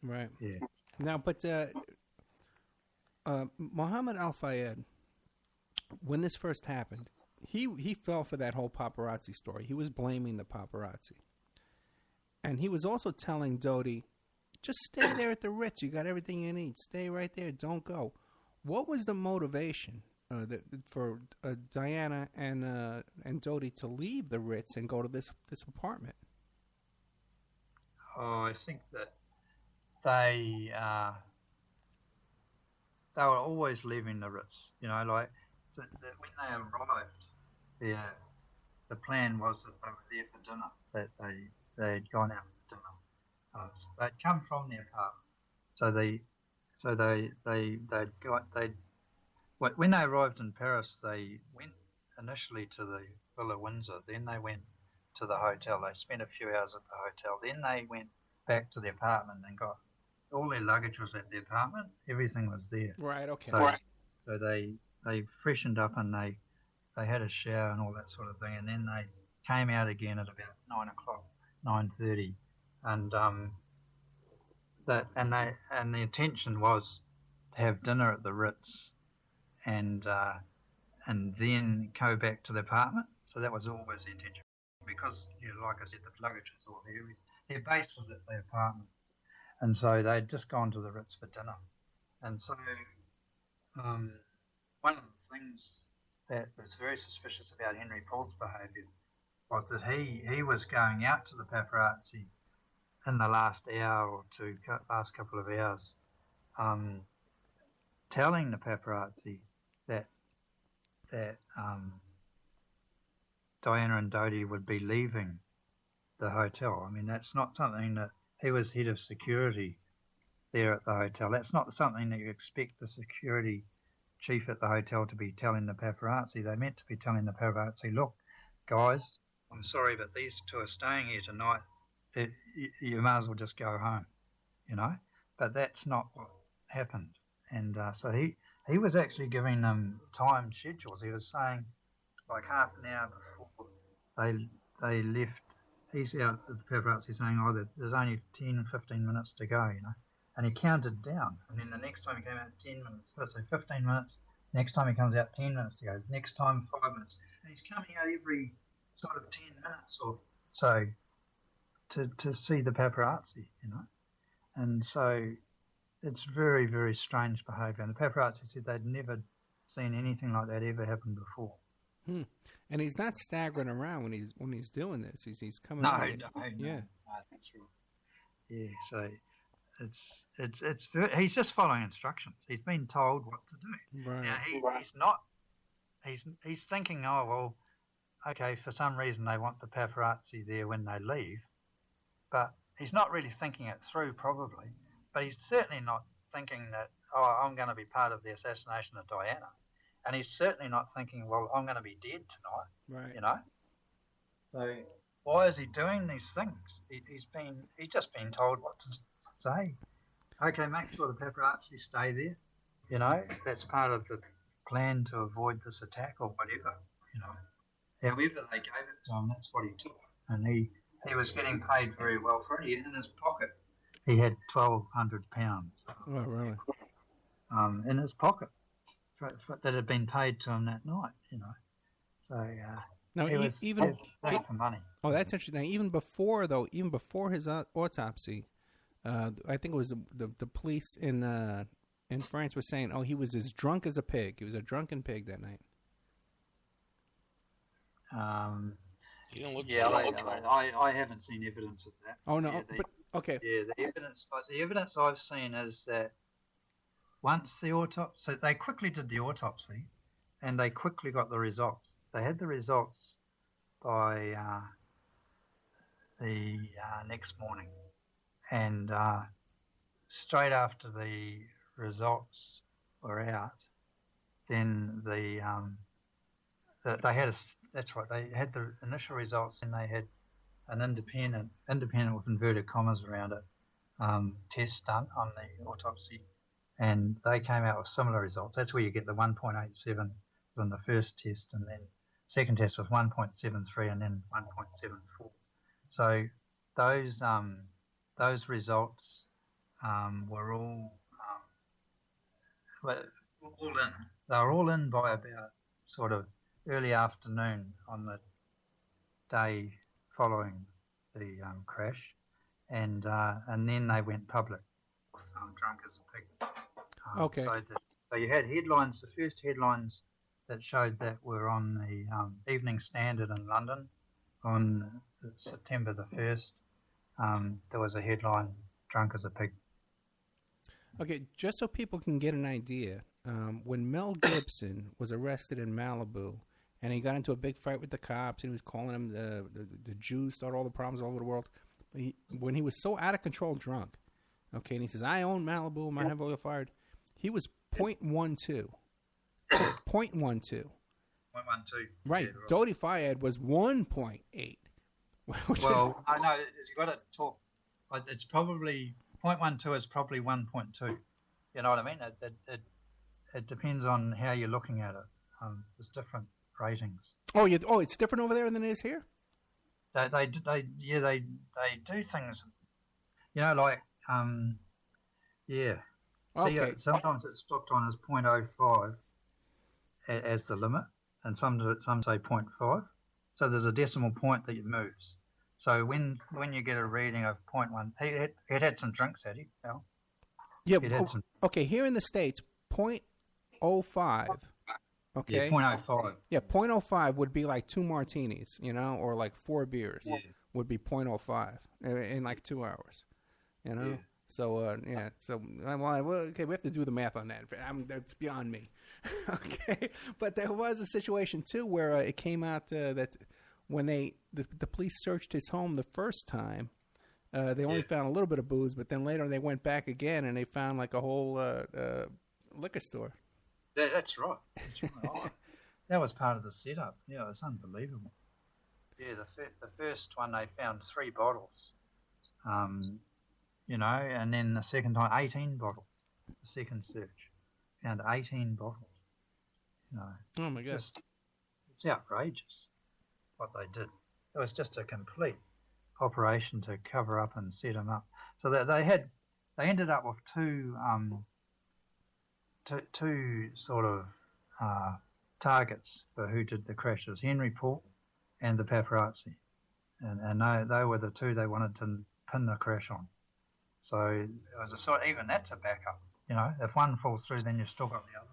Right. Yeah. Now, but Mohammed Al-Fayed, when this first happened, he fell for that whole paparazzi story. He was blaming the paparazzi. And he was also telling Dodi, just stay there at the Ritz. You got everything you need. Stay right there. Don't go. What was the motivation for Diana and Dodi to leave the Ritz and go to this apartment? Oh, I think that they were always leaving the Ritz. Like when they arrived there, the plan was that they were there for dinner. That they'd gone out for dinner. They'd come from their apartment, when they arrived in Paris, they went initially to the Villa Windsor. Then they went to the hotel. They spent a few hours at the hotel. Then they went back to the apartment and got all their luggage was at the apartment. Everything was there. Right. Okay. So they freshened up and they had a shower and all that sort of thing. And then they came out again at about 9:30, and the intention was to have dinner at the Ritz, and then go back to the apartment. So that was always the intention, because like I said, the luggage was all there. Their base was at the apartment, and so they'd just gone to the Ritz for dinner. And so one of the things that was very suspicious about Henry Paul's behaviour was that he was going out to the paparazzi in the last hour or two, last couple of hours, telling the paparazzi that Diana and Dodi would be leaving the hotel. I mean, that's not something that he was head of security there at the hotel. That's not something that you expect the security chief at the hotel to be telling the paparazzi. They meant to be telling the paparazzi, look, guys, I'm sorry, but these 2 are staying here tonight. You may as well just go home, But that's not what happened. And so he was actually giving them time schedules. He was saying, like half an hour before they left, he's out at the paparazzi saying, there's only 10, 15 minutes to go, And he counted down. And then the next time he came out, 10 minutes. So 15 minutes. Next time he comes out, 10 minutes to go. Next time, 5 minutes. And he's coming out every sort of 10 minutes or so to see the paparazzi, And so it's very, very strange behaviour. And the paparazzi said they'd never seen anything like that ever happen before. And he's not staggering around when he's doing this. He's coming. No, out. Yeah, that's right. Yeah, so he's just following instructions. He's been told what to do. Right. Now he's thinking, oh well, okay, for some reason they want the paparazzi there when they leave, but he's not really thinking it through probably. But he's certainly not thinking that, oh, I'm going to be part of the assassination of Diana. And he's certainly not thinking, well, I'm going to be dead tonight, Right. So why is he doing these things? He's just been told what to say. Okay, make sure the paparazzi stay there. You know, that's part of the plan to avoid this attack or whatever. You know, however they gave it to him, that's what he took, and he was getting paid very well for it. In his pocket, he had £1,200. Oh, really? In his pocket that had been paid to him that night. You know, so now he was even paid for money. Oh, that's interesting. Now, even before his autopsy, I think it was the police in France were saying, "Oh, he was as drunk as a pig. He was a drunken pig that night." He didn't look. I haven't seen evidence of that. Oh no, but okay. Yeah, the evidence I've seen is that once the autopsy, so they quickly did the autopsy, and they quickly got the results. They had the results by the next morning, and straight after the results were out, then they had that's right. They had the initial results, and they had an independent with inverted commas around it, test done on the autopsy, and they came out with similar results. That's where you get the 1.87 on the first test, and then second test was 1.73, and then 1.74. So those results were all in. They were all in by about sort of early afternoon on the day following the crash, and then they went public. Drunk as a pig. Okay. So you had headlines. The first headlines that showed that were on the Evening Standard in London on September the 1st. There was a headline, "Drunk as a pig." Okay, just so people can get an idea, when Mel Gibson was arrested in Malibu, and he got into a big fight with the cops, and he was calling them the Jews started all the problems all over the world. When he was so out of control drunk, okay, and he says, "I own Malibu, might have oil fired," he was 0.12. 0.12. 0.12. Right. Yeah, Dodi Fayed was 1.8. Well, I know you've got to talk. It's probably 0.12 is probably 1.2. You know what I mean? It depends on how you're looking at it. There's different ratings. Oh, it's different over there than it is here. They do things. You know, like yeah. Okay. See, sometimes it's looked on as 0.05 as the limit, and some say 0.5. So there's a decimal point that it moves. So when you get a reading of 0.1, he had some drinks, had he? Al? Yeah. Okay. Here in the States, 0.05. Okay. Yeah, 0.05. Yeah, 0.05 would be like 2 martinis, or like 4 beers would be 0.05 in like 2 hours, Yeah. So, okay, we have to do the math on that. That's beyond me. Okay. But there was a situation, too, where it came out that when the police searched his home the first time, they only found a little bit of booze, but then later they went back again and they found like a whole liquor store. That's right. Oh, that was part of the setup. Yeah, it was unbelievable. Yeah, the first one they found 3 bottles. And then the second time, 18 bottles. The second search found 18 bottles. Oh my God! It's outrageous what they did. It was just a complete operation to cover up and set them up. So that they ended up with two sort of targets for who did the crashes: Henry Paul and the paparazzi, and they were the two they wanted to pin the crash on. So it was a sort of, even that's a backup. If one falls through, then you've still got the other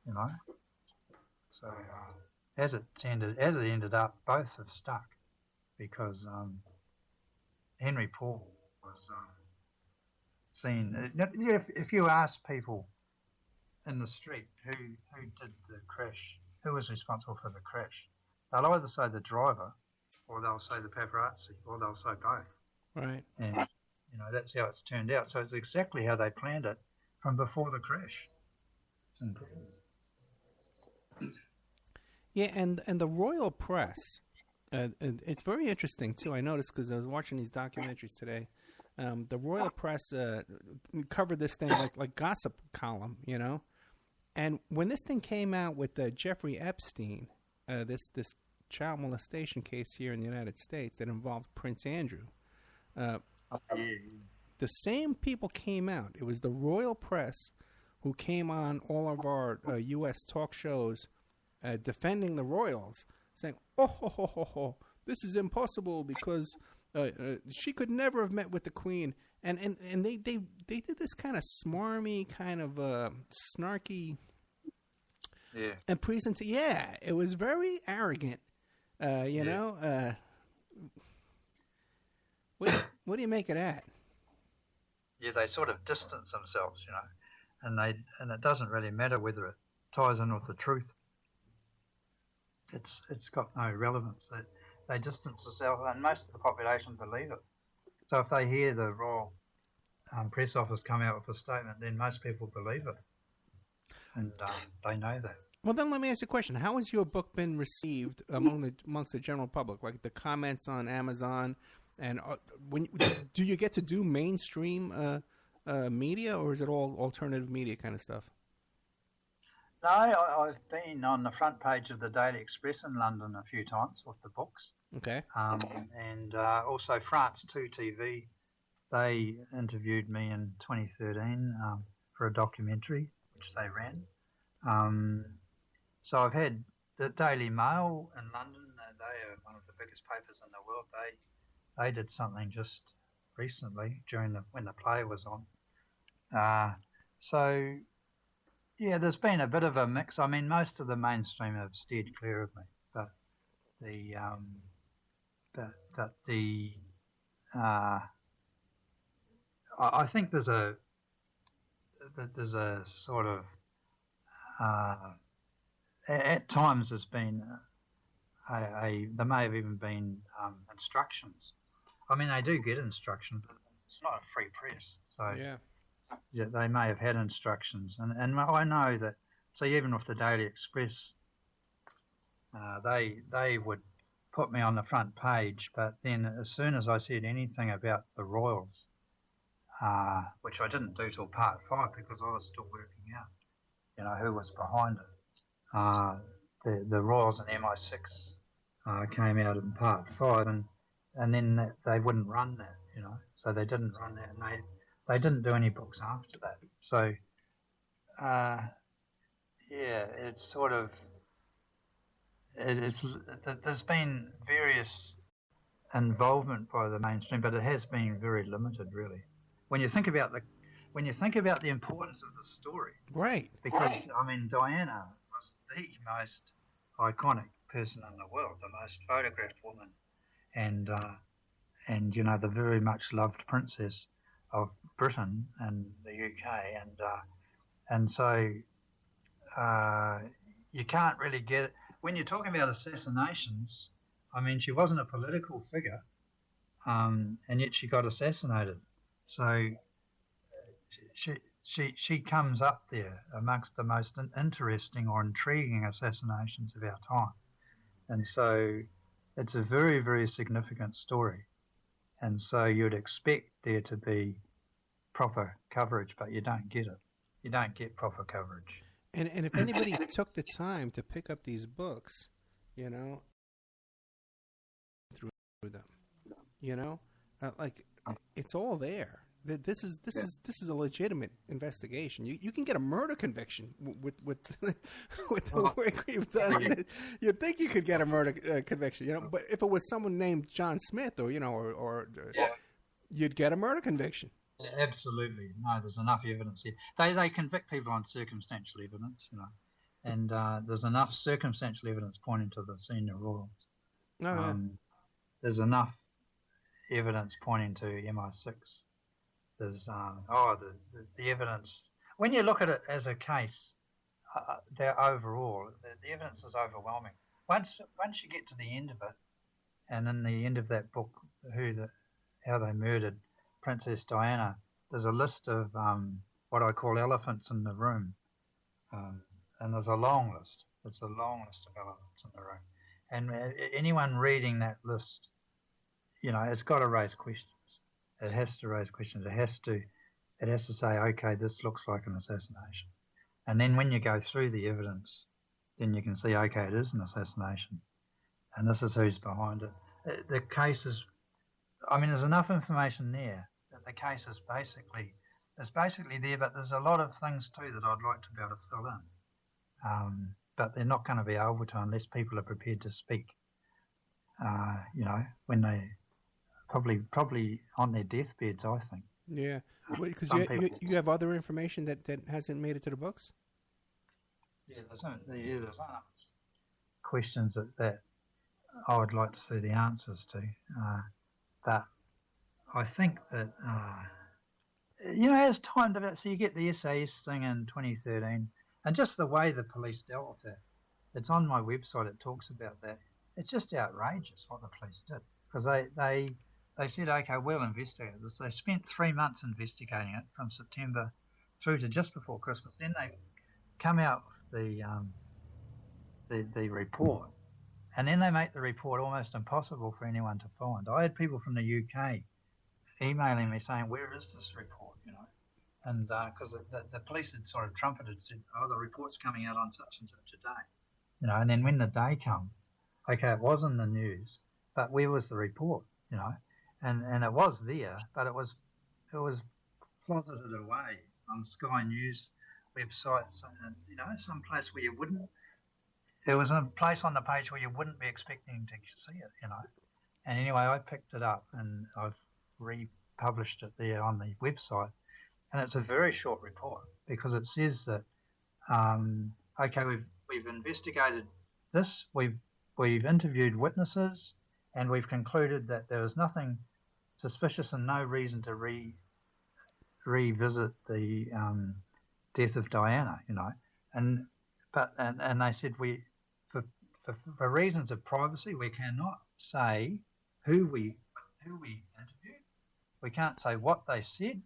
one. So as it ended up, both have stuck because Henry Paul was seen. If you ask people in the street who did the crash, who was responsible for the crash, they'll either say the driver, or they'll say the paparazzi, or they'll say both. Right. And that's how it's turned out. So it's exactly how they planned it from before the crash. It's incredible. Yeah, and the royal press And it's very interesting too. I noticed because I was watching these documentaries today. The royal press covered this thing like gossip column, you know. And when this thing came out with Jeffrey Epstein, this child molestation case here in the United States that involved Prince Andrew, the same people came out. It was the royal press who came on all of our U.S. talk shows defending the royals, saying, "Oh, this is impossible because she could never have met with the Queen." And they did this kind of smarmy, kind of snarky, and it was very arrogant, you know. What do you make of that? Yeah, they sort of distance themselves, you know, and it doesn't really matter whether it ties in with the truth. It's got no relevance. They distance themselves, and most of the population believe it. So if they hear the Royal Press Office come out with a statement, then most people believe it, and they know that. Well, then let me ask you a question. How has your book been received amongst the general public? Like the comments on Amazon, and do you get to do mainstream media, or is it all alternative media kind of stuff? No, I've been on the front page of the Daily Express in London a few times with the books. Okay. And also France 2 TV, they interviewed me in 2013 for a documentary which they ran. So I've had the Daily Mail in London. They are one of the biggest papers in the world. They did something just recently when the play was on. So yeah, there's been a bit of a mix. I mean, most of the mainstream have steered clear of me, but I think there's a sort of at times there's been there may have even been instructions. I mean, they do get instructions, but it's not a free press, so yeah, they may have had instructions, and I know that. So even with the Daily Express, they would put me on the front page, but then as soon as I said anything about the royals, which I didn't do till part 5 because I was still working out, you know, who was behind it. The royals and MI6 came out in part 5, and then they wouldn't run that, you know, so they didn't run that, and they didn't do any books after that. So, yeah, it's sort of, there's been various involvement by the mainstream, but it has been very limited, really. When you think about the importance of the story, right? Because I mean, Diana was the most iconic person in the world, the most photographed woman, and you know, the very much loved princess of Britain and the UK, and so you can't really get it. When you're talking about assassinations, I mean, she wasn't a political figure, and yet she got assassinated. So she comes up there amongst the most interesting or intriguing assassinations of our time, and so it's a very, very significant story. And so you'd expect there to be proper coverage, but you don't get it. You don't get proper coverage. And if anybody took the time to pick up these books, you know, through them, you know, like it's all there. This is a legitimate investigation. You can get a murder conviction with the work you've done. You'd think you could get a murder conviction, you know. But if it was someone named John Smith, or you know, or you'd get a murder conviction. Absolutely, no. There's enough evidence here. They convict people on circumstantial evidence, you know, and there's enough circumstantial evidence pointing to the senior royals. There's enough evidence pointing to MI6. There's the evidence. When you look at it as a case, overall, the evidence is overwhelming. Once you get to the end of it, and in the end of that book, how they murdered Princess Diana, there's a list of what I call elephants in the room, and there's a long list. It's a long list of elephants in the room, And anyone reading that list, it's got to raise questions. It has to raise questions. It has to say, okay, this looks like an assassination. And then when you go through the evidence, then you can see, okay, it is an assassination, and this is who's behind it. The case is, there's enough information there that the case is basically there, but there's a lot of things too that I'd like to be able to fill in. But they're not going to be able to unless people are prepared to speak. When they probably on their deathbeds, I think. Yeah, because Some you have other information that hasn't made it to the books. Yeah, there's questions that I would like to see the answers to. But I think that as time develops, so you get the SAS thing in 2013, and just the way the police dealt with it. It's on my website. It talks about that. It's just outrageous what the police did, because they said, okay, we'll investigate this. They spent 3 months investigating it from September through to just before Christmas. Then they come out with the report, and then they make the report almost impossible for anyone to find. I had people from the UK emailing me saying, where is this report, and because the police had sort of trumpeted, said, oh, the report's coming out on such and such a day, and then when the day comes, okay, it was in the news, but where was the report, and it was there, but it was closeted away on Sky News websites, some place where you wouldn't. There was a place on the page where you wouldn't be expecting to see it, And anyway, I picked it up and I've republished it there on the website, and it's a very short report because it says that, okay, we've investigated this, we've interviewed witnesses, and we've concluded that there was nothing suspicious and no reason to revisit the death of Diana, and they said for reasons of privacy we cannot say who we interviewed, we can't say what they said,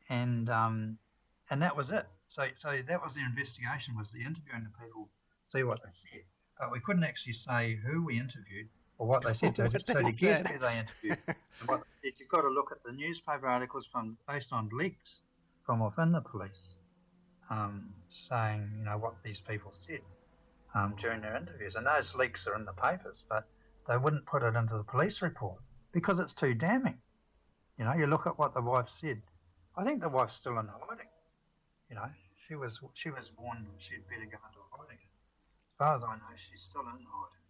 and that was it. So that was the investigation, was the interviewing the people, see what they said, but we couldn't actually say who we interviewed or what they said. So to get who they interviewed, and what they said, you've got to look at the newspaper articles based on leaks from within the police, saying what these people said during their interviews, and those leaks are in the papers, but they wouldn't put it into the police report because it's too damning. You look at what the wife said. I think the wife's still in hiding. She was warned she'd better go into hiding. As far as I know, she's still in hiding.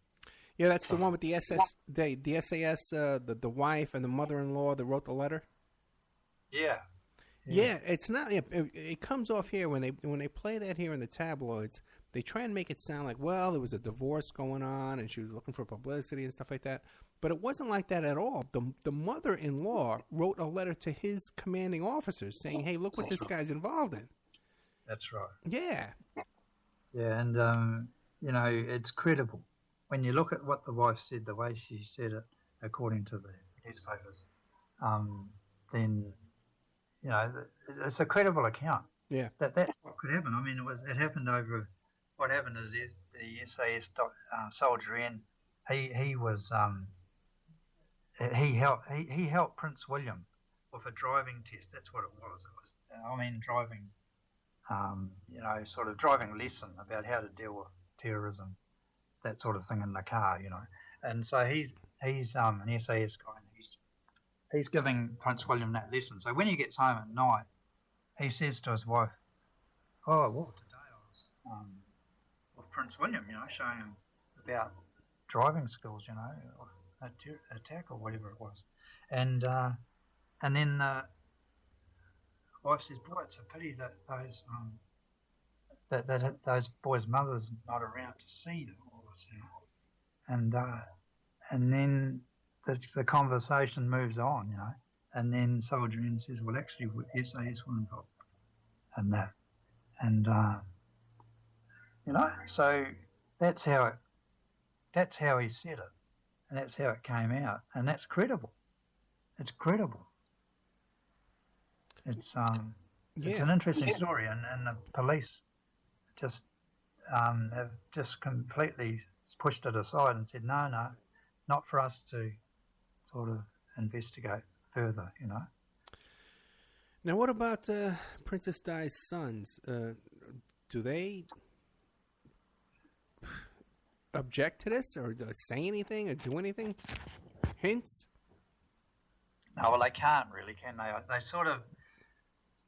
Yeah, that's the one with the SAS, the wife and the mother-in-law that wrote the letter. Yeah. Yeah, it's not. It comes off here when they play that here in the tabloids. They try and make it sound like, well, there was a divorce going on and she was looking for publicity and stuff like that. But it wasn't like that at all. The mother-in-law wrote a letter to his commanding officers saying, hey, look what this guy's involved in. That's right. Yeah. Yeah, and, it's credible. When you look at what the wife said, the way she said it, according to the newspapers, then, it's a credible account. Yeah. That's what could happen. It happened over. What happened is the SAS soldier in, he was he helped Prince William with a driving test. That's what it was. It was driving, sort of driving lesson about how to deal with terrorism, that sort of thing in the car, And so he's an SAS guy, and he's giving Prince William that lesson. So when he gets home at night, he says to his wife, "Oh, well, today I was with Prince William, showing him about driving skills, attack or whatever it was." And then wife says, "Boy, it's a pity that those boys' mothers not around to see them all this, And then the conversation moves on, And then Soldier N says, "Well, actually, SAS were involved in that," and so that's how he said it, and that's how it came out, and that's credible. It's credible. It's an interesting story, and the police just have just completely pushed it aside and said, no, not for us to sort of investigate further, you know. Now, what about Princess Di's sons? Do they object to this, or do they say anything, or do anything? Hints? No, well, they can't really, can they? They sort of.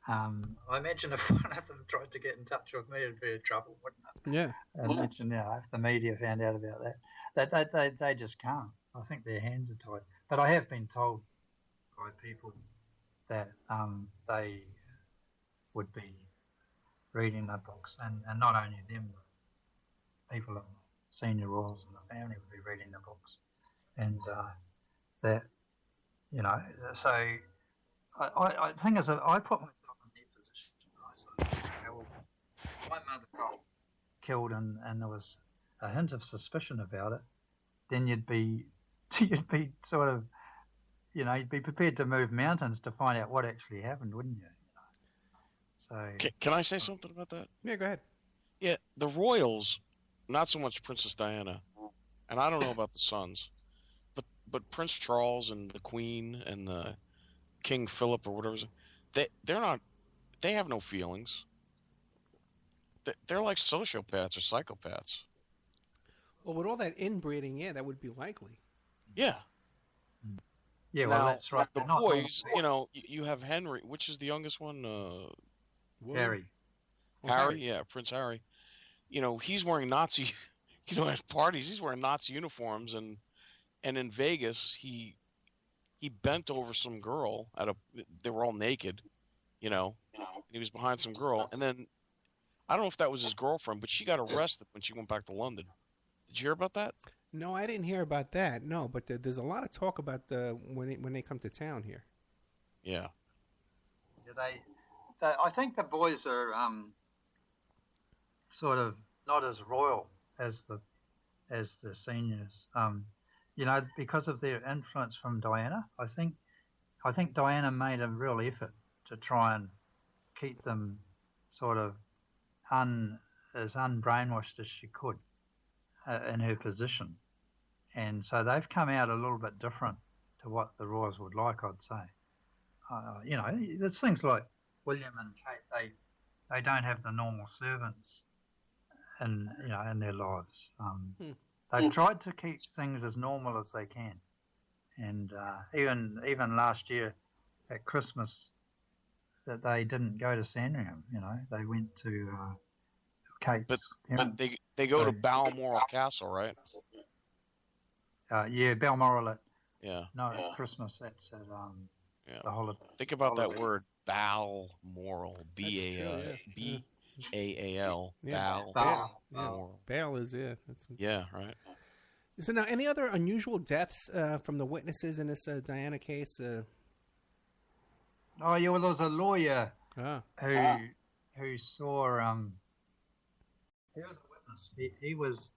I imagine if one of them tried to get in touch with me, it'd be in trouble, wouldn't it? Yeah. I imagine, if the media found out about that, they just can't. I think their hands are tied. But I have been told by people that they would be reading the books, and not only them, but people in senior royals in the family would be reading the books, and that, you know. So I think as I put myself in their position, I sort of think, okay, well, my mother got killed, and there was a hint of suspicion about it, then you'd be sort of, you know, you'd be prepared to move mountains to find out what actually happened, wouldn't you? So Can I say something about that? Yeah, go ahead. Yeah, the royals, not so much Princess Diana, and I don't know about the sons, but Prince Charles and the Queen and the King Philip or whatever, they have no feelings. They're like sociopaths or psychopaths. Well, with all that inbreeding, yeah, that would be likely. Yeah. yeah, Now, well, that's right. the They're not boys, you know, you have Henry, which is the youngest one? Harry. Harry, yeah, Prince Harry. You know, he's wearing Nazi, you know, at parties, he's wearing Nazi uniforms, and in Vegas, he bent over some girl they were all naked, you know, he was behind some girl, and then, I don't know if that was his girlfriend, but she got arrested when she went back to London. Did you hear about that? No, I didn't hear about that. No, but there's a lot of talk about when they come to town here. Yeah. I think the boys are sort of not as royal as the seniors. You know, because of their influence from Diana. I think Diana made a real effort to try and keep them sort of as unbrainwashed as she could in her position, and so they've come out a little bit different to what the royals would like, I'd say. You know, there's things like William and Kate. They don't have the normal servants in their lives. They've tried to keep things as normal as they can, and even last year at Christmas, that they didn't go to Sandringham. You know, they went to Kate's. But they go to Balmoral Castle, right? Yeah, Balmoral at at Christmas. That's at the holiday. Think about that word, Balmoral, B-A-A-L, Balmoral. Bal is it. Yeah, right. So now, any other unusual deaths from the witnesses in this Diana case? Oh, yeah, well, there was a lawyer who saw. He was a witness. He was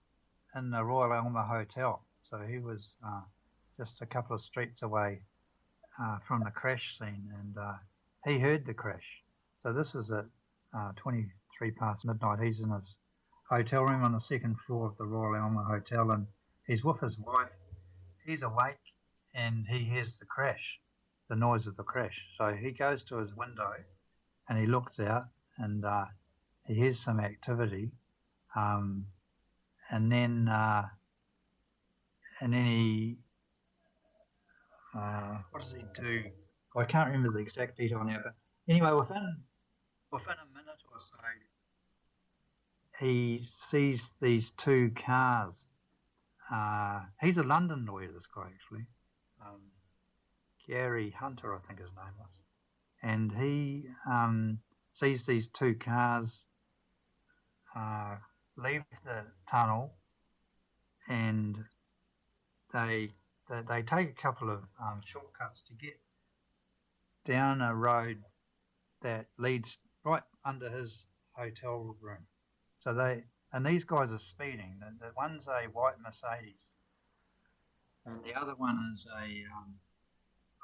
in the Royal Elmer Hotel, so he was just a couple of streets away from the crash scene, and he heard the crash. So this is at 23 past midnight. He's in his hotel room on the second floor of the Royal Elmer Hotel, and he's with his wife. He's awake, and he hears the crash, the noise of the crash. So he goes to his window, and he looks out, and he hears some activity, and then he what does he do? I can't remember the exact detail now, but anyway, within a minute or so, he sees these two cars. He's a London lawyer, this guy, actually. Gary Hunter, I think his name was. And he sees these two cars leave the tunnel, and they take a couple of shortcuts to get down a road that leads right under his hotel room. So these guys are speeding. The one's a white Mercedes, and the other one is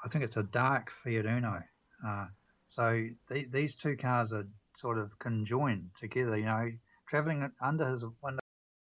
I think it's a dark Fiat Uno. So these two cars are sort of conjoined together, you know, travelling under his window